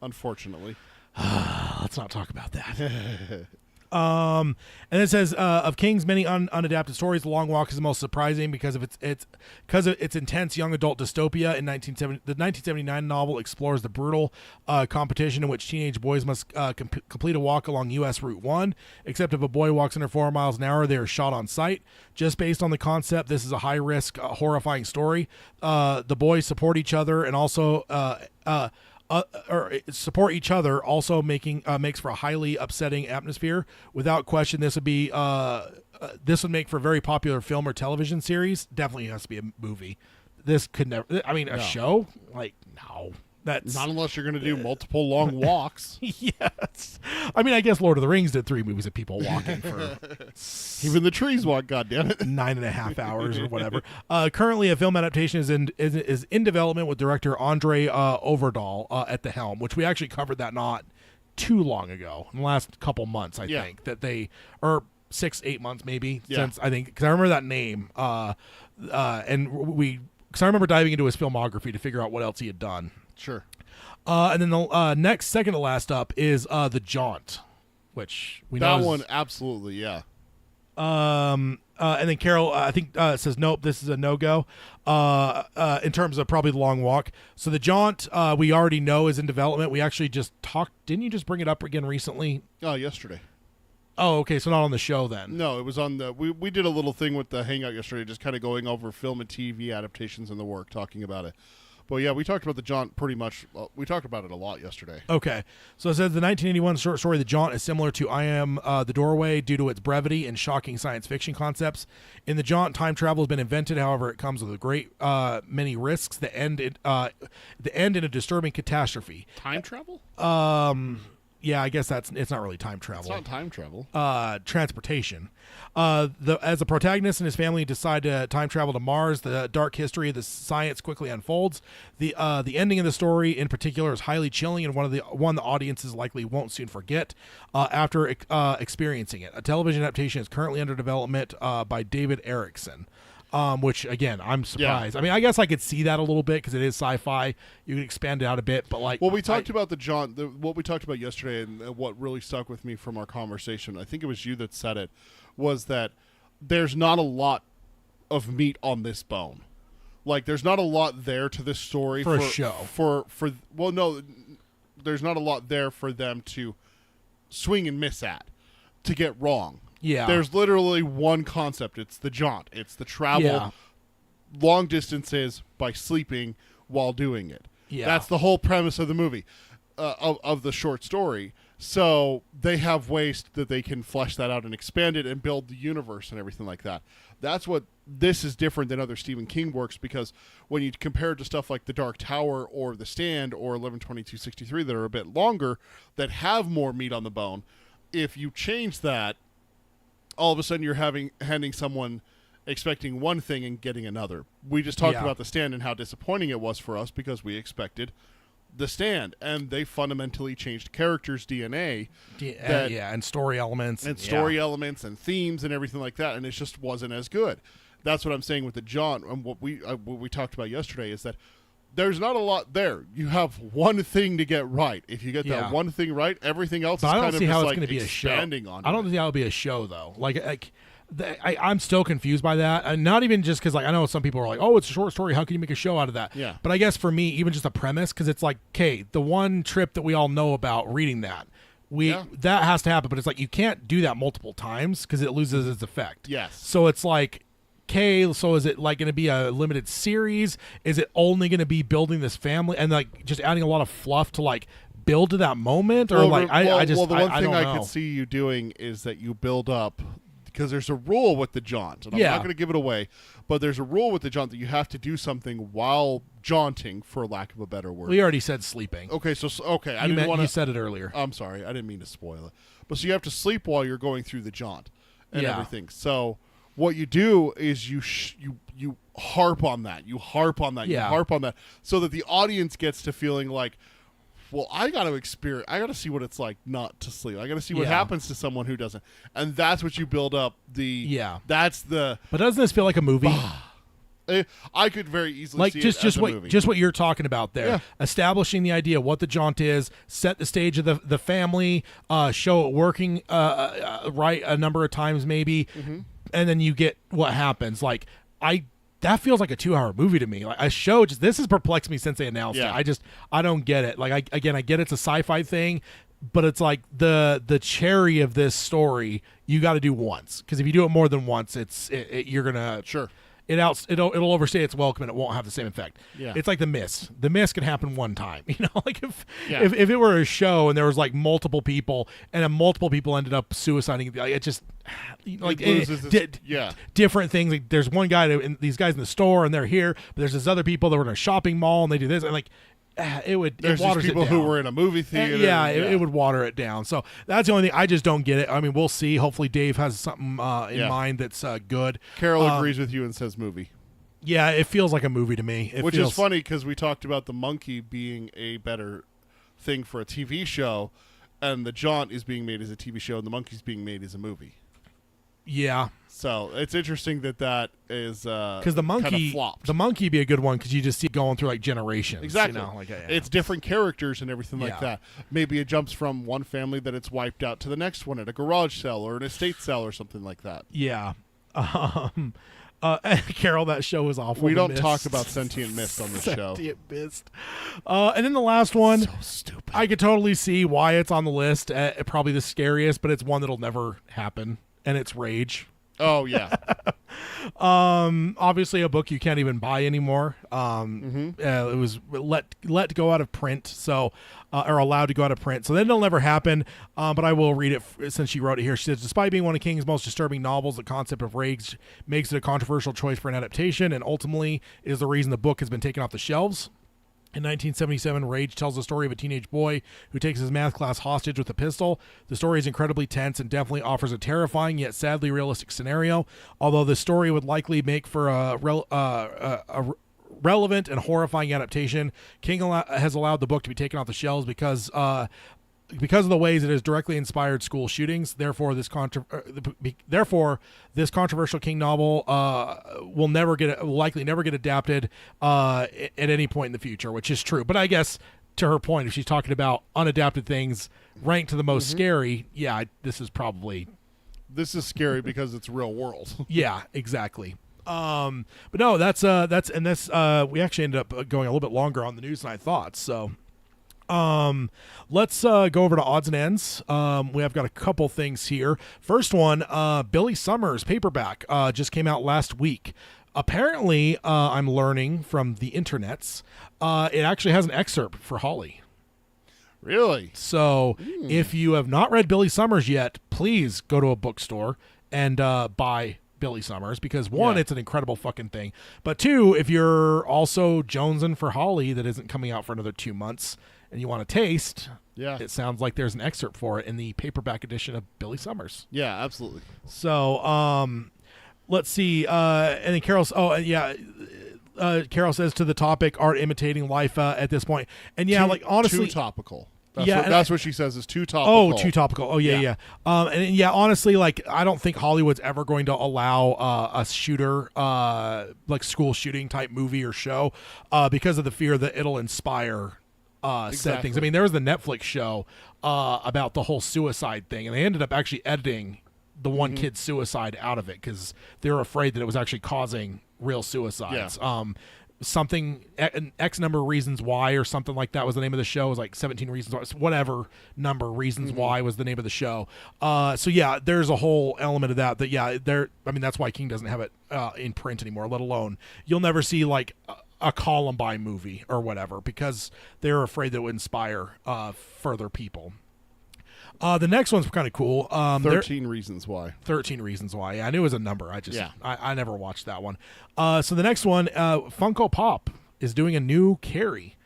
unfortunately, let's not talk about that. And it says of King's many unadapted stories, The Long Walk is the most surprising because of its intense young adult dystopia. The 1979 novel explores the brutal competition in which teenage boys must complete a walk along U.S. Route 1. Except if a boy walks under 4 miles an hour, they are shot on sight. Just based on the concept, this is a high-risk, horrifying story. The boys support each other and also or support each other, also makes for a highly upsetting atmosphere. Without question, this would make for a very popular film or television series. Definitely has to be a movie. This could never. I mean, a show? Like, no. That's not unless you're going to do multiple long walks. Yes. I mean, I guess Lord of the Rings did 3 movies of people walking for even the trees walk, goddammit. 9.5 hours or whatever. Currently, a film adaptation is in development with director Andre Overdahl at the helm, which we actually covered that not too long ago, in the last couple months, I think, that they, or 6-8 months maybe, since I think, because I remember that name, because I remember diving into his filmography to figure out what else he had done. Sure. And then the second to last up is The Jaunt, which we know. That one, absolutely, yeah. And then Carol, I think, says, nope, this is a no-go in terms of probably The Long Walk. So The Jaunt, we already know is in development. We actually just talked. Didn't you just bring it up again recently? Yesterday. Oh, okay, so not on the show then. No, it was on the... We did a little thing with the Hangout yesterday, just kind of going over film and TV adaptations in the work, talking about it. But yeah, we talked about the Jaunt pretty much. We talked about it a lot yesterday. Okay. So it says the 1981 short story The Jaunt is similar to I Am the Doorway due to its brevity and shocking science fiction concepts. In The Jaunt, time travel has been invented. However, it comes with a great many risks that end in a disturbing catastrophe. Time travel? Yeah, I guess it's not really time travel. It's not time travel. Transportation. As the protagonist and his family decide to time travel to Mars, the dark history of the science quickly unfolds. The ending of the story, in particular, is highly chilling and one the audiences likely won't soon forget after experiencing it. A television adaptation is currently under development by David Erickson. Which again, I'm surprised. Yeah. I mean, I guess I could see that a little bit because it is sci-fi. You can expand it out a bit, but like, well, we talked about the Jaunt. What we talked about yesterday, and what really stuck with me from our conversation, I think it was you that said it, was that there's not a lot of meat on this bone. Like, there's not a lot there to this story for a show. Well, no, there's not a lot there for them to swing and miss at, to get wrong. Yeah. There's literally one concept. It's the Jaunt. It's the travel long distances by sleeping while doing it. Yeah. That's the whole premise of the movie, of the short story. So they have ways that they can flesh that out and expand it and build the universe and everything like that. That's what this is different than other Stephen King works, because when you compare it to stuff like The Dark Tower or The Stand or 11/22/63 that are a bit longer, that have more meat on the bone, if you change that, all of a sudden you're handing someone expecting one thing and getting another. We just talked about The Stand and how disappointing it was for us because we expected The Stand, and they fundamentally changed characters' DNA, and story elements, elements and themes and everything like that, and it just wasn't as good. That's what I'm saying with the Jaunt, and what we talked about yesterday is that there's not a lot there. You have one thing to get right. If you get that one thing right, everything else is kind of just like expanding on it. I don't think that would be a show, though. I'm still confused by that. And not even just because, I know some people are like, oh, it's a short story. How can you make a show out of that? Yeah. But I guess for me, even just a premise, because it's like, okay, the one trip that we all know about reading that, that has to happen. But it's like, you can't do that multiple times because it loses its effect. Yes. So it's like, okay, so is it like going to be a limited series? Is it only going to be building this family and like just adding a lot of fluff to like build to that moment? Or the one thing I could see you doing is that you build up, because there's a rule with the Jaunt, and I'm not going to give it away, but there's a rule with the Jaunt that you have to do something while jaunting, for lack of a better word. We already said sleeping. Okay, You said it earlier. I'm sorry, I didn't mean to spoil it. But so you have to sleep while you're going through the Jaunt and everything. So what you do is you harp on that. You harp on that so that the audience gets to feeling like, well, I got to see what it's like not to sleep. I got to see what happens to someone who doesn't. And that's what you build up But doesn't this feel like a movie? I could very easily see it as a movie. Just what you're talking about there. Yeah. Establishing the idea, what the Jaunt is, set the stage of the family, show it working right a number of times maybe, and then you get what happens. That feels like a 2-hour movie to me. Like a show, this has perplexed me since they announced it. I don't get it. Like I get it's a sci-fi thing, but it's like the cherry of this story you got to do once, because if you do it more than once, you're gonna it'll overstay its welcome and it won't have the same effect. Yeah. It's like The Mist. The Mist can happen one time. Like if it were a show and there was like multiple people and then multiple people ended up suiciding, it just different things. Like there's one guy and these guys in the store and they're here, but there's this other people that were in a shopping mall and they do this, and like there's these people who were in a movie theater. It would water it down. So that's the only thing. I just don't get it. I mean, we'll see. Hopefully Dave has something in mind that's good. Carol agrees with you and says movie. Yeah, it feels like a movie to me. Which is funny because we talked about the monkey being a better thing for a TV show, and the Jaunt is being made as a TV show and the monkey's being made as a movie. Yeah. So it's interesting that is because the monkey kind of flopped. The monkey be a good one because you just see it going through like generations. Exactly. It's different characters and everything like that. Maybe it jumps from one family that it's wiped out to the next one at a garage sale or an estate sale or something like that. Yeah. Carol, that show was awful. We don't talk about Sentient Mist on this show. Sentient Mist. And then the last one, so stupid. I could totally see why it's on the list. Probably the scariest, but it's one that'll never happen. And it's Rage. Oh yeah. Obviously a book you can't even buy anymore. It was let go out of print, so or allowed to go out of print. So then it'll never happen. But I will read it since she wrote it here. She says, despite being one of King's most disturbing novels, the concept of rage makes it a controversial choice for an adaptation, and ultimately is the reason the book has been taken off the shelves. In 1977, Rage tells the story of a teenage boy who takes his math class hostage with a pistol. The story is incredibly tense and definitely offers a terrifying yet sadly realistic scenario, although the story would likely make for a relevant and horrifying adaptation. King has allowed the book to be taken off the shelves because of the ways it has directly inspired school shootings. Therefore, this controversial King novel will likely never get adapted at any point in the future, which is true. But I guess to her point, if she's talking about unadapted things ranked to the most scary, yeah, this is scary because it's real world. Yeah, exactly. But no, that's we actually ended up going a little bit longer on the news than I thought. So. Let's go over to odds and ends. We have got a couple things here. First one, Billy Summers paperback just came out last week. Apparently, I'm learning from the internets, it actually has an excerpt for Holly. Really? So if you have not read Billy Summers yet, please go to a bookstore and buy Billy Summers, because one, it's an incredible fucking thing, but two, if you're also jonesing for Holly that isn't coming out for another 2 months and you want to taste, it sounds like there's an excerpt for it in the paperback edition of Billy Summers. Yeah, absolutely. So let's see, and then Carol says to the topic, art imitating life at this point, and like honestly too topical. That's what she says is too topical. Oh, too topical. Oh, yeah. And honestly, like, I don't think Hollywood's ever going to allow a shooter, like school shooting type movie or show, because of the fear that it'll inspire said things. I mean, there was the Netflix show about the whole suicide thing, and they ended up actually editing the one kid's suicide out of it because they were afraid that it was actually causing real suicides. Something X number of reasons why or something like that was the name of the show. It was like 17 reasons why, whatever number reasons why was the name of the show. So yeah, there's a whole element of that that's why King doesn't have it in print anymore, let alone you'll never see like a Columbine movie or whatever, because they're afraid that it would inspire further people. The next one's kind of cool. 13 Reasons Why. 13 Reasons Why. Yeah, I knew it was a number. I never watched that one. So the next one, Funko Pop is doing a new Carrie.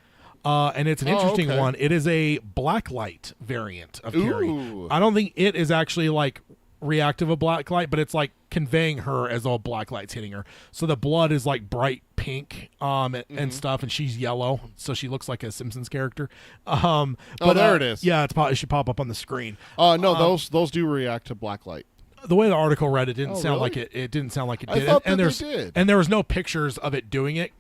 And it's an interesting one. It is a blacklight variant of Carrie. I don't think it is actually like reactive of blacklight, but it's like conveying her as though blacklight's hitting her. So the blood is like bright pink and stuff, and she's yellow, so she looks like a Simpsons character. But there it is. Yeah, it should pop up on the screen. No, those do react to blacklight. The way the article read, it didn't sound like it. It didn't sound like it did. I thought they did. And there was no pictures of it doing it.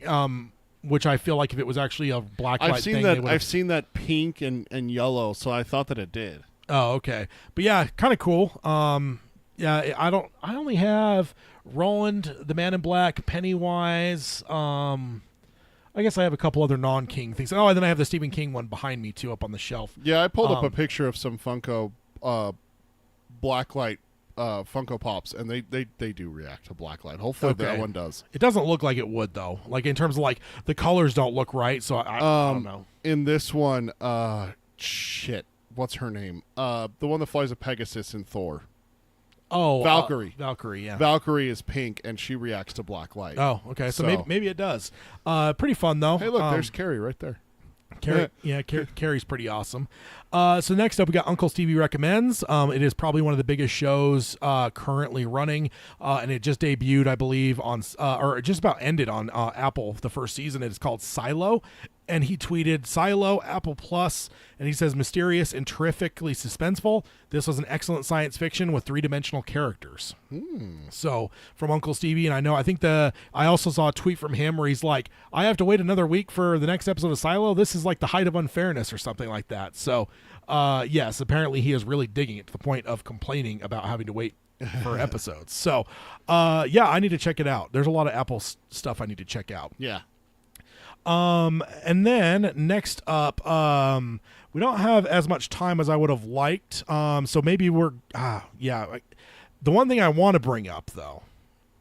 Which I feel like if it was actually a blacklight I've seen that pink and yellow, so I thought that it did. Oh, okay. But yeah, kind of cool. Yeah, I only have Roland, the Man in Black, Pennywise. I guess I have a couple other non-King things. Oh, and then I have the Stephen King one behind me too, up on the shelf. Yeah, I pulled up a picture of some Funko blacklight Funko Pops, and they do react to blacklight. Hopefully that one does. It doesn't look like it would though. Like in terms of like the colors don't look right, so I don't know. In this one, what's her name? The one that flies a Pegasus in Thor. Oh, Valkyrie. Valkyrie, yeah. Valkyrie is pink, and she reacts to black light. Oh, okay. So maybe it does. Pretty fun though. Hey, look, there's Carrie right there. Carrie's pretty awesome. So next up, we got Uncle Stevie Recommends. It is probably one of the biggest shows currently running, and it just debuted, I believe, on or it just about ended on Apple the first season. It is called Silo. And he tweeted, Silo, Apple Plus, and he says, mysterious and terrifically suspenseful. This was an excellent science fiction with three-dimensional characters. So, from Uncle Stevie, and I also saw a tweet from him where he's like, I have to wait another week for the next episode of Silo. This is like the height of unfairness or something like that. So, yes, apparently he is really digging it to the point of complaining about having to wait for episodes. So, yeah, I need to check it out. There's a lot of Apple stuff I need to check out. Yeah. And then next up, we don't have as much time as I would have liked. So maybe The one thing I want to bring up, though,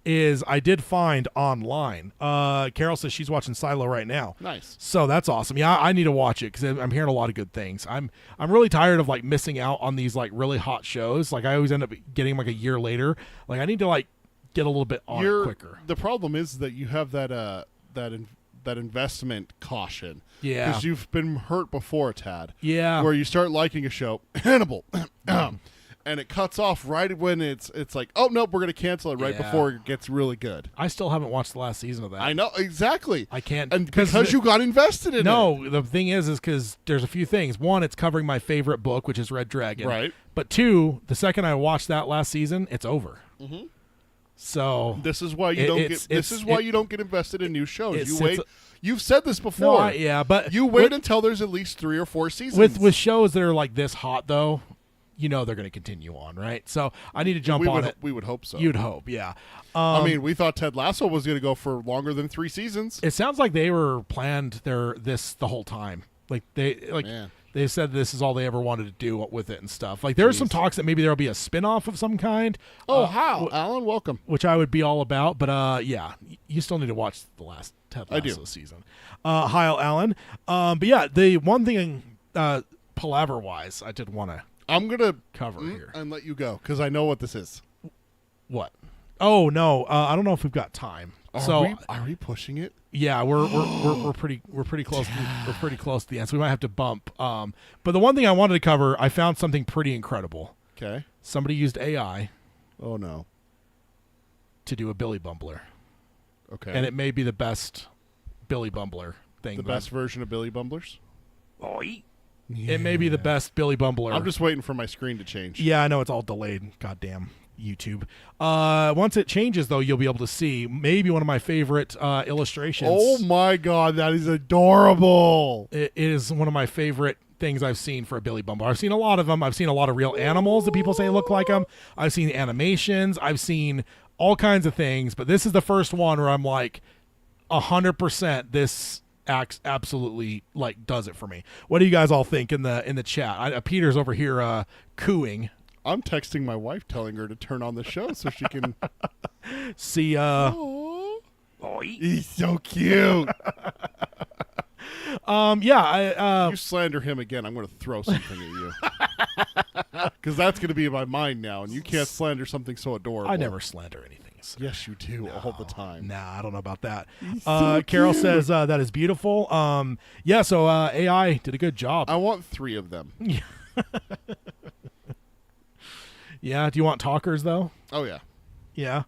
is I did find online. Carol says she's watching Silo right now. Nice. So that's awesome. Yeah, I need to watch it because I'm hearing a lot of good things. I'm really tired of like missing out on these like really hot shows. Like I always end up getting like a year later. Like I need to like get a little bit on it quicker. The problem is that you have that investment caution. Yeah. Because you've been hurt before, Tad. Yeah. Where you start liking a show, Hannibal, and it cuts off right when it's like, oh, nope, we're going to cancel it right before it gets really good. I still haven't watched the last season of that. I know, exactly. I can't. And because you got invested in it. No, the thing is because there's a few things. One, it's covering my favorite book, which is Red Dragon. Right. But two, the second I watched that last season, it's over. Mm-hmm. So this is why you don't get invested in new shows. You wait. You've said this before. No, but you wait until there's at least 3 or 4 seasons. With shows that are like this hot, though, you know they're going to continue on, right? So I need to jump on it. We would hope so. You'd hope, yeah. I mean, we thought Ted Lasso was going to go for longer than 3 seasons. It sounds like they were planned this the whole time. Like they said this is all they ever wanted to do with it and stuff. Like there are some talks that maybe there'll be a spin-off of some kind. Oh, how? Alan, welcome. Which I would be all about, but yeah, you still need to watch the last Ted Lasso season. Hi, Alan. But yeah, the one thing Palaver-wise I did want to cover here and let you go because I know what this is. What? Oh no, I don't know if we've got time. Are we pushing it? Yeah, we're pretty close. We're pretty close to the end, so we might have to bump. But the one thing I wanted to cover, I found something pretty incredible. Okay. Somebody used AI. Oh no. To do a Billy Bumbler. Okay. And it may be the best Billy Bumbler thing. The best version of Billy Bumblers. Yeah. It may be the best Billy Bumbler. I'm just waiting for my screen to change. Yeah, I know it's all delayed. Goddamn YouTube. Once it changes, though, you'll be able to see maybe one of my favorite illustrations. Oh my God, that is adorable! It is one of my favorite things I've seen for a Billy Bumbler. I've seen a lot of them. I've seen a lot of real animals that people say look like them. I've seen animations. I've seen all kinds of things, but this is the first one where I'm like 100% this acts absolutely like does it for me. What do you guys all think in the chat? Peter's over here cooing. I'm texting my wife telling her to turn on the show so she can see he's so cute. You slander him again, I'm going to throw something at you. Because that's going to be in my mind now, and you can't slander something so adorable. I never slander anything. So. Yes, you do all the time. Nah, I don't know about that. So Carol says that is beautiful. So AI did a good job. I want 3 of them. Yeah. Do you want talkers though? Oh yeah. Yeah.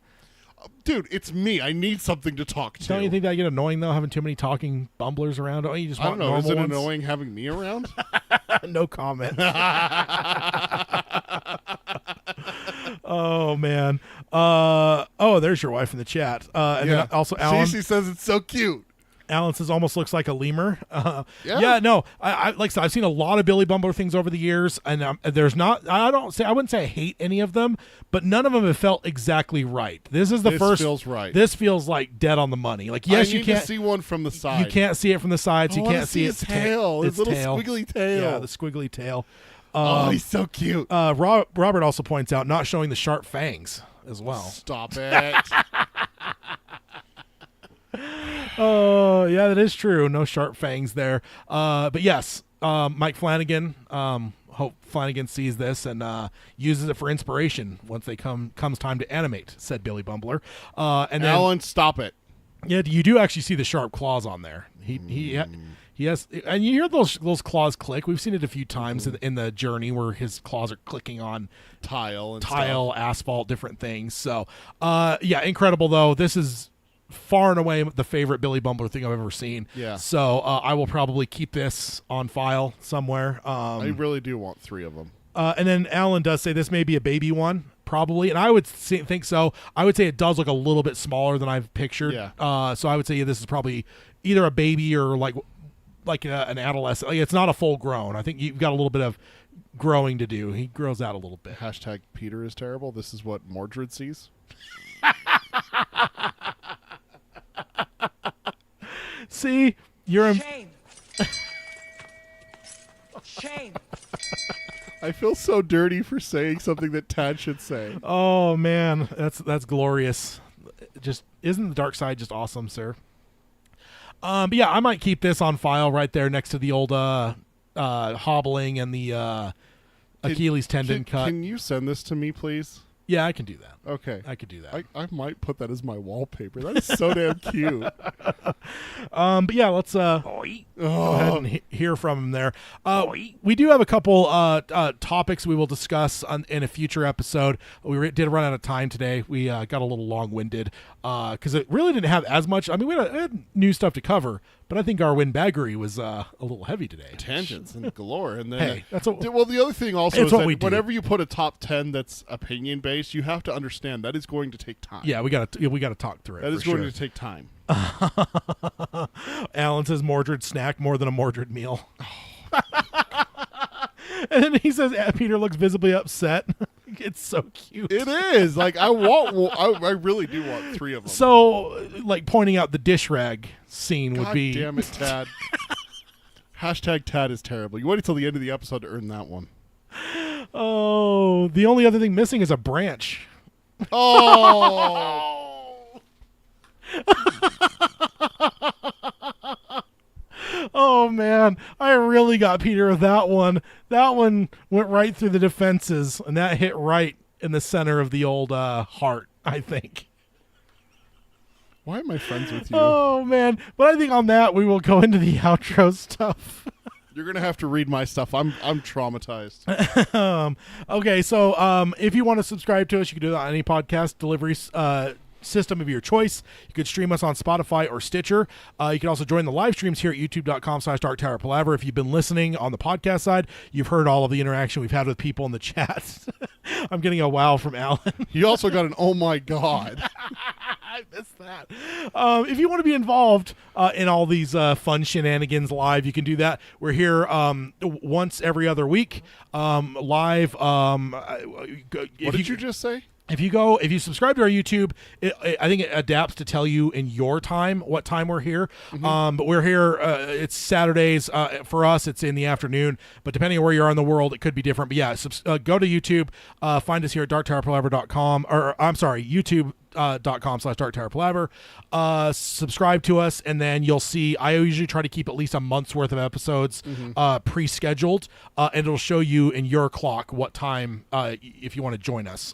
Dude, it's me. I need something to talk to. Don't you think that get annoying though, having too many talking bumblers around? Oh, you just want normal ones? Is it annoying having me around? No comment. Oh man. There's your wife in the chat. Then also Alan. She says it's so cute. Alan says almost looks like a lemur. Yeah. No. I like I said, I've seen a lot of Billy Bumbler things over the years, and there's not. I wouldn't say I hate any of them, but none of them have felt exactly right. This is the first. This feels right. This feels like dead on the money. Like yes, you can't see one from the side. You can't see it from the sides. You can't see its tail. His little squiggly tail. Yeah, the squiggly tail. He's so cute. Robert also points out not showing the sharp fangs as well. Stop it. Oh, yeah, that is true. No sharp fangs there. But yes, Mike Flanagan, hope Flanagan sees this and uses it for inspiration once they comes time to animate, said Billy Bumbler. And then, Alan, stop it. Yeah, you do actually see the sharp claws on there. He has, and you hear those claws click. We've seen it a few times in the journey where his claws are clicking on tile, asphalt, different things. So, incredible though. This is far and away the favorite Billy Bumbler thing I've ever seen. Yeah. So I will probably keep this on file somewhere. I really do want 3 of them. And then Alan does say this may be a baby one, probably, and I would think so. I would say it does look a little bit smaller than I've pictured. Yeah. So I would say this is probably either a baby or like an adolescent. Like it's not a full grown. I think you've got a little bit of growing to do. He grows out a little bit. Hashtag Peter is terrible. This is what Mordred sees. See, you're shame. Shame. I feel so dirty for saying something that Tad should say. Oh man, that's glorious. Just isn't the dark side just awesome, sir? But yeah, I might keep this on file right there next to the old hobbling and the Achilles tendon cut. Can you send this to me, please? Yeah, I can do that. Okay. I could do that. I might put that as my wallpaper. That is so damn cute. But yeah, let's go ahead and hear from him there. We do have a couple topics we will discuss in a future episode. We did run out of time today. We got a little long-winded because it really didn't have as much. I mean, we had new stuff to cover, but I think our windbaggery was a little heavy today. Tangents and galore. And then, hey, that's what, well, the other thing also it's is what that we do. whenever you put a top 10 that's opinion-based, you have to understand that is going to take time. yeah, we got to talk through it. That is for going sure. to take time. Alan says Mordred snack more than a Mordred meal. And then he says Peter looks visibly upset. It's so cute. It is. Like, I really do want 3 of them. So, like, pointing out the dish rag scene God would be... damn it, Tad. Hashtag Tad is terrible. You waited till the end of the episode to earn that one. Oh, the only other thing missing is a branch. Oh! Oh, man. I really got Peter with that one. That one went right through the defenses, and that hit right in the center of the old heart, I think. Why am I friends with you? Oh, man. But I think on that, we will go into the outro stuff. You're going to have to read my stuff. I'm traumatized. Okay, so if you want to subscribe to us, you can do that on any podcast delivery system of your choice. You could stream us on Spotify or Stitcher. You can also join the live streams here at youtube.com/DarkTowerPalaver. If you've been listening on the podcast side, you've heard all of the interaction we've had with people in the chat. I'm getting a wow from Alan. You also got an oh my god. I missed that. If you want to be involved in all these fun shenanigans live, you can do that. We're here once every other week live. What did you just say? If you subscribe to our YouTube, I think it adapts to tell you in your time what time we're here. Mm-hmm. But we're here. It's Saturdays. For us, it's in the afternoon. But depending on where you are in the world, it could be different. But yeah, go to YouTube. Find us here at darktowerpalaver.com. Or I'm sorry, youtube.com/darktowerpalaver. Subscribe to us, and then you'll see. I usually try to keep at least a month's worth of episodes pre-scheduled, and it'll show you in your clock what time if you want to join us.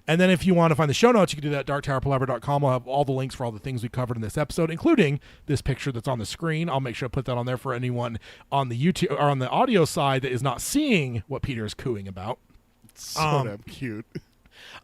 And then if you want to find the show notes, you can do that at darktowerpalaver.com. We'll have all the links for all the things we covered in this episode, including this picture that's on the screen. I'll make sure to put that on there for anyone on the YouTube or on the audio side that is not seeing what Peter is cooing about. It's so damn cute.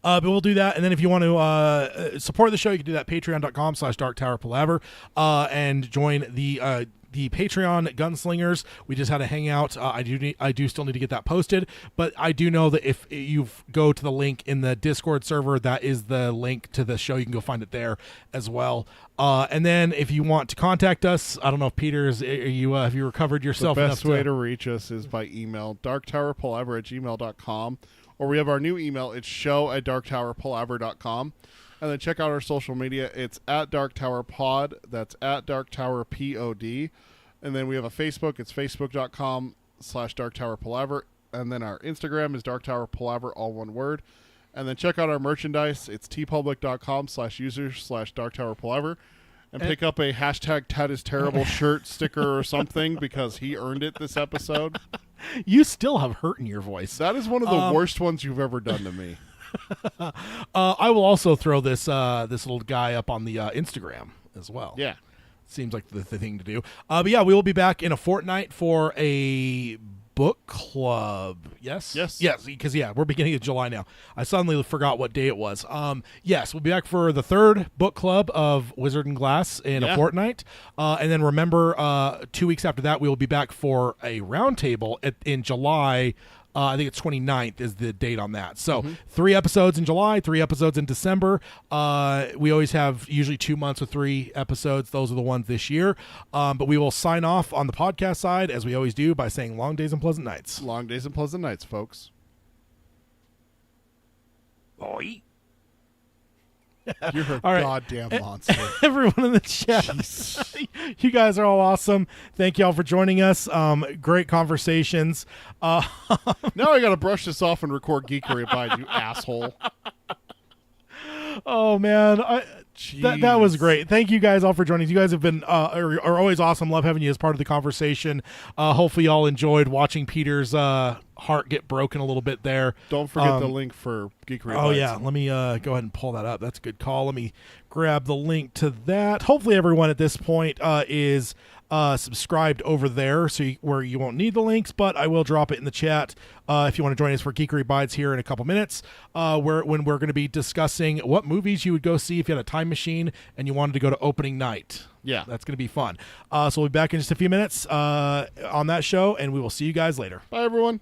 But we'll do that. And then if you want to support the show, you can do that at patreon.com/darktowerpalaver and join the Patreon Gunslingers. We just had a hangout. I do still need to get that posted, but I do know that if you go to the link in the Discord server, that is the link to the show. You can go find it there as well. And then if you want to contact us, I don't know if Peter's, have you recovered yourself? The best way to reach us is by email, darktowerpalaver@gmail.com, or we have our new email. It's show@darktowerpalaver.com. And then check out our social media. It's at Dark Tower Pod. That's at Dark Tower POD. And then we have a Facebook. It's facebook.com/Dark Tower Palaver. And then our Instagram is Dark Tower Palaver, all one word. And then check out our merchandise. It's tpublic.com/users/Dark Tower Palaver. And pick up a hashtag Tad is terrible shirt, sticker, or something because he earned it this episode. You still have hurt in your voice. That is one of the worst ones you've ever done to me. I will also throw this little guy up on the Instagram as well. Yeah. Seems like the thing to do. But yeah, we will be back in a fortnight for a book club. Yes? Yes. Yes, because, we're beginning of July now. I suddenly forgot what day it was. Yes, we'll be back for the 3rd book club of Wizard and Glass in a fortnight. And then remember, 2 weeks after that, we will be back for a roundtable in July. I think it's 29th is the date on that. So 3 episodes in July, 3 episodes in December. We always have usually 2 months with 3 episodes. Those are the ones this year. But we will sign off on the podcast side, as we always do, by saying long days and pleasant nights. Long days and pleasant nights, folks. Boy. You're a All right. goddamn monster. Everyone in the chat, you guys are all awesome. Thank you all for joining us. Great conversations. Now I got to brush this off and record Geekery Abide, you asshole. Oh man, that was great. Thank you guys all for joining us. You guys have been are always awesome. Love having you as part of the conversation. Hopefully y'all enjoyed watching Peter's heart get broken a little bit there. Don't forget the link for Geekery Abide. Oh yeah, let me go ahead and pull that up. That's a good call. Let me grab the link to that. Hopefully everyone at this point is subscribed over there, where you won't need the links, but I will drop it in the chat if you want to join us for Geekery Bides here in a couple minutes, when we're going to be discussing what movies you would go see if you had a time machine and you wanted to go to opening night. Yeah. That's going to be fun. So we'll be back in just a few minutes on that show, and we will see you guys later. Bye, everyone.